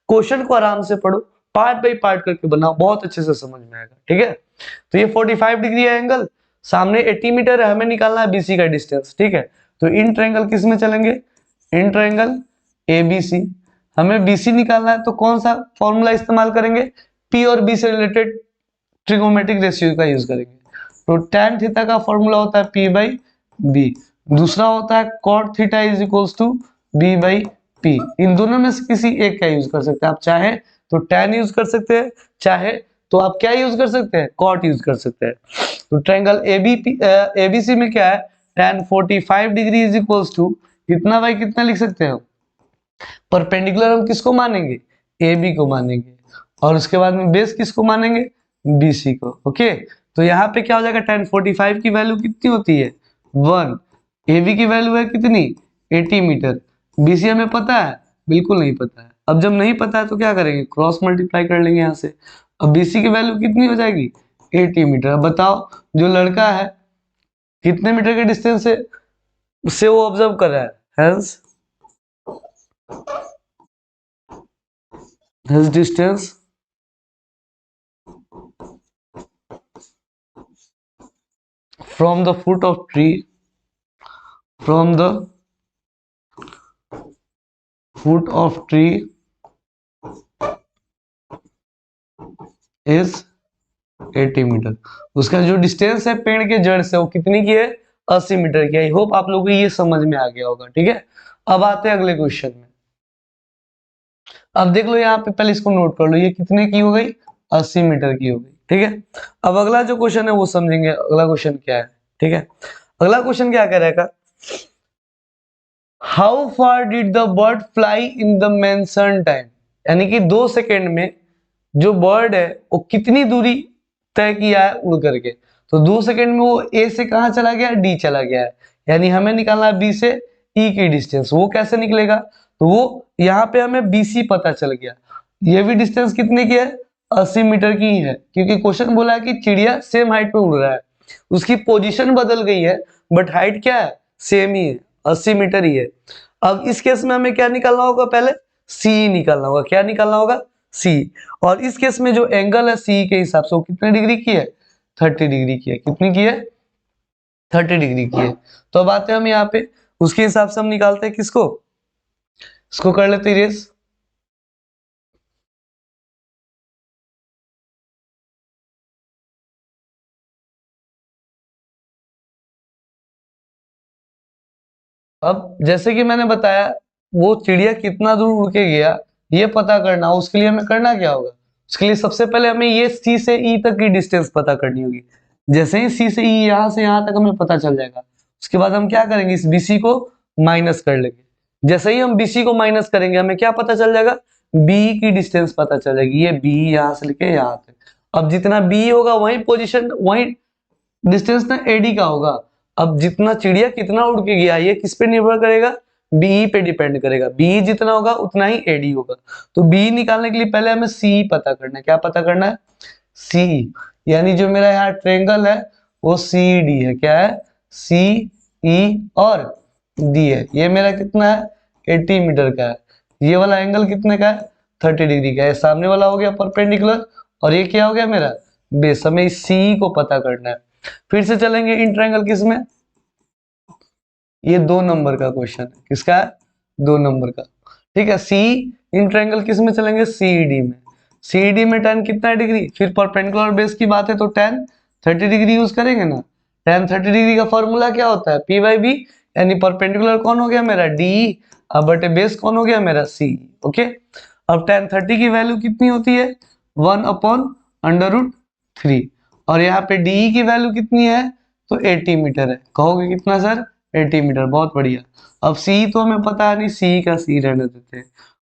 क्वेश्चन को आराम से पढ़ो, पार्ट बाई पार्ट करके बनाओ, बहुत अच्छे से समझ में आएगा। ठीक है, तो ये 45 डिग्री है एंगल, सामने 80 मीटर है, हमें निकालना है बीसी का डिस्टेंस। ठीक है, तो इन ट्रायंगल किस में चलेंगे, इन ट्रायंगल एबीसी। हमें बीसी निकालना है तो कौन सा फॉर्मूला इस्तेमाल करेंगे, पी और बी से रिलेटेड ट्रिगोमेट्रिक रेशियो का यूज करेंगे। तो tan थीटा का फॉर्मूला होता है p बाई बी, दूसरा होता है cot theta is equals to b by P. इन दोनों में से किसी एक का यूज कर सकते हैं आप, चाहे तो tan यूज कर सकते हैं, चाहे तो आप क्या यूज कर सकते हैं, cot यूज कर सकते हैं। तो ट्रायंगल एबीसी में क्या है, tan 45 degree is equals to कितना बाई कितना लिख सकते हैं, परपेंडिकुलर हम किसको मानेंगे, ए बी को मानेंगे, और उसके बाद में बेस किसको मानेंगे, बी सी को। ओके, तो यहाँ पे क्या हो जाएगा, tan 45 की वैल्यू कितनी होती है 1, ए बी की वैल्यू है कितनी 80 मीटर, बी सी हमें पता है, बिल्कुल नहीं पता है। अब जब नहीं पता है तो क्या करेंगे, क्रॉस मल्टीप्लाई कर लेंगे यहाँ से। अब बी सी की वैल्यू कितनी हो जाएगी 80 मीटर। अब बताओ जो लड़का है कितने मीटर के डिस्टेंस से वो ऑब्जर्व कर रहा है, hence his distance from the foot of tree, from the foot of tree is 80 metre. उसका जो डिस्टेंस है पेड़ के जड़ से वो कितनी की है, 80 मीटर की। आई होप आप लोगों को ये समझ में आ गया होगा। ठीक है, अब आते हैं अगले क्वेश्चन में। अब देख लो यहाँ पे, पहले इसको नोट कर लो, ये कितने की हो गई, 80 मीटर की हो गई। ठीक है, अब अगला जो क्वेश्चन है वो समझेंगे, अगला क्वेश्चन क्या है। ठीक है, अगला क्वेश्चन क्या कह रहेगा, how far did the bird fly in the mention time, यानी कि 2 सेकेंड में जो बर्ड है वो कितनी दूरी तय किया है उड़ करके। तो 2 सेकेंड में वो ए से कहा चला गया, डी चला गया है, यानी हमें निकालना है बी से ई की डिस्टेंस। वो कैसे निकलेगा, तो वो यहाँ पे हमें बीसी पता चल गया, ये भी डिस्टेंस कितने की है 80 मीटर की ही है, क्योंकि क्वेश्चन बोला है कि चिड़िया सेम हाइट पे उड़ रहा है, उसकी पोजीशन बदल गई है बट हाइट क्या है, सेम ही है, 80 मीटर ही है। अब इस केस में हमें क्या निकालना होगा, पहले सी निकालना होगा। क्या निकालना होगा, सी। और इस केस में जो एंगल है सी के हिसाब से वो कितने डिग्री की है, 30 डिग्री की है। कितनी की है, 30 डिग्री की है। तो अब आते हैं हम यहाँ पे, उसके हिसाब से हम निकालते हैं किसको, इसको कर लेते रेस। अब जैसे कि मैंने बताया, वो चिड़िया कितना दूर उड़ के गया ये पता करना, उसके लिए हमें करना क्या होगा, उसके लिए सबसे पहले हमें ये सी से ई तक की डिस्टेंस पता करनी होगी। जैसे ही सी से ई यहाँ से यहाँ तक हमें पता चल जाएगा, उसके बाद हम क्या करेंगे, इस बीसी को माइनस कर लेंगे। जैसे ही हम बीसी को माइनस करेंगे हमें क्या पता चल जाएगा, बी की डिस्टेंस पता चल जाएगी, ये बी यहाँ से लेके यहाँ तक। अब जितना बी होगा वही पोजिशन वही डिस्टेंस ना एडी का होगा। अब जितना चिड़िया कितना उड़ के गया ये किस पे निर्भर करेगा, बी पे डिपेंड करेगा, बी जितना होगा उतना ही एडी होगा। तो बी निकालने के लिए पहले हमें सी पता करना है। क्या पता करना है, सी, यानी जो मेरा यहाँ ट्रेंगल है वो सी डी है। क्या है, सी ई और डी है, ये मेरा कितना है 80 मीटर का है, ये वाला एंगल कितने का है 30 डिग्री का है, सामने वाला हो गया परपेंडिकुलर और ये क्या हो गया मेरा बेस। हमें इस सी को पता करना है। फिर से चलेंगे इन ट्रायंगल किसमें, ये 2 नंबर का क्वेश्चन है, किसका है 2 नंबर का, ठीक है। सी इन ट्रायंगल किस में चलेंगे सीडी में, सीडी में tan कितना डिग्री, फिर परपेंडिकुलर बेस की बात है तो tan 30 डिग्री यूज करेंगे ना। tan 30 डिग्री का फॉर्मूला क्या होता है पी बाई बी, यानी परपेंडिकुलर कौन हो गया मेरा डी, अब बटे बेस कौन हो गया मेरा सी। ओके, अब tan 30 की वैल्यू कितनी होती है 1/√3 और यहाँ पे डी की वैल्यू कितनी है तो 80 मीटर है। कहोगे कितना सर 80 मीटर, बहुत बढ़िया। अब सी तो हमें पता है नहीं, सी का सी रहने देते हैं,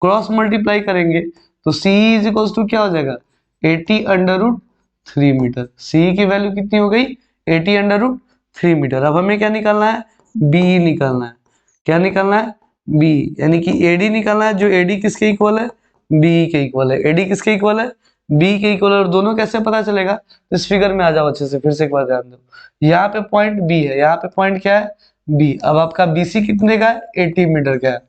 क्रॉस मल्टीप्लाई करेंगे तो सी इज इक्वल्स टू क्या हो जाएगा 80/√3 मीटर। सी की वैल्यू कितनी हो गई 80/√3 मीटर। अब हमें क्या निकालना है बी निकालना है, क्या निकालना है बी, यानी कि एडी निकालना है, जो एडी किसके इक्वल है बी के इक्वल है। एडी किसके इक्वल है बी के इक्वल है, और दोनों कैसे पता चलेगा, इस फिगर में आ जाओ अच्छे से, फिर से एक बार ध्यान दो, यहाँ पे पॉइंट बी है, यहाँ पे पॉइंट क्या है बी। अब आपका बीसी कितने का है 80 मीटर का है,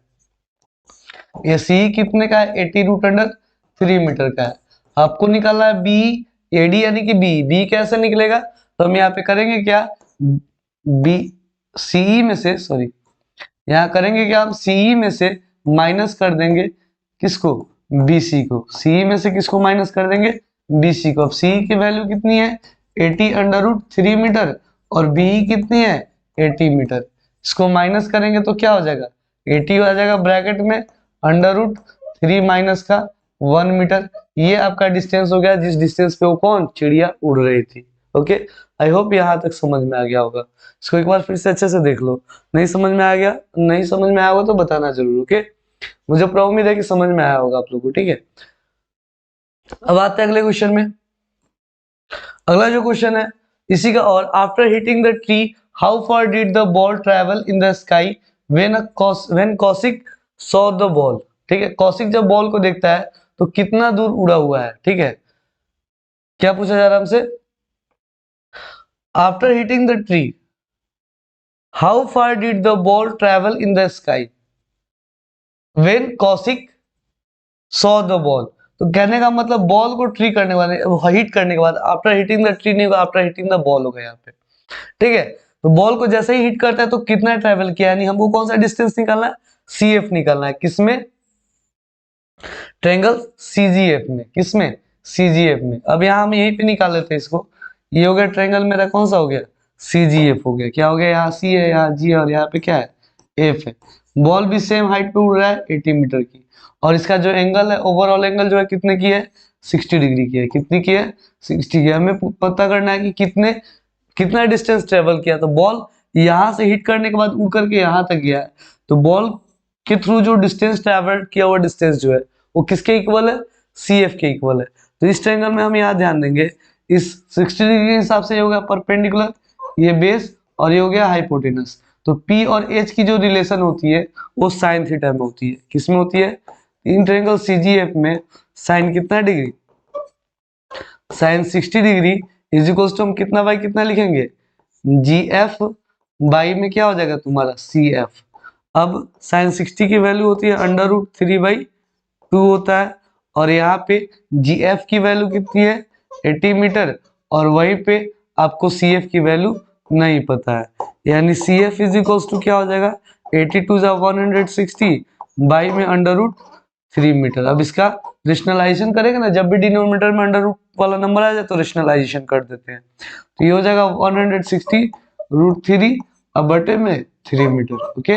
ये सी कितने का है 80√3 मीटर का है। आपको निकालना है बी एडी, यानी कि बी, बी कैसे निकलेगा तो हम यहाँ पे करेंगे क्या बी सी में से, सॉरी यहाँ करेंगे क्या हम सी में से माइनस कर देंगे किसको बीसी को, सी में से किसको माइनस कर देंगे बीसी को। अब सी की वैल्यू कितनी है 80√3 मीटर और बी कितनी है 80 मीटर, इसको माइनस करेंगे तो क्या हो जाएगा 80 आ जाएगा ब्रैकेट में √3 माइनस का 1 मीटर। ये आपका डिस्टेंस हो गया जिस डिस्टेंस पे वो कौन चिड़िया उड़ रही थी। ओके, आई होप यहाँ तक समझ में आ गया होगा। इसको एक बार फिर से अच्छे से देख लो, नहीं समझ में आ गया, नहीं समझ में आया होगा तो बताना जरूर। ओके, मुझे पूरा उम्मीद है कि समझ में आया होगा आप लोगों को, ठीक है। अब आते हैं अगले क्वेश्चन में। अगला जो क्वेश्चन है इसी का, और after hitting the tree how far did the ball travel in the sky when Kaushik saw the ball, ठीक है। कौशिक जब बॉल को देखता है तो कितना दूर उड़ा हुआ है, ठीक है। क्या पूछा जा रहा है हमसे, after hitting the tree how far did the ball travel in the sky when Kaushik saw the ball. तो कहने का मतलब बॉल को ट्री करने वाले हिट करने के बाद, आफ्टर हिटिंग द ट्री नहीं होगा, आफ्टर हिटिंग द बॉल होगा यहाँ पे, ठीक है। तो बॉल को जैसे ही हिट करता है तो कितना ट्रेवल किया, यानी हमको कौन सा डिस्टेंस निकालना है सीएफ निकालना है, किसमें ट्रायंगल सीजीएफ में, किसमें सीजीएफ में। अब यहाँ हम यहीं पे निकाल लेते हैं इसको, ये हो गया ट्रायंगल मेरा कौन सा हो गया सीजीएफ हो गया, क्या हो गया यहाँ सी है यहाँ जी है और यहाँ पे क्या है एफ है। बॉल भी सेम हाइट पे उड़ रहा है 80 मीटर की, और इसका जो एंगल है ओवरऑल एंगल जो है कितने की है 60 डिग्री की है, कितनी की है 60 की है। हमें पता करना है कि कितना डिस्टेंस ट्रेवल किया। तो बॉल यहाँ से हिट करने के बाद उड़ करके यहाँ तक गया है, तो बॉल के थ्रू जो डिस्टेंस ट्रेवल किया हुआ डिस्टेंस जो है वो किसके इक्वल है सी एफ के इक्वल है। तो इस ट्रायंगल में हम यहाँ ध्यान देंगे, इस 60 डिग्री के हिसाब से ये हो गया परपेंडिकुलर, ये बेस और ये हो गया हाइपोटेनस। तो P और H की जो रिलेशन होती है वो साइन थीटा में होती है, किसमें होती है इन ट्रायंगल CGF में। साइन कितना degree sine 60 degree is equals to हम कितना बाई कितना लिखेंगे GF बाई में क्या हो जाएगा तुम्हारा CF। अब साइन 60 की वैल्यू होती है √3/2 होता है, और यहाँ पे GF की वैल्यू कितनी है 80 मीटर, और वहीं पे आपको CF की वैल्यू नहीं पता है, यानी CF इज इक्वल्स टू क्या हो जाएगा 82 जा 160 बाई में √3 मीटर। अब इसका रेशनलाइजेशन करेंगे ना, जब भी डिनोमिनेटर में अंडर रूट वाला नंबर आ जाए तो रेशनलाइजेशन कर देते हैं, तो ये हो जाएगा 160√3 अब बटे में 3 मीटर। ओके,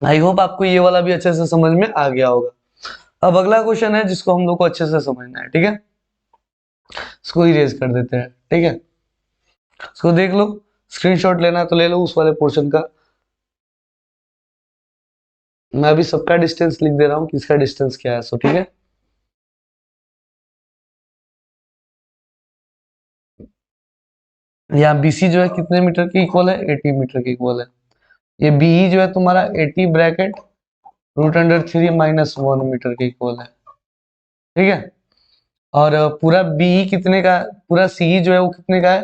आई होप आपको ये वाला भी अच्छे से समझ में आ गया होगा। अब अगला क्वेश्चन है जिसको हम लोग को अच्छे से समझना है, ठीक है। इसको इरेज कर देते हैं, ठीक है। इसको देख लो, स्क्रीनशॉट लेना तो ले लो उस वाले पोर्शन का। मैं अभी सबका डिस्टेंस लिख दे रहा हूँ कि इसका डिस्टेंस क्या है, सो ठीक है। यहाँ BC जो है कितने मीटर के इक्वल है 80 मीटर के इक्वल है। ये BE जो है तुम्हारा 80 ब्रैकेट √3 माइनस 1 मीटर के इक्वल है, ठीक है। और पूरा BE कितने का, पूरा CE जो है वो कितने का है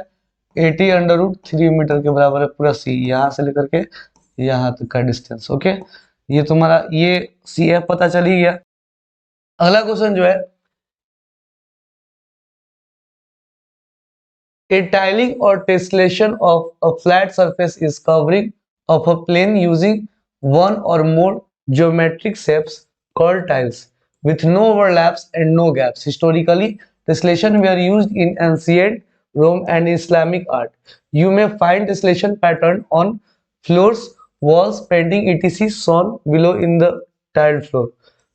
80 √3 मीटर के बराबर है। पूरा CE यहाँ से लेकर के यहाँ तक का डिस्टेंस। ओके, ये तुम्हारा ये सी एफ पता चल ही गया। अगला क्वेश्चन जो है, a tiling or tessellation of a flat surface is covering of a plane using one or more geometric shapes called tiles with no overlaps and no gaps. Historically, tessellation were used in ancient Rome and Islamic art. You may find tessellation pattern on floors, walls, painting, etc. shown below in the tiled floor.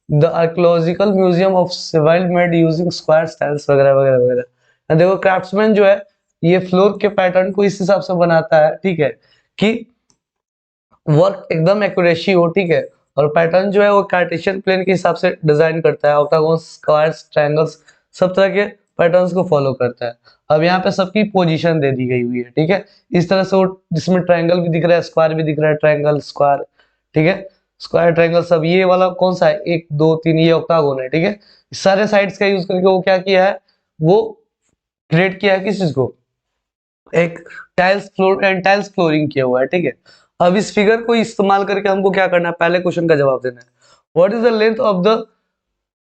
The archaeological museum of Seville made using square tiles वगैरह वगैरह वगैरह। देखो craftsman जो है ये floor के pattern को इस हिसाब से बनाता है, ठीक है, कि वर्क एकदम एक्यूरेसी हो, ठीक है, और पैटर्न जो है वो कार्टेशियन प्लेन के हिसाब से डिजाइन करता है, ऑक्टागोन, स्क्वायर्स, ट्रायंगल्स, सब तरह के पैटर्न्स को फॉलो करता है। अब यहाँ पे सबकी पोजीशन दे दी गई हुई है, ठीक है, इस तरह से वो जिसमें ट्रायंगल भी दिख रहा है, स्क्वायर भी दिख रहा है, ट्रायंगल, स्क्वायर, ठीक है, स्क्वायर, ट्रायंगल, सब। ये वाला कौन सा है, 1 2 3, ये ऑक्टागोन है, ठीक है। सारे साइड्स का यूज करके वो क्या किया है, वो क्रिएट किया है किस चीज को, एक tiles floor and tiles flooring किया हुआ है, ठीक है। अब इस फिगर को इस्तेमाल करके हमको क्या करना है, पहले क्वेश्चन का जवाब देना है। What is the length of the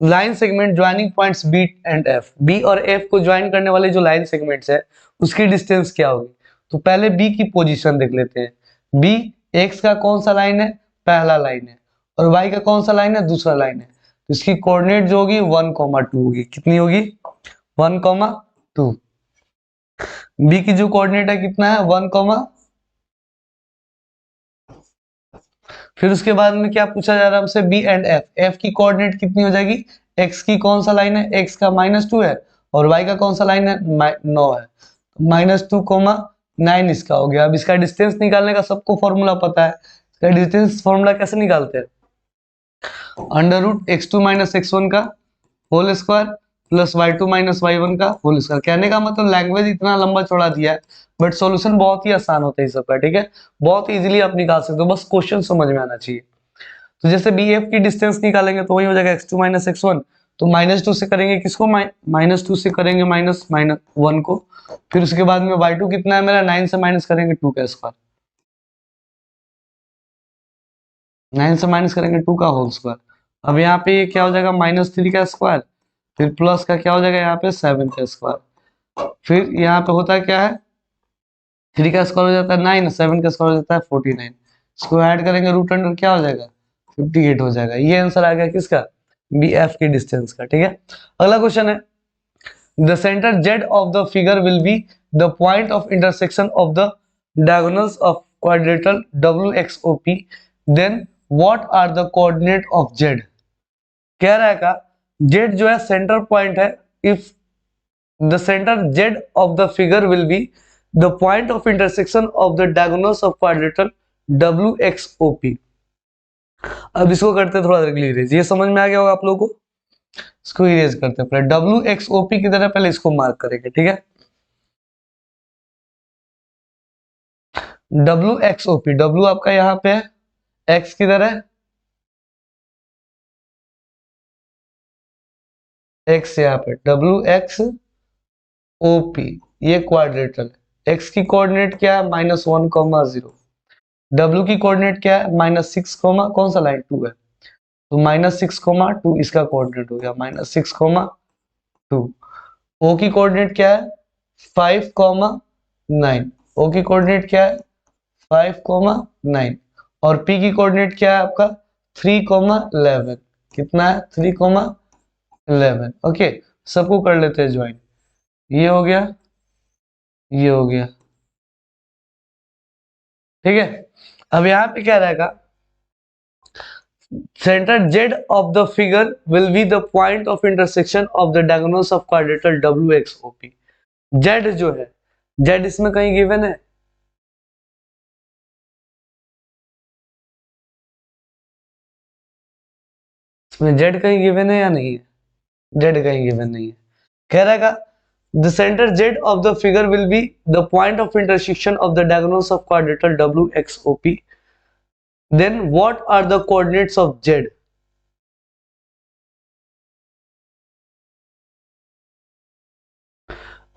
line segment joining points B and F, B और एफ को ज्वाइन करने वाले जो लाइन सेगमेंट्स है उसकी डिस्टेंस क्या होगी। तो पहले बी की पोजीशन देख लेते हैं। बी एक्स का कौन सा लाइन है, पहला लाइन है, और वाई का कौन सा लाइन है, दूसरा लाइन है। तो इसकी कोऑर्डिनेट जो होगी 1,2 होगी। कितनी होगी, 1,2। बी की जो कोऑर्डिनेट है कितना है, 1, फिर उसके बाद में क्या पूछा जा रहा है हमसे, बी एंड एफ, एफ की कोऑर्डिनेट कितनी हो जाएगी, एक्स की कौन सा लाइन है, एक्स का -2 है, और वाई का कौन सा लाइन है, 9 है, -2,9 इसका हो गया। अब इसका डिस्टेंस निकालने का सबको फॉर्मूला पता है। इसका डिस्टेंस फॉर्मूला कैसे निकालते हैं, √x2 - x1 का whole square plus y2 - y1 का होल स्क्वायर। कहने का मतलब लैंग्वेज इतना लंबा चौड़ा दिया है, बट सॉल्यूशन बहुत ही आसान होता है इस सबका, ठीक है, बहुत इजीली आप निकाल सकते हो, बस क्वेश्चन समझ में आना चाहिए। तो जैसे बी एफ की डिस्टेंस निकालेंगे तो वही हो जाएगा x2 - x1। तो -2 से करेंगे किसको, -2 से करेंगे -1 को। फिर उसके बाद में y2 कितना है मेरा, 9 से माइनस करेंगे 2 का स्क्वायर, 9 से माइनस करेंगे 2 का होल स्क्वायर। अब यहाँ पे ये क्या हो जाएगा, -3 का स्क्वायर, फिर प्लस का क्या हो जाएगा यहाँ पे 7 का स्क्वायर। फिर यहाँ पे होता है क्या है, 3 का स्क्वायर हो जाता है 9, 7 का स्क्वायर हो जाता है 49। इसको ऐड करेंगे रूट अंडर क्या हो जाएगा, 58 हो जाएगा। ये आंसर आ गया किसका, बी एफ की डिस्टेंस का, ठीक है। अगला क्वेश्चन है, the centre Z of the figure will be the point of intersection of the diagonals of quadrilateral W X O P, then what are the coordinate of Z. कह रहा है का जेड जो है सेंटर पॉइंट है, if the center z of the figure will be the point of intersection of the diagonals of quadrilateral WXOP। अब इसको करते हैं थोड़ा इरेज, ये समझ में आ गया होगा आप लोगों को। इसको इरेज करते हैं पहले, WXOP की तरह पहले इसको मार्क करेंगे, ठीक है। WXOP, W आपका यहाँ पे है, X किधर है, X यहाँ पे, WXOP, ये क्वाड्रेटल है। X की कोऑर्डिनेट क्या है, -1, 0। W की कोऑर्डिनेट क्या है, -6, कौन सा लाइन 2 है, तो -6, 2 इसका कोऑर्डिनेट हो गया, -6, 2। O की कोऑर्डिनेट क्या है, 5, 9। O की कोऑर्डिनेट क्या है, 5, 9। और P की कोऑर्डिनेट क्या है आपका, 3, 11। कितना है, 3, 11। ओके, सबको कर लेते हैं ज्वाइन। ये हो गया, ये हो गया, ठीक है। अब यहाँ पे क्या रहेगा, center z of the figure will be the point of intersection of the diagonals of quadrilateral WXOP। z जो है, z इसमें कहीं गिवन है, इसमें z कहीं गिवन है या नहीं है, z कहीं गिवन नहीं है। कह रहेगा the center z of the figure will be the point of intersection of the diagonals of quadrilateral WXOP, then what are the coordinates of z।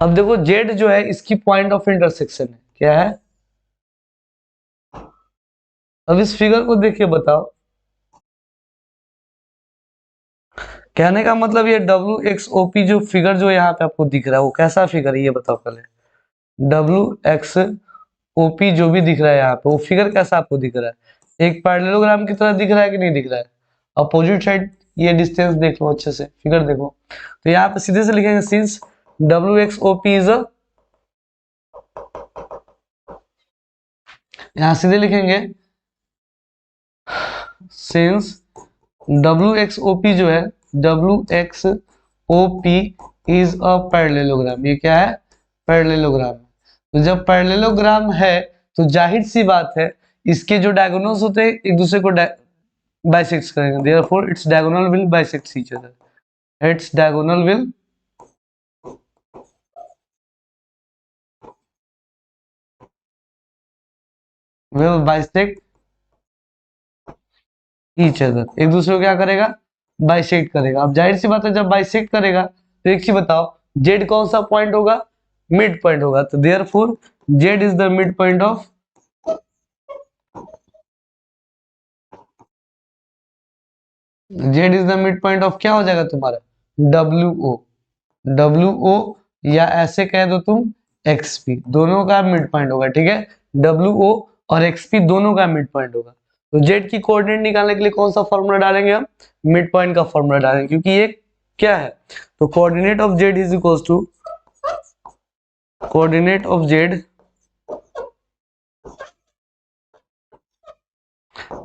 अब देखो z जो है इसकी पॉइंट ऑफ इंटरसेक्शन है, क्या है, अब इस फिगर को देख के बताओ, कहने का मतलब ये डब्ल्यू एक्स ओ पी जो फिगर जो यहाँ पे आपको दिख रहा है वो कैसा फिगर है ये बताओ पहले। डब्ल्यू एक्स ओ पी जो भी दिख रहा है यहाँ पे वो फिगर कैसा आपको दिख रहा है, एक पैरेललोग्राम की तरह दिख रहा है कि नहीं दिख रहा है। अपोजिट साइड ये डिस्टेंस देख लो अच्छे से, फिगर देखो। तो यहाँ पे सीधे से लिखेंगे since W X O P is a, यहाँ सीधे लिखेंगे since W X O P जो है, W X O P is a parallelogram, ये क्या है, पैरेललोग्राम। तो जब पैरेललोग्राम है तो जाहिर सी बात है इसके जो डायगोनल्स होते हैं एक दूसरे को बाइसेक्ट करेंगे, therefore its diagonal will bisect each other, its diagonal will bisect each other, एक दूसरे को क्या करेगा, बाइसेक्ट करेगा। अब जाहिर सी बात है जब बाइसेक्ट करेगा तो एक चीज बताओ, जेड कौन सा पॉइंट होगा, मिड पॉइंट होगा। तो therefore Z is the mid point of, Z is the mid point of क्या हो जाएगा तुम्हारा, डब्ल्यू ओ, डब्ल्यू ओ, या ऐसे कह दो तुम एक्स पी, दोनों का मिड पॉइंट होगा, ठीक है। डब्ल्यू ओ और एक्स पी दोनों का मिड पॉइंट होगा। तो जेड की कोऑर्डिनेट निकालने के लिए कौन सा फॉर्मूला डालेंगे हम, मिड पॉइंट का फॉर्मूला डालेंगे, क्योंकि ये क्या है। तो coordinate of Z is equals to, coordinate of Z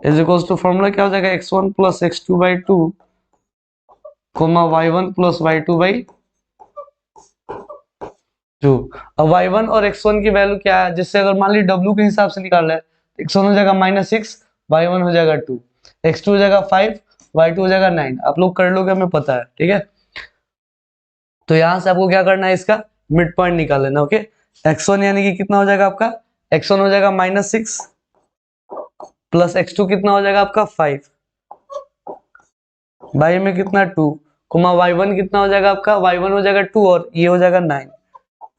is equals to, formula क्या हो जाएगा, x1 plus x2 by 2 comma y1 plus y2 by 2। अब y1 और x1 की वैल्यू क्या है, जिससे अगर मान ली w के हिसाब से निकाल रहे हैं, x1 हो जाएगा -6, y1 हो जाएगा 2, x2 हो जाएगा 5, y2 हो जाएगा 9। आप लोग कर लोगे, हमें पता है, ठीक है। तो यहां से आपको क्या करना है, इसका मिड पॉइंट निकाल लेना, ओके। x1 यानी कि कितना हो जाएगा आपका, x1 हो जाएगा -6 प्लस x2 कितना हो जाएगा आपका 5, बाई में कितना 2, कुमा y1 कितना हो जाएगा आपका, y1 हो जाएगा 2 और ये हो जाएगा 9,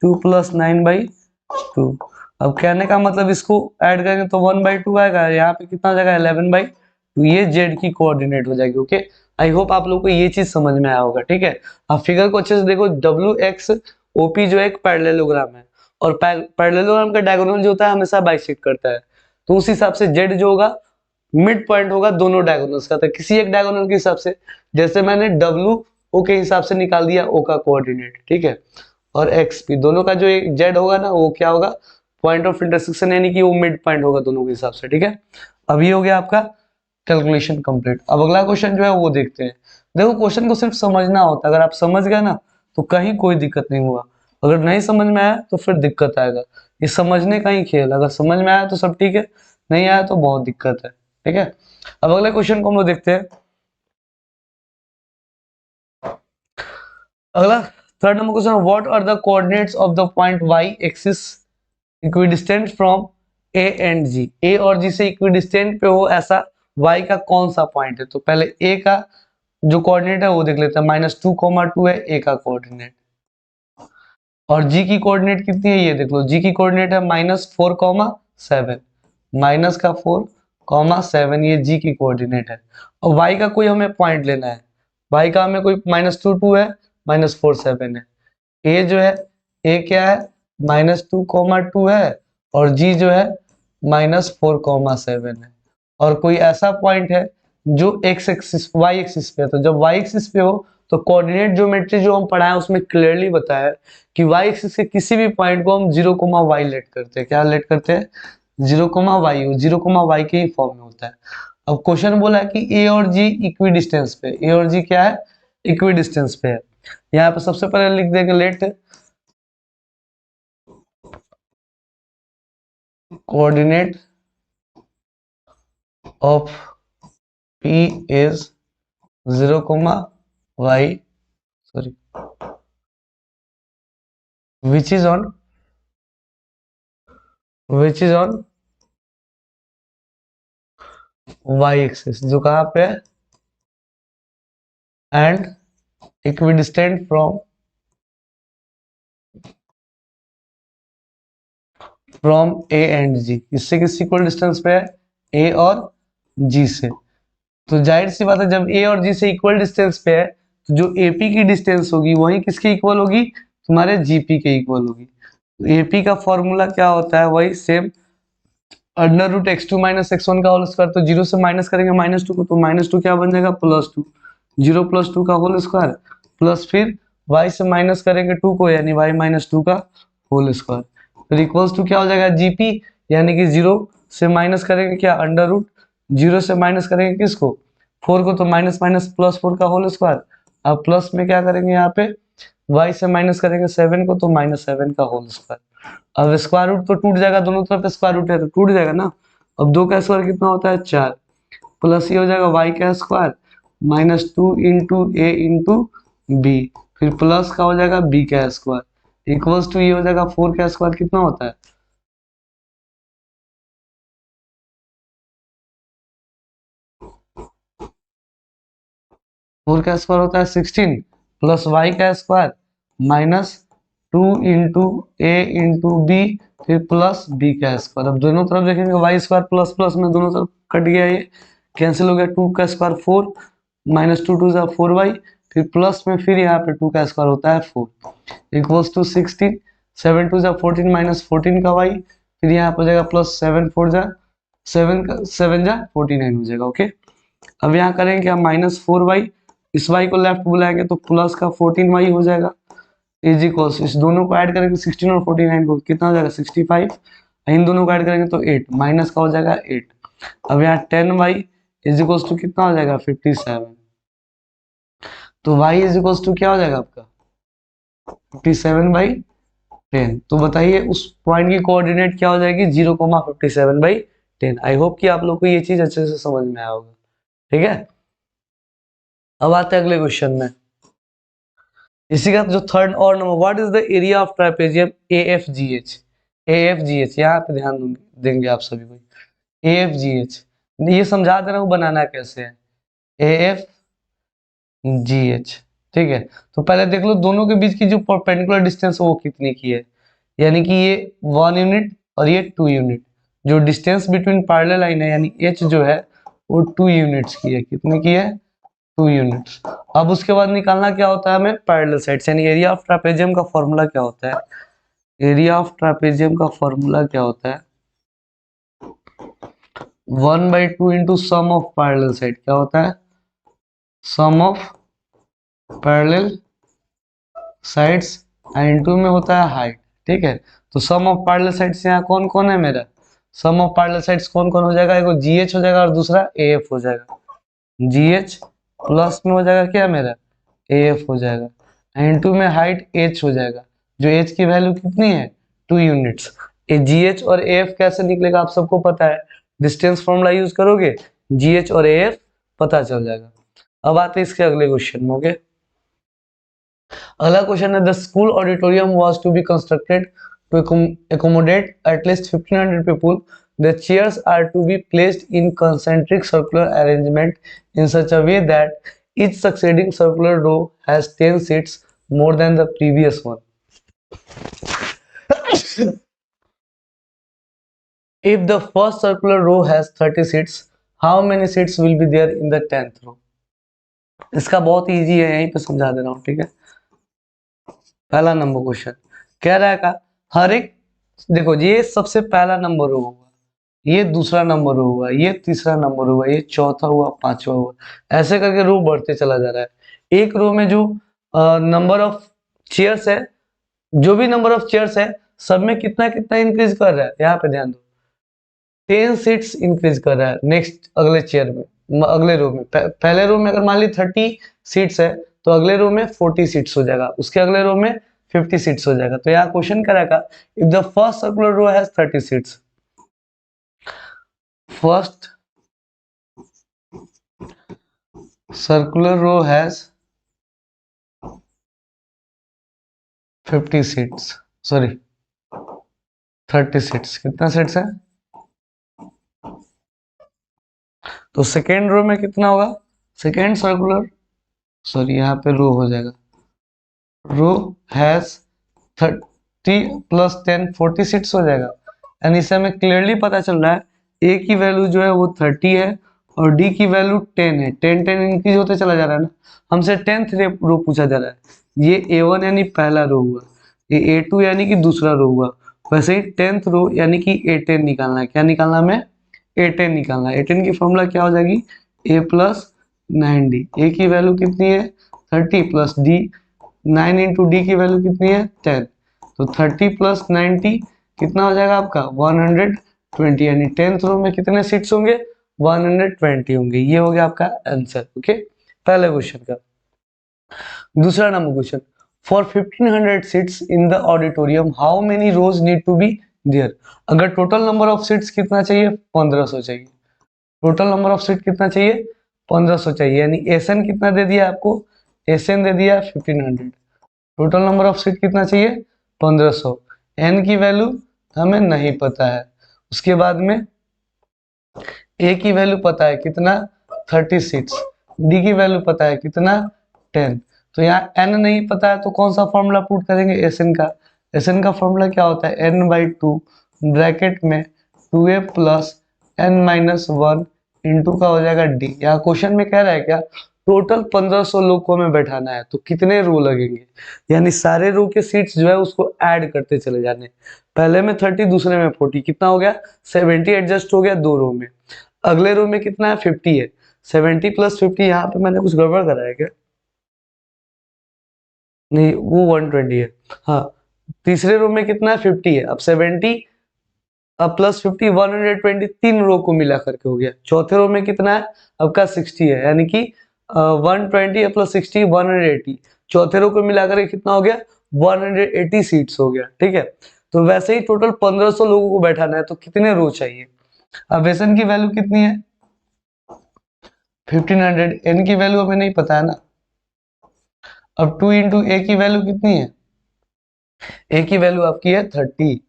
2 प्लस 9/2। अब कहने का मतलब इसको ऐड करेंगे तो 1/2 आएगा, यहाँ पे कितना हो जाएगा 11/2, ये जेड की कोऑर्डिनेट हो जाएगी, ओके। आई होप आप लोग को ये चीज समझ में आया होगा, ठीक है। अब फिगर को अच्छे से देखो, डब्ल्यू एक्स ओपी जो एक पैरेललोग्राम है और पैरेललोग्राम का डायगोनल जो होता है हमेशा बाइसेक्ट करता है, तो उस हिसाब से जेड जो होगा मिड पॉइंट होगा दोनों डायगोनल्स का। तो किसी एक डायगोनल के हिसाब से, जैसे मैंने डब्ल्यू ओ के हिसाब से निकाल दिया ओ का कोऑर्डिनेट, ठीक है, और एक्स पी दोनों का जो एक जेड होगा ना वो क्या होगा, पॉइंट ऑफ इंटरसेक्शन, यानी कि वो मिड पॉइंट होगा दोनों के हिसाब से, ठीक है। अब ये हो गया आपका कैलकुलेशन कंप्लीट। अब अगला क्वेश्चन जो है वो देखते हैं। देखो क्वेश्चन को सिर्फ समझना होता है, अगर आप समझ गए ना तो कहीं कोई दिक्कत नहीं हुआ, अगर नहीं समझ में आया तो फिर दिक्कत आएगा। ये समझने का ही खेल, अगर समझ में आया तो सब ठीक है, नहीं आया तो बहुत दिक्कत है, ठीक है। अब अगले क्वेश्चन को हम लोग देखते हैं। अगला third number question, what are the coordinates of the point y axis equidistant from A and G, A और जी से इक्विडिस्टेंट पे हो ऐसा y का कौन सा पॉइंट है। तो पहले a का जो कोऑर्डिनेट है वो देख लेते हैं, -2,2 है a का कोऑर्डिनेट, और g की कोऑर्डिनेट कितनी है ये देख लो, g की कोऑर्डिनेट है -4,7, माइनस का 4,7, ये g की कोऑर्डिनेट है। और y का कोई हमें पॉइंट लेना है, y का हमें कोई -2,2 है, -4,7 है। a जो है, a क्या है, -2,2 है, और g जो है -4,7 है। और कोई ऐसा पॉइंट है जो x एक्सिस y एक्सिस पे है, तो जब y एक्सिस पे हो तो कोऑर्डिनेट ज्योमेट्री जो हम पढ़ाए उसमें क्लियरली बताया है कि y एक्सिस के किसी भी पॉइंट को हम 0,y लेट करते हैं। क्या लेट करते हैं, 0,y, 0,y के ही फॉर्म में होता है। अब क्वेश्चन बोला है कि a और g इक्वी डिस्टेंस पे, a और g क्या है, इक्वी डिस्टेंस पे है। यहाँ पे सबसे पहले लिख देंगे let coordinate of p is 0, y, sorry, which is on y axis, जो कहाँ पे है, and equidistant from A and G, इससे किस इक्वल डिस्टेंस पे है, ए और जी से। तो जाहिर सी बात है जब ए और जी से इक्वल डिस्टेंस पे है तो जो एपी की डिस्टेंस होगी वही किसके इक्वल होगी, तुम्हारे जीपी के इक्वल होगी। तो एपी का फॉर्मूला क्या होता है, वही same under root X two minus X one का होल स्क्वायर। तो जीरो से माइनस करेंगे माइनस टू को, तो माइनस टू क्या बन जाएगा, plus two. Zero plus two का होल स्क्वायर प्लस फिर वाई से माइनस करेंगे टू को, यानी वाई माइनस टू का होल स्क्वायर। फिर इक्वल्स टू क्या हो जाएगा, जीपी, यानी कि जीरो से माइनस करेंगे क्या, अंडर रूट, जीरो से माइनस करेंगे किसको, फोर को, तो माइनस माइनस प्लस फोर का होल स्क्वायर। अब प्लस में क्या करेंगे यहाँ पे, वाई से माइनस करेंगे सेवन को, तो माइनस सेवन का होल स्क्वायर। अब स्क्वायर रूट तो टूट जाएगा, दोनों तरफ स्क्वायर रूट है तो टूट जाएगा ना। अब दो का स्क्वायर कितना होता है, चार, प्लस ये हो जाएगा वाई का स्क्वायर माइनस टू इंटू ए इंटू बी, फिर प्लस का हो जाएगा बी का स्क्वायर इक्वल्स टू ये हो जाएगा फोर का स्क्वायर कितना होता है, फोर का स्क्वायर होता है 16 प्लस वाई का स्क्वायर माइनस टू इंटू ए इंटू बी फिर प्लस बी का स्क्वायर। अब दोनों तरफ देखेंगे वाई स्क्वायर प्लस प्लस में दोनों तरफ कट गया, ये कैंसिल हो गया, टू का square four minus two two जा फोर वाई, फिर प्लस में फिर यहाँ पे टू का स्क्वायर होता है four equals to 16, seven two जा 14 माइनस 14 का वाई, फिर यहाँ पे हो जाएगा प्लस सेवन फोर जा सेवन का सेवन जा 49 हो जाएगा। ओके, अब यहाँ करेंगे क्या, माइनस फोर वाई, इस वाई को लेफ्ट बुलाएंगे तो प्लस का 14 वाई हो जाएगा इज इक्वल्स, इस दोनों को ऐड करेंगे 16 और 49 को कितना हो जाएगा 65, इन दोनों को ऐड करेंगे तो 8 माइनस का हो जाएगा 8। अब यहाँ 10 वाई इज इक्वल्स टू कितना हो जाएगा 57, तो वाई इज इक्वल्स टू क्या हो जाएगा आपका 57/10। तो बताइए उस पॉइंट की कोऑर्डिनेट क्या हो जाएगी, 0,57/10। आई होप कि आप लोग को ये चीज अच्छे से समझ में आया होगा। ठीक है, अब आते हैं अगले क्वेश्चन में। इसी का जो थर्ड और number, what is the area of trapezium A F G H. A F G H यहाँ पे ध्यान देंगे आप सभी को, ए एफ जी एच ये समझा दे रहा हूँ बनाना कैसे है, ए एफ जी एच। ठीक है, तो पहले देख लो दोनों के बीच की जो परपेंडिकुलर डिस्टेंस है वो कितनी की है, यानी कि ये 1 यूनिट और ये 2 यूनिट, जो डिस्टेंस बिटवीन पैरेलल लाइन है यानी एच जो है वो 2 यूनिट्स की है, कितने की है 2 यूनिट्स। अब उसके बाद निकालना क्या होता है हमें, पैरेलल साइड्स, यानी एरिया ऑफ ट्रापेजियम का फॉर्मूला क्या होता है, एरिया ऑफ ट्रापेजियम का फॉर्मूला क्या होता है 1/2 into sum of parallel side, क्या होता है sum of parallel sides and into में होता है हाइट। ठीक है, तो सम ऑफ पैरेलल साइड्स यहाँ कौन कौन है मेरा, सम ऑफ पैरेलल साइड्स कौन कौन हो जाएगा, एक जी एच हो जाएगा और दूसरा ए एफ हो जाएगा, जी एच प्लस में हो जाएगा क्या मेरा ए एफ हो जाएगा, इनटू में हाइट एच हो जाएगा, जो एच की वैल्यू कितनी है 2 यूनिट्स। ये जी एच और ए एफ कैसे निकलेगा आप सबको पता है, डिस्टेंस फॉर्मूला यूज करोगे जी एच और ए एफ पता चल जाएगा। अब आते हैं इसके अगले क्वेश्चन में। ओके, अगला क्वेश्चन है the school auditorium was to be constructed to accommodate at least 1500 people. The chairs are to be placed in concentric circular arrangement in such a way that each succeeding circular row has 10 seats more than the previous one. If the first circular row has 30 seats, how many seats will be there in the 10th row? इसका बहुत easy है, यहीं पे समझा दे रहा हूँ। ठीक है, पहला नंबर क्वेश्चन कह रहा है का हर एक, देखो ये सबसे पहला नंबर होगा, ये दूसरा नंबर होगा, ये तीसरा नंबर होगा, ये चौथा हुआ, पांचवा हुआ, ऐसे करके रो बढ़ते चला जा रहा है। एक रो में जो नंबर ऑफ चेयर्स है, जो भी नंबर ऑफ चेयर्स है सब में कितना कितना इंक्रीज कर रहा है, यहाँ पे ध्यान दो 10 सीट्स इंक्रीज कर रहा है। नेक्स्ट अगले चेयर में अगले रो में पहले रो में अगर मान ली 30 सीट्स है तो अगले रो में 40 सीट्स हो जाएगा, उसके अगले रो में 50 सीट्स हो जाएगा। तो यहाँ क्वेश्चन करेगा if the first circular row has 30 seats, first circular row has 50 seats, sorry 30 seats, कितना सीट्स है, तो सेकेंड रो में कितना होगा, सेकेंड सर्कुलर, सॉरी यहाँ पे रो हो जाएगा, रो हैज 30 + 10 40 सीट्स हो जाएगा। एंड इससे हमें क्लियरली पता चल रहा है ए की वैल्यू जो है वो 30 है और डी की वैल्यू 10 है। 10 इंक्रीज होते चला जा रहा है ना। हमसे 10th रो पूछा जा रहा है। ये A1 यानी पहला रो हुआ, ये A2 यानी कि दूसरा रो हुआ। वैसे ही 10th रो यानी कि A10 निकालना है। क्या निकालना है हमें? A10 निकालना है। A10 की फॉर्मूला क्या हो जाएगी? A plus 9D। ए की वैल्यू कितनी है? 30 प्लस डी, 9 इंटू डी की वैल्यू कितनी है? 10। तो 30 प्लस 90 कितना हो जाएगा आपका? 120। यानी 10th रो में कितने सीट्स होंगे? 120 होंगे। ये हो गया आपका आंसर। ओके, पहले क्वेश्चन का। दूसरा number question, for 1500 seats in the auditorium how many rows need to be there. अगर टोटल नंबर ऑफ सीट्स कितना चाहिए? 1500 चाहिए। टोटल नंबर ऑफ सीट कितना चाहिए? 1500 चाहिए। यानी एसएन कितना दे दिया आपको? एसएन दे दिया 1500। टोटल नंबर ऑफ सीट कितना चाहिए? 1500। एन की वैल्यू हमें नहीं पता है। उसके बाद में ए की वैल्यू पता है कितना? 30 सीट्स। डी की वैल्यू पता है कितना? 10। तो यहाँ एन नहीं पता है तो कौन सा फॉर्मूला पुट करेंगे? एसएन का। एसएन का फॉर्मूला क्या होता है? n/2 ब्रैकेट में 2a plus n minus 1 into का हो जाएगा डी। यहाँ क्वेश्चन में कह रहा है क्या? टोटल 1500 लोग को हमें बैठाना है तो कितने रो लगेंगे? यानी सारे रो के सीट्स जो है उसको ऐड करते चले जाने। पहले में 30, दूसरे में 40, कितना हो गया? 70 एडजस्ट हो गया दो रो में। अगले रो में कितना है? 50 है। 70 प्लस 50, यहाँ पे मैंने कुछ गड़बड़ करा है क्या? नहीं, वो 120 है। हाँ, तीसरे रो में कितना है? 50 है। अब 70 अब प्लस 50, 120 तीन रो को मिला करके हो गया। चौथे रो में कितना है? आपका 60 है। यानी कि 120 प्लस 60 180। चौथे रो को मिलाकर के कितना हो गया? 180 सीट्स हो गया। ठीक है, तो वैसे ही टोटल 1500 लोगों को बैठाना है तो कितने रो चाहिए? अब एन की वैल्यू कितनी है? 1500। एन की वैल्यू हमें नहीं पता है ना। अब 2 इंटू ए की वैल्यू कितनी है? ए की वैल्यू आपकी है 30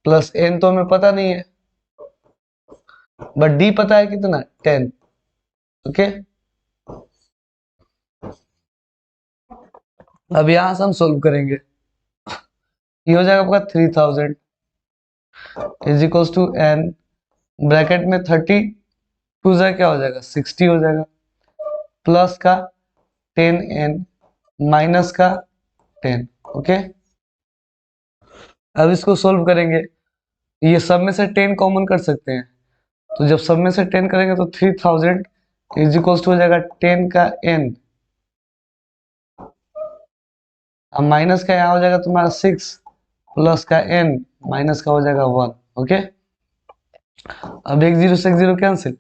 प्लस एन तो हमें पता नहीं है, बट डी पता है कितना? 10। ओके, अब यहां से हम सोल्व करेंगे। ये हो जाएगा आपका 3000 is equals to N bracket में 30 टू जा क्या हो जाएगा? 60 हो जाएगा प्लस का 10n माइनस का 10। ओके, अब इसको सोल्व करेंगे। ये सब में से 10 कॉमन कर सकते हैं, तो जब सब में से 10 करेंगे तो 3000 इज इक्वल्स टू हो जाएगा 10 का n। अब माइनस का यहाँ हो जाएगा तुम्हारा 6 प्लस का n माइनस का हो जाएगा 1। ओके, अब एक जीरो से एक जीरो कैंसिल,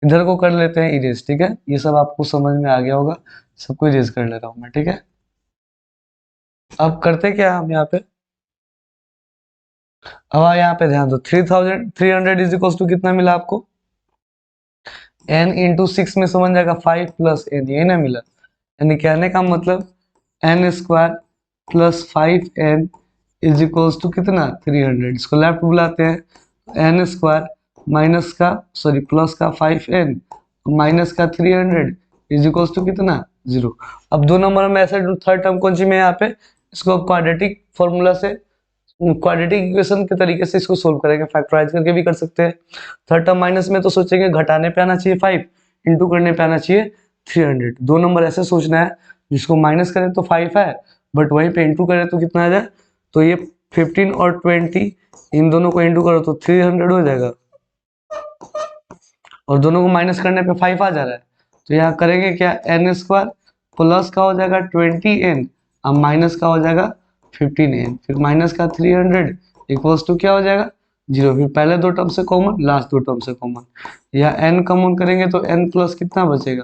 इधर को कर लेते हैं इरेज। ठीक है, ये सब आपको समझ में आ गया होगा, सबको इरेज कर ले रहा हूं मैं। ठीक है, अब करते क्या हम यहाँ पे? अब यहाँ पे ध्यान दो, 300 इज इक्वल टू कितना मिला आपको? n इंटू 6 में समझ जाएगा 5 प्लस n, ये ना मिला। यानी कहने का मतलब n square plus 5n is equals to कितना? 300। इसको लेफ्ट बुलाते हैं। n स्क्वायर माइनस का सॉरी प्लस का 5n माइनस का 300 इज इक्वल्स टू कितना? 0। अब दो नंबर में ऐसे थर्ड टर्म कौन सी में यहाँ पे? इसको क्वाड्रेटिक फॉर्मूला से, क्वाड्रेटिक इक्वेशन के तरीके से इसको सोल्व करेंगे। फैक्टराइज करके भी कर सकते हैं। थर्ड टर्म माइनस में तो सोचेंगे घटाने पे आना चाहिए 5, इंटू करने पे आना चाहिए 300। दो नंबर ऐसे सोचना है, जिसको माइनस करें तो 5 है, बट वहीं पे इंटू करें तो कितना आ जाए? तो ये 15 और 20 इन दोनों को इंटू करो तो 300 हो जाएगा, और दोनों को माइनस करने पे 5 आ जा रहा है। तो यहाँ करेंगे क्या? n स्क्वायर प्लस का हो जाएगा 20n अब माइनस का हो जाएगा 15n, फिर माइनस का 300 इक्वल्स टू क्या हो जाएगा? 0। फिर पहले दो टर्म से कॉमन, लास्ट दो टर्म से कॉमन। यहाँ n कॉमन करेंगे तो n प्लस कितना बचेगा?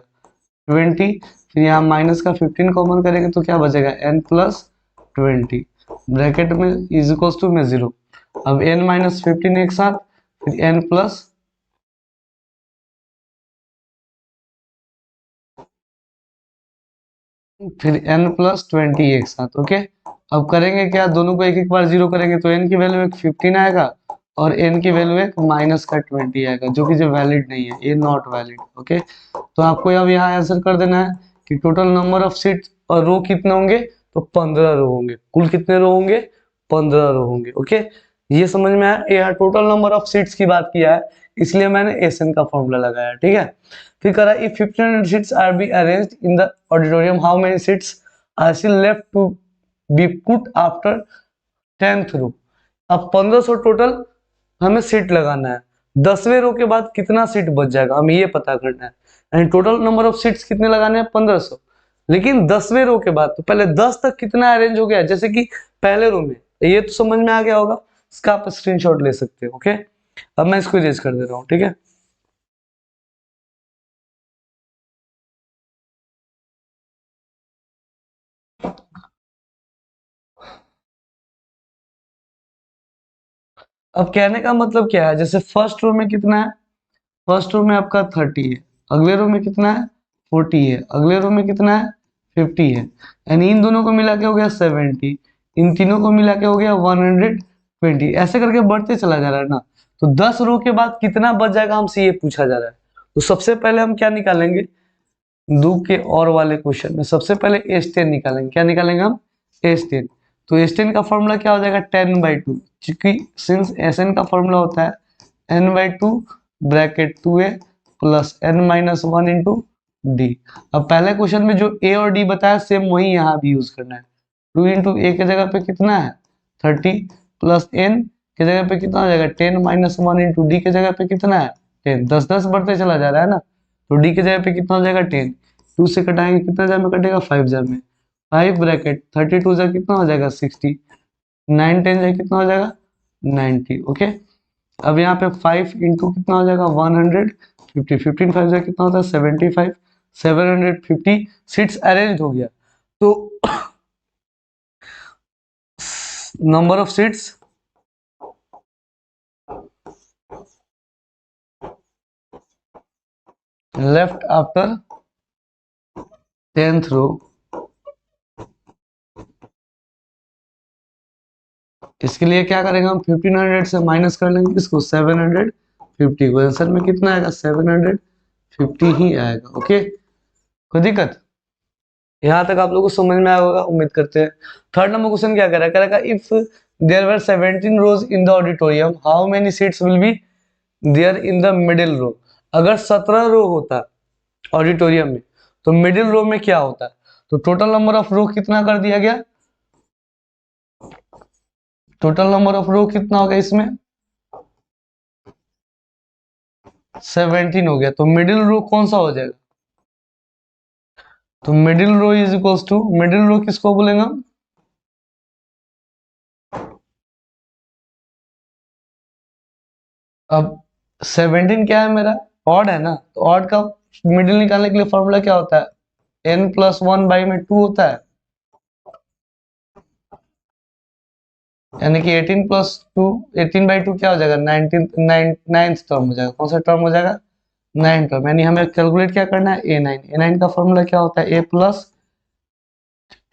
20। फिर यहाँ माइनस का 15 कॉमन करेंगे तो क्या बचेगा? n प्लस 20 ब्रैकेट में इज इक्वल्स टू में 0। अब n माइनस 15 एक साथ, फिर n प्लस फिर n प्लस 20 एक साथ। ओके, अब करेंगे क्या? दोनों को एक एक बार 0 करेंगे तो n की वैल्यू एक 15 आएगा और n की वैल्यू एक माइनस का 20 आएगा, जो कि जो वैलिड नहीं है, ये नॉट वैलिड। ओके, तो आपको अब यहाँ आंसर कर देना है कि टोटल नंबर ऑफ सीट और रो कितने होंगे? तो 15 रो होंगे। कुल कितने रो होंगे? 15 रो होंगे। ओके, ये समझ में आया? यहाँ टोटल नंबर ऑफ सीट्स की बात किया है इसलिए मैंने एसएन का फॉर्मूला लगाया, ठीक है। फिर करा if 1500 seats are be arranged in the auditorium how many seats are still left to be put after 10th रो। अब 1500 टोटल हमें सीट लगाना है, 10वें रो के बाद कितना सीट बच जाएगा हमें ये पता करना है। यानी टोटल नंबर ऑफ सीट्स कितने लगाने हैं 1500, लेकिन 10वें रो के बाद तो पहले 10 तक कितना अरेंज हो गया, जैसे कि पहले रो में, ये तो समझ में आ गया होगा, इसका आप स्क्रीनशॉट ले सकते हो। ओके, अब मैं इसको इरेज कर दे रहा हूँ, ठीक है। अब कहने का मतलब क्या है, जैसे फर्स्ट रो में कितना है, फर्स्ट रो में आपका 30 है, अगले रो में कितना है 40 है, अगले रो में कितना है 50 है, यानी इन दोनों को मिला के हो गया 70, इन तीनों को मिला के हो गया 120, ऐसे करके बढ़ते चला जा रहा है ना। तो 10 रो के बाद कितना बच जाएगा हमसे ये पूछा जा रहा है। तो सबसे पहले हम क्या निकालेंगे, दो के और वाले क्वेश्चन में सबसे पहले S10 निकालेंगे। क्या निकालेंगे हम, S10। तो S10 का फॉर्मूला क्या हो जाएगा 10/2, क्योंकि सिंस SN का फॉर्मूला होता है n/2 bracket 2a plus n-1 into D. अब पहले क्वेश्चन में जो a और d बताया सेम वही यहाँ भी यूज करना है। 2 इंटू ए के जगह पे कितना है 30 प्लस n के जगह पे कितना हो जाएगा 10-1 इंटू डी के जगह पे कितना है 10, 10-10 बढ़ते चला जा रहा है ना। तो डी के जगह पे कितना हो जाएगा 10, 2 से कटाएंगे कितना जा में कटेगा 5 जा में, 5 ब्रैकेट 32 जा कितना हो जाएगा 60, 9 10 जा कितना हो जाएगा 90। ओके, अब यहाँ पे 5 इंटू कितना हो जाएगा 150, 15 5 जा कितना होता है 75, 750 सीट्स अरेंज हो गया। तो number of seats left after 10th रो, इसके लिए क्या करेंगे हम 1500 से माइनस कर लेंगे किसको 750 को, आंसर में कितना आएगा 750 ही आएगा। ओके, कोई दिक्कत, यहाँ तक आप लोगों को समझ में आया होगा उम्मीद करते हैं। थर्ड नंबर क्वेश्चन क्या करेगा, if there were 17 rows in the auditorium how many seats will be there in the middle row. अगर 17 रो होता ऑडिटोरियम में तो मिडिल रो में क्या होता है, तो टोटल नंबर ऑफ रो कितना कर दिया गया, टोटल नंबर ऑफ रो कितना हो गया इसमें 17 हो गया। तो मिडिल रो कौन सा हो जाएगा, तो middle row is equals to, middle row किसको बोलेंगे हम, अब 17 क्या है मेरा ऑड है ना, तो ऑड का मिडिल निकालने के लिए फॉर्मूला क्या होता है n+1 बाई में 2 होता है, यानी कि 18 प्लस 2, 18/2 क्या हो जाएगा 19, 9th टर्म हो जाएगा। कौन सा टर्म हो जाएगा 9 टर्म, यानी हमें कैलकुलेट क्या करना है a9 का फॉर्मूला क्या होता है a प्लस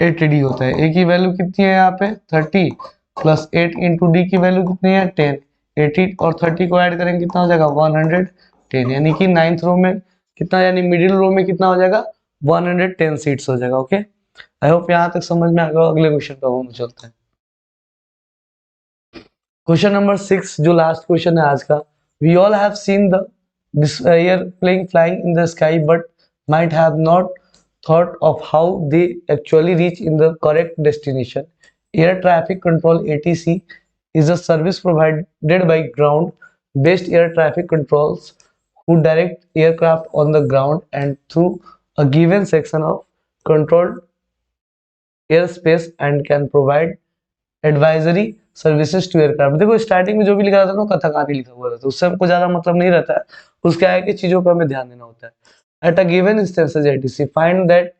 8d होता है। a की वैल्यू कितनी है यहाँ पे 30 प्लस 8 इंटू डी की वैल्यू कितनी है 10, 80 और 30 को ऐड करेंगे कितना हो जाएगा 110, यानी कि 9th रो में कितना, यानी मिडिल रो में कितना हो जाएगा 110 सीट्स हो जाएगा। ओके, आई होप यहाँ तक समझ में आ गया। अगले क्वेश्चन पे हम चलते हैं, क्वेश्चन नंबर 6 जो लास्ट क्वेश्चन है आज का। We all have seen the airplane flying in the sky but might have not thought of how they actually reach in the correct destination. Air traffic control ATC is a service provided by ground based air traffic controls who direct aircraft on the ground and through a given section of controlled airspace and can provide advisory services to aircraft. देखो starting में जो भी लिखा रहता है ना कथा कहानी लिखा हुआ रहता है, उससे हमको ज्यादा मतलब नहीं रहता है, उसके आगे की चीजों पर हमें ध्यान देना होता है। At a given instances ATC find that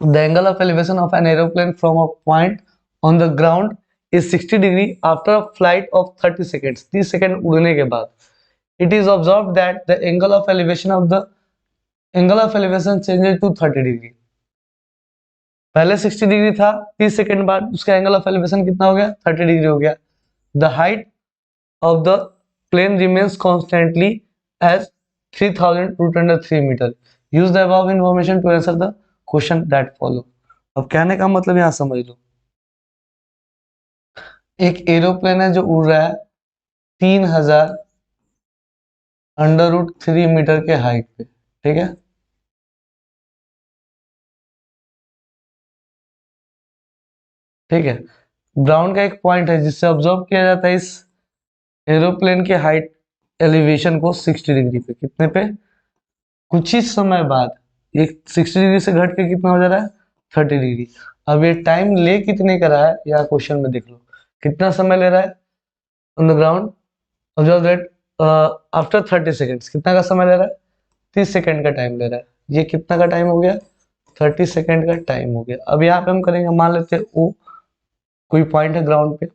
the angle of elevation of an aeroplane from a point on the ground is 60 degree after a flight of 30 seconds. 30 second उड़ने के बाद it is observe that the angle of elevation changes to 30 degree. पहले 60 degree था, 30 second बाद उसका angle of elevation कितना हो गया 30 डिग्री हो गया। The height of the plane remains constantly as 3203 metre. Use the above information to answer the question that follow. अब कहने का मतलब यहां समझ लो, एक एरोप्लेन है जो उड़ रहा है 3000 √3 मीटर के हाइट पे, ठीक है। ठीक है, ग्राउंड का एक पॉइंट है जिससे ऑब्जर्व किया जाता है इस एरोप्लेन के हाइट एलिवेशन को 60 डिग्री पे, कितने पे, कुछ ही समय बाद ये 60 डिग्री से घट के कितना हो जा रहा है, 30 डिग्री। अब ये टाइम ले कितने का रहा है या क्वेश्चन में देख लो, कितना समय ले रहा है on the ground, observe that after 30 seconds, कितना का समय ले रहा है, 30 सेकेंड का टाइम ले रहा है। ये कितना का टाइम हो गया, 30 सेकेंड का टाइम हो गया। अब यहाँ पे हम करेंगे, मान लेते हैं ओ कोई पॉइंट है ग्राउंड पे,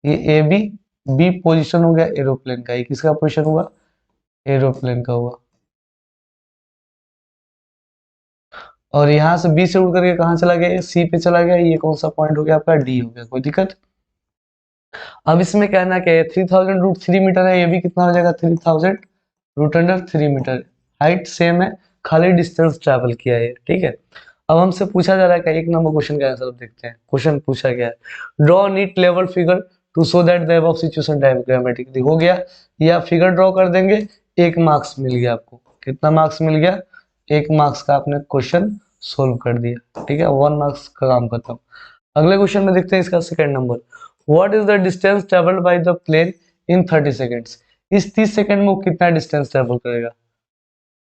ये ए बी, बी पोजिशन हो गया एरोप्लेन का, ये किसका पोजिशन हुआ, एरोप्लेन का हुआ। और यहाँ से बी से उड़ करके कहाँ चला गया, ये सी पे चला गया, ये कौन सा पॉइंट हो गया आपका, डी हो गया, कोई दिक्कत। अब इसमें कहना क्या है, 3000√3 मीटर है, ये भी कितना हो जाएगा, 3000√3 मीटर। हाइट सेम है, खाली डिस्टेंस ट्रैवल किया है, ठीक है। अब हमसे पूछा जा रहा है, एक नंबर क्वेश्चन का आंसर देखते हैं। क्वेश्चन पूछा गया है, draw neat level figure to show that the above situation diagrammatically, हो गया, या फिगर ड्रॉ कर देंगे, 1 मार्क्स मिल गया आपको। कितना मार्क्स मिल गया, 1 मार्क्स का आपने क्वेश्चन सोल्व कर दिया, ठीक है, 1 मार्क्स का काम खत्म। अगले क्वेश्चन में देखते हैं इसका second number, what is the distance travelled by the plane in 30 seconds, इस 30 सेकंड में वो कितना डिस्टेंस ट्रेवल करेगा।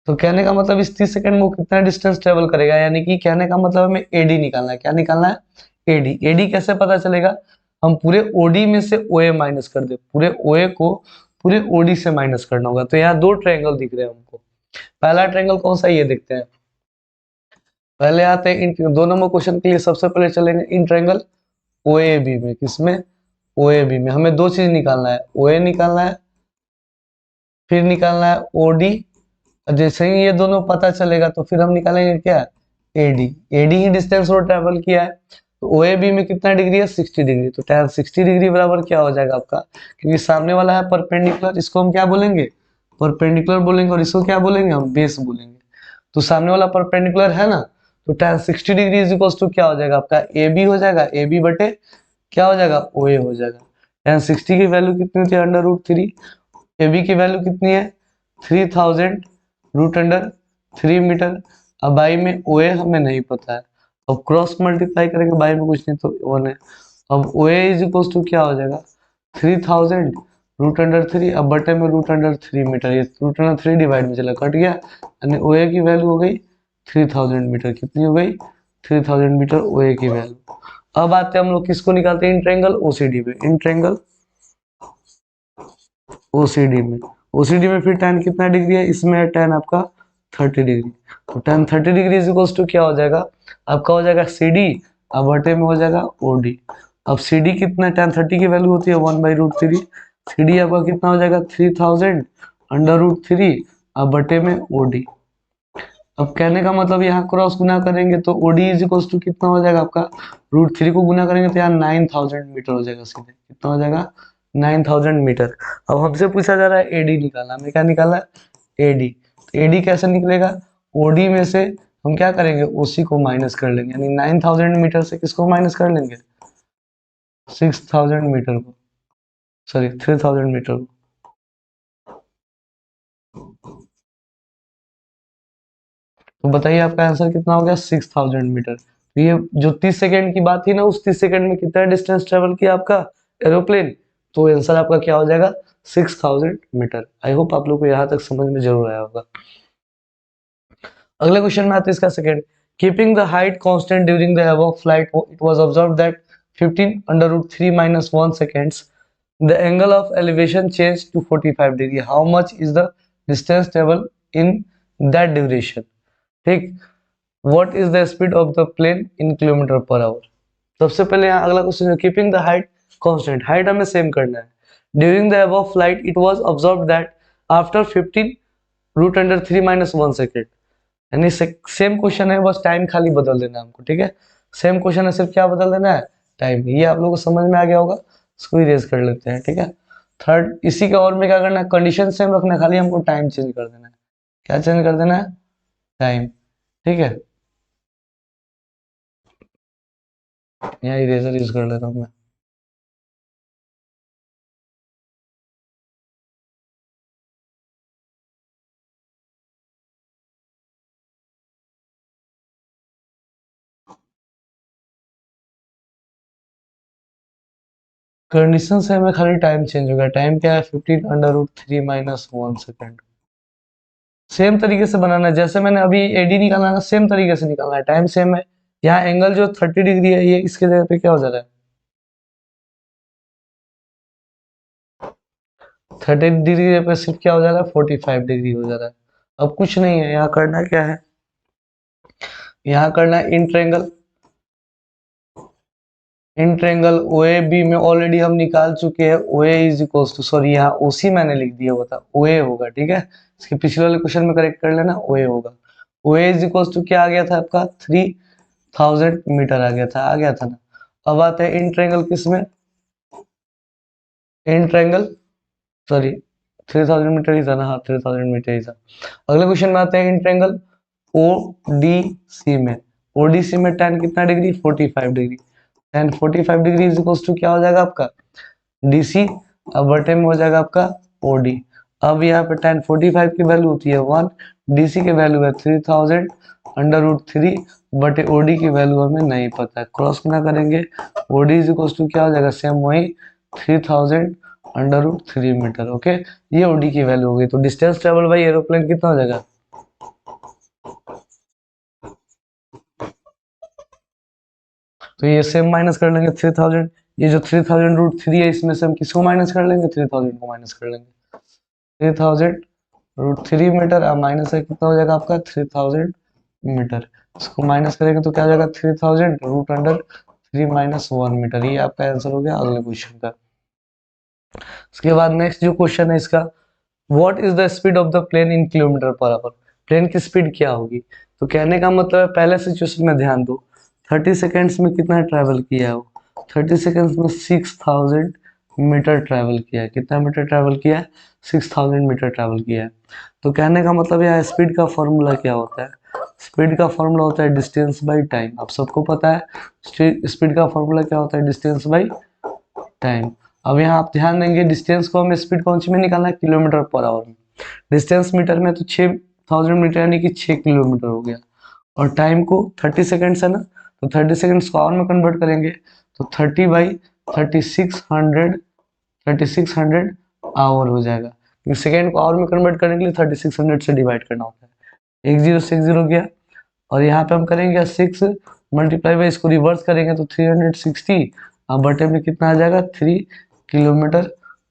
तो कहने का मतलब इस 30 सेकंड में वो कितना डिस्टेंस ट्रेवल करेगा, यानी कि कहने का मतलब हमें एडी निकालना है। क्या निकालना है, एडी। एडी कैसे पता चलेगा, हम पूरे ओडी में से ओए माइनस कर दे, पूरे ओए को पूरे ओडी से माइनस करना होगा। तो यहाँ दो ट्रायंगल दिख रहे हैं हमको, पहला ट्रायंगल कौन सा, ये देखते हैं। पहले आते हैं इन दो नंबर क्वेश्चन के लिए, सबसे पहले चलेंगे in triangle O A B में, किसमें, ओ ए बी में हमें दो चीज निकालना है, ओ ए निकालना है, फिर निकालना है ओ डी। जैसे ही ये दोनों पता चलेगा तो फिर हम निकालेंगे क्या, एडी। एडी ही डिस्टेंस वो ट्रेवल किया है, तो ओ ए बी में कितना डिग्री है, 60 डिग्री। तो tan 60 डिग्री बराबर क्या हो जाएगा आपका, क्योंकि सामने वाला है परपेंडिकुलर, इसको हम क्या बोलेंगे, परपेंडिकुलर बोलेंगे, और इसको क्या बोलेंगे, हम बेस बोलेंगे। तो सामने वाला परपेंडिकुलर है ना, तो tan 60 degree is equal to क्या हो जाएगा आपका, ए बी हो जाएगा, ए बी बटे क्या हो जाएगा, ओ ए हो जाएगा। tan 60 की वैल्यू कितनी होती है, √3। ए बी की वैल्यू कितनी है, 3000√3 मीटर। अब बाई में ओ ए हमें नहीं पता है, अब क्रॉस मल्टीप्लाई करेंगे, बाई में कुछ नहीं तो 1 है। अब ओ ए इज इक्वल टू क्या हो जाएगा, 3000√3, अब बटे में √3 मीटर, ये √3 डिवाइड में चला कट गया, यानी ओ ए की वैल्यू हो गई 3000 मीटर। कितनी हो गई, 3000 मीटर ओ ए की वैल्यू। अब आते हैं हम लोग किसको निकालते हैं, इन ट्रायंगल ओसीडी में, इन ट्रायंगल ओसीडी में। ओसीडी में फिर tan कितना डिग्री है, इसमें है tan आपका 30 डिग्री। तो tan 30 degree is equal to क्या हो जाएगा, आपका हो जाएगा सी डी, अब बटे में हो जाएगा ओ डी। अब सी डी कितना, tan 30 की वैल्यू होती है 1/√3, सी डी आपका कितना हो जाएगा 3000√3, अब बटे में ओ डी। अब कहने का मतलब यहाँ क्रॉस गुना करेंगे तो ओडी इज इक्वल टू कितना हो जाएगा आपका, √3 को गुना करेंगे तो यहाँ 9000 मीटर हो जाएगा सीधे, कितना हो जाएगा 9000 मीटर। अब हमसे पूछा जा रहा है एडी निकालना, हमें क्या निकालना है, एडी। एडी कैसे निकलेगा, ओडी में से हम क्या करेंगे, ओसी को माइनस कर लेंगे, यानी 9000 मीटर से किसको माइनस कर लेंगे, 6000 मीटर को, सॉरी 3000 मीटर को। तो बताइए आपका आंसर कितना हो गया, 6000 मीटर। तो ये जो 30 सेकेंड की बात थी ना, उस 30 सेकेंड में कितना डिस्टेंस ट्रेवल किया आपका एरोप्लेन, तो आंसर आपका क्या हो जाएगा, 6000 मीटर। आई होप आप लोग को यहाँ तक समझ में जरूर आया होगा। अगले क्वेश्चन में आते हैं इसका second, keeping the height constant during the above flight it was observed that 15 √3 - 1 seconds the angle of elevation changed to 45 degree, how much is the distance travel in that duration, ठीक। What is the speed of the plane in kilometre per hour. सबसे पहले यहाँ अगला question है, keeping the height constant, height हमें same करना है। During the above flight it was observed that after 15 √3 - 1 second, यानी सेम क्वेश्चन है, बस टाइम खाली बदल देना है हमको, ठीक है। सेम क्वेश्चन है, सिर्फ क्या बदल देना है, टाइम। ये आप लोगों को समझ में आ गया होगा, इसको इरेज कर लेते हैं, ठीक है। थर्ड, इसी के और में क्या करना है, कंडीशन सेम रखना है, खाली हमको टाइम चेंज कर देना है। क्या चेंज कर देना है, टाइम, ठीक है। यहाँ इरेजर यूज कर लेता हूँ मैं। कंडीशन से हमें खाली टाइम चेंज हो गया। टाइम क्या है 15√3 - 1 सेकेंड। सेम तरीके से बनाना है, जैसे मैंने अभी एडी निकाला ना सेम तरीके से निकालना है। टाइम सेम है। यहाँ एंगल जो 30 डिग्री है ये इसके जगह पे क्या हो जा रहा है 30 डिग्री की जगह पे सिर्फ क्या हो जा रहा है 45 डिग्री हो जा रहा है। अब कुछ नहीं है, यहाँ करना क्या है, यहाँ करना है in triangle. In triangle O A B में ऑलरेडी हम निकाल चुके हैं। O A is equals to, sorry यहाँ ओ सी मैंने लिख दिया हुआ था, ओ ए होगा, ठीक है। इसके पिछले वाले क्वेश्चन में करेक्ट कर लेना, ओ ए होगा। ओ ए इज इक्वल्स टू क्या आ गया था आपका 3000 मीटर आ गया था ना। अब आते हैं इन ट्रेंगल किस में, इन ट्रेंगल, सॉरी 3000 मीटर ही था ना, हाँ 3000 मीटर ही था। अगले क्वेश्चन में आते हैं इन ट्रेंगल ओ डी सी में। ओ डी सी में tan कितना degree 45 degree. tan 45 degree is equals to क्या हो जाएगा आपका DC, अब बटे में हो जाएगा आपका OD। अब यहाँ पे tan 45 की वैल्यू होती है 1, DC की वैल्यू है 3000 √3 बटे OD की वैल्यू हमें नहीं पता है, क्रॉस ना करेंगे। OD इज इक्वल्स टू क्या हो जाएगा सेम वही 3000 √3 मीटर। ओके, ये OD की वैल्यू हो गई। तो डिस्टेंस ट्रेवल बाई एरोप्लेन कितना हो जाएगा, तो ये सेम माइनस कर लेंगे 3000। ये जो 3000 √3 है इसमें से हम किसको माइनस कर लेंगे 3000 को माइनस कर लेंगे। 3000 √3 मीटर, अब माइनस है कितना हो जाएगा आपका 3000 मीटर। इसको माइनस करेंगे तो क्या हो जाएगा 3000 √3 - 1 मीटर। ये आपका आंसर हो गया अगले क्वेश्चन का। उसके बाद नेक्स्ट जो क्वेश्चन है इसका, what is the speed of the plane in kilometre per hour. Plane की स्पीड क्या होगी, तो कहने का मतलब है पहले सिचुएशन में ध्यान दो, 30 सेकेंड्स में कितना ट्रैवल किया है वो, 30 सेकेंड्स में 6000 मीटर ट्रैवल किया है। कितना मीटर ट्रैवल किया है 6000 मीटर ट्रैवल किया है। तो कहने का मतलब यहाँ स्पीड का फॉर्मूला क्या होता है, स्पीड का फॉर्मूला होता है डिस्टेंस बाई टाइम। आप सबको पता है स्पीड का फॉर्मूला क्या होता है डिस्टेंस बाई टाइम। अब यहाँ आप ध्यान देंगे डिस्टेंस को हमें स्पीड कौन सी में निकालना है किलोमीटर पर आवर में। डिस्टेंस मीटर में तो 6000 मीटर यानी कि 6 किलोमीटर हो गया, और टाइम को 30 सेकेंड्स है ना, तो 30 सेकेंड्स को आवर में कन्वर्ट करेंगे तो 30/3600 3600 आवर हो जाएगा, क्योंकि सेकेंड को आवर में कन्वर्ट करने के लिए 3600 से डिवाइड करना होता है। एक जीरो से एक जीरो गया, और यहाँ पे हम करेंगे 6 मल्टीप्लाई बाई इसको रिवर्स करेंगे तो 360, अब बटे में कितना आ जाएगा 3 किलोमीटर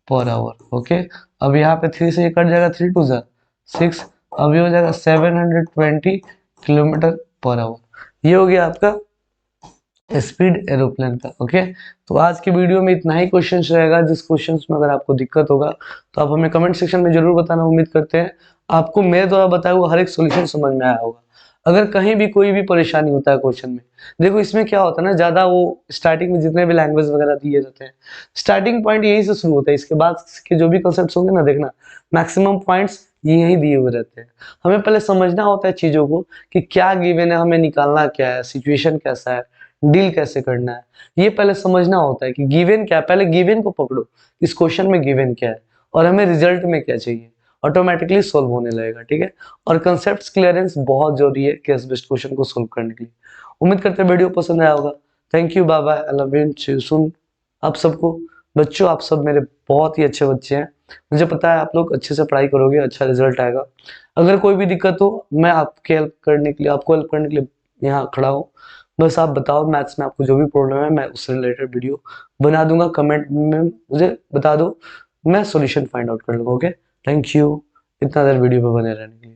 पर आवर। ओके, अब यहाँ पे 3 से ये कट जाएगा, 3 2 6, अब ये हो जाएगा 720 किलोमीटर पर आवर। ये हो गया आपका स्पीड एरोप्लेन का। ओके, तो आज के वीडियो में इतना ही क्वेश्चंस रहेगा। जिस क्वेश्चंस में अगर आपको दिक्कत होगा तो आप हमें कमेंट सेक्शन में जरूर बताना। उम्मीद करते हैं आपको मेरे द्वारा बताया हुआ हर एक सॉल्यूशन समझ में आया होगा। अगर कहीं भी कोई भी परेशानी होता है क्वेश्चन में, देखो इसमें क्या होता है ना, ज्यादा वो स्टार्टिंग में जितने भी लैंग्वेज वगैरह दिए जाते हैं स्टार्टिंग पॉइंट यहीं से शुरू होता है, इसके बाद के जो भी कॉन्सेप्ट्स होंगे ना, देखना मैक्सिमम पॉइंट्स यहीं दिए हुए रहते हैं। हमें पहले समझना होता है चीजों को कि क्या गिवन है, हमें निकालना क्या है, सिचुएशन कैसा है, डील कैसे करना है, ये पहले समझना होता है कि गिवन क्या है। पहले गिवन को पकड़ो, इस क्वेश्चन में गिवन क्या है और हमें रिजल्ट में क्या चाहिए, ऑटोमेटिकली सोल्व होने लगेगा। ठीक है, और कंसेप्ट क्लियरेंस बहुत जरूरी है केस बेस्ड क्वेश्चन को सोल्व करने के लिए। उम्मीद करते हैं वीडियो पसंद आया होगा। Thank you, bye bye, I love you, सुन आप सबको। बच्चों आप सब मेरे बहुत ही अच्छे बच्चे हैं, मुझे पता है आप लोग अच्छे से पढ़ाई करोगे, अच्छा रिजल्ट आएगा। अगर कोई भी दिक्कत हो मैं आपके हेल्प करने के लिए, आपको हेल्प करने के लिए यहाँ खड़ा हूँ। बस आप बताओ मैथ्स में आपको जो भी प्रॉब्लम है, मैं उससे रिलेटेड वीडियो बना दूंगा। कमेंट में मुझे बता दो, मैं सॉल्यूशन फाइंड आउट कर लूंगा। ओके, थैंक यू इतना देर वीडियो पे बने रहने के लिए।